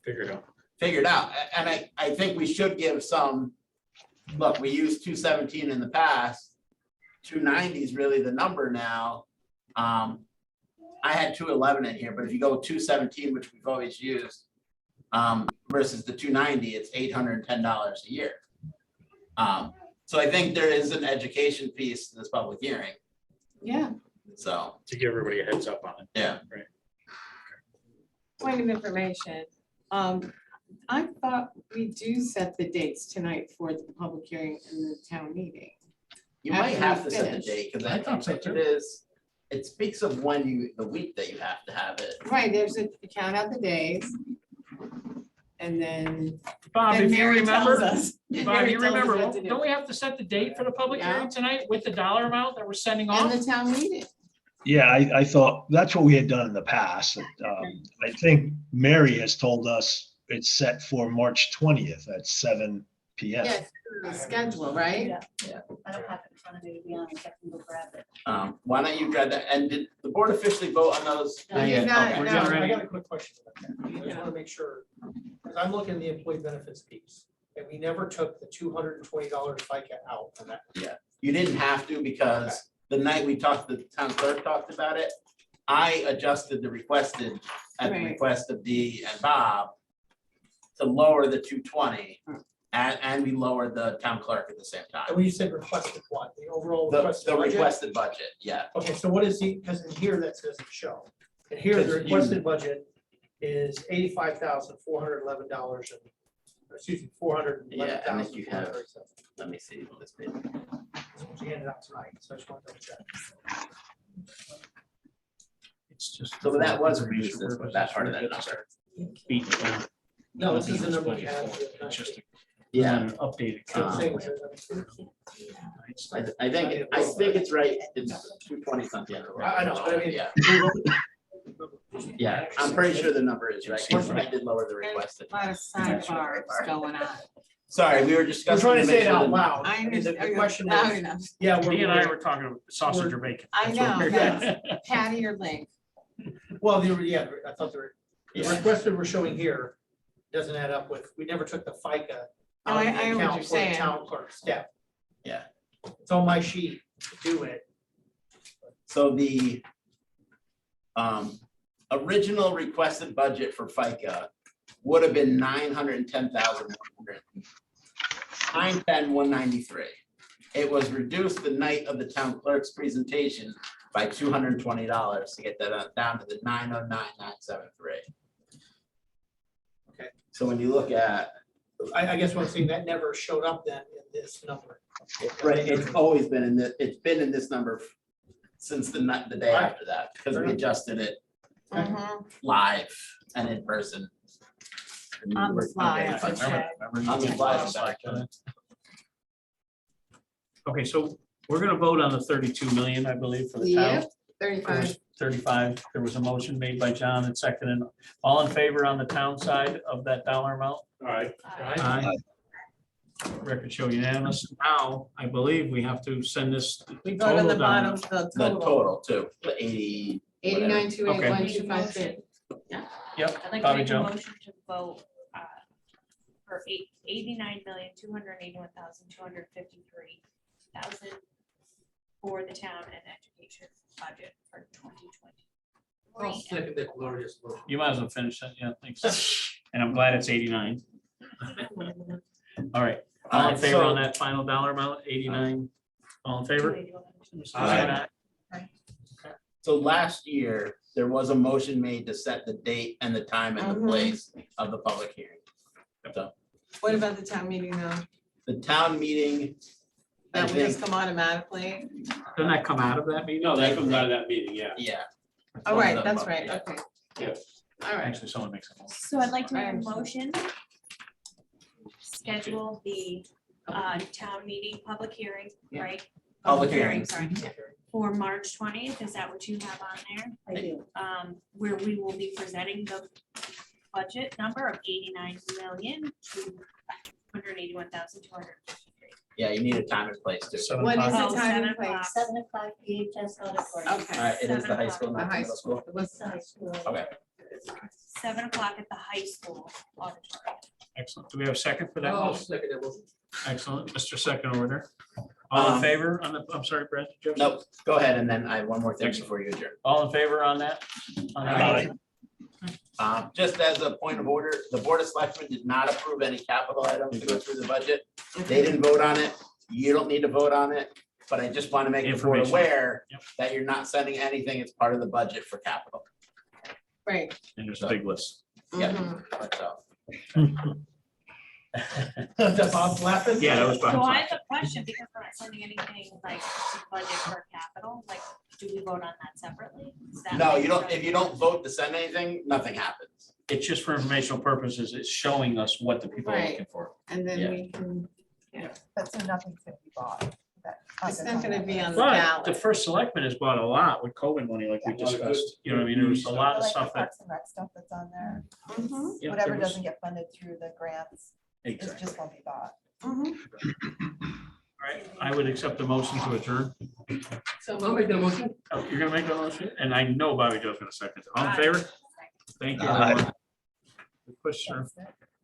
Figure it out. figure it out. And I think we should give some, look, we used 217 in the past. 290 is really the number now. I had 211 in here, but if you go 217, which we've always used, versus the 290, it's $810 a year. So I think there is an education piece to this public hearing, Yeah, so, To give everybody a heads up on it. yeah. point of information. I thought we do set the dates tonight for the public hearing and the town meeting. You might After have we to set the finish. date, because I I thought so think too. it is, it speaks of when the week that you have to have it. Right, there's a count out the days. And then. Bob, then if you Mary tells remember, us- then Bob, Mary you tells us remember, what to do. don't we have to set the date for the public Yeah. hearing tonight with the dollar amount that we're sending And off? the town meeting. Yeah, I thought that's what we had done in the past. I think Mary has told us it's set for March 20th at 7 PM. Yes, the schedule, right? I don't have it in front of me, to be honest, I can go grab it. Why don't you grab that, and did the board officially vote on those? No, you're not, Okay. We're no. getting I ready. got a quick question about that. I just wanna make sure, because I'm looking at the employee benefits piece, and we never took the $220 FICA out on that. You didn't have to, because the night we talked, the town clerk talked about it. I adjusted the requested at the Right. request of Dee and Bob to lower the 220, and we lowered the town clerk at the same And time. when you said requested what, the overall The requested budget? requested budget, yeah. Okay, so what is the, because in here that says show, and here the Because you- requested budget is $85,411 and, excuse me, Yeah, and then you have- $411,437. Let me see this page. That's what you handed out tonight, so I just want to double check. It's just. So that was reduced, that part of that number. No, this is the number we had. It's just Yeah, an updated. So I'm count. saying it's- I think it's right, it's 220 something. I know, but I mean- Yeah, yeah, I'm pretty sure the number is right, 'cause I did lower the requested. A lot of sidebars going on. Sorry, we were We're discussing. trying to say it make sure out the- loud. I I mean, understand. the question Loud is, enough. yeah, Me and I we're, were talking sausage or bacon. I That's what know, we're- yes. Patty or Link. well, yeah, I thought the Yeah. requested we're showing here doesn't add up with, we never took the FICA. Oh, out of the I know what account you're for the saying. Town clerk step. Yeah. It's on my sheet to do it. So the original requested budget for FICA would have been 910,100. 910,193. It was reduced the night of the town clerk's presentation by $220 to get that down to the 909,973. Okay. So when you look at, I guess what I'm saying, that never showed up then in this number. right, it's always been in the, it's been in this number since the night, the day after that, because we adjusted it Mhm. live and in person. On the fly, Okay, I should say. On the fly. Okay, so we're gonna vote on the 32 million, I believe, for the town. Yep, 35. 35, there was a motion made by John and seconded. All in favor on the town side of that dollar amount? All right. Aye. Record show unanimous. Now, I believe we have to send this. We vote on the total down. bottom, the The total. total too, the 80. 89,281,256. Yep, I'd like to Bobby make a Joe. motion to vote for 89,281,253,000 for the town and education budget for 2020. I'll second that glorious motion. You might as well finish that, yeah, thanks. And I'm glad it's 89. All right, all in favor on that final dollar amount, 89, all in favor? Aye. So last year, there was a motion made to set the date and the time and the Mhm. place of the public hearing. So What about the town meeting though? the town meeting, I That will just think, come automatically? Doesn't that come out of that meeting? No, that comes out of that meeting, yeah. yeah. Oh, One of right, them, that's right, yeah. okay. Yeah. All right. Actually, someone makes a motion. So I'd like to I make a understand. motion schedule the town meeting public hearing, Yeah. right? Public hearing. Sorry, for March 20th, is that what you have on there? I do. Where we will be presenting the budget number of 89,281,253. Yeah, you need a time and place too. Seven What is o'clock. the Oh, time 7 and place? o'clock. 7 o'clock PHS auditorium. All Okay. right, it is the high 7 school, The not the high middle school. What's It's high school. Okay. 7 o'clock at the high school auditorium. Excellent. Do we have a second for that? I'll motion? second that motion. Excellent. Mr. Second Order. All in favor on the, I'm sorry, Brad. did you have- Nope, go ahead, and then I have one more thing Excellent. before you adjourn. All in favor on that? On that Aye. motion? Just as a point of order, the Board of Selectmen did not approve any capital items to go through the budget. They didn't vote on it. You don't need to vote on it, but I just want to make the board Information. aware Yep. that you're not sending anything as part of the budget for capital. Right. And there's a big list. Yeah. Mhm. That's all. That Bob's laughing? Yeah, that was. So I fine. have a question, because we're not sending anything like to budget for capital, like, do we vote on that separately? Is that No, like- you don't, if you don't vote to send anything, nothing happens. It's just for informational purposes. It's showing us what the people are Right. looking for. And then Yeah. we can, But so nothing's gonna be bought. it's not gonna be on the But the ballot. first selectman has bought a lot with COVID money, like we Yeah. discussed. You know what I mean? There was a lot of Like the stuff that. Parks and Rec stuff that's on there, Mhm. yeah, whatever there was- doesn't get funded through the grants, it Exactly. just won't be bought. Mhm. All right, I would accept the motion to adjourn. So I'll make that motion. Oh, you're gonna make that motion? And I know Bobby Joe's gonna second. it. All in Aye. favor? Thank you. Aye. everyone. Good push, sir.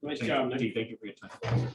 Nice job, Nick. Thank you for your time.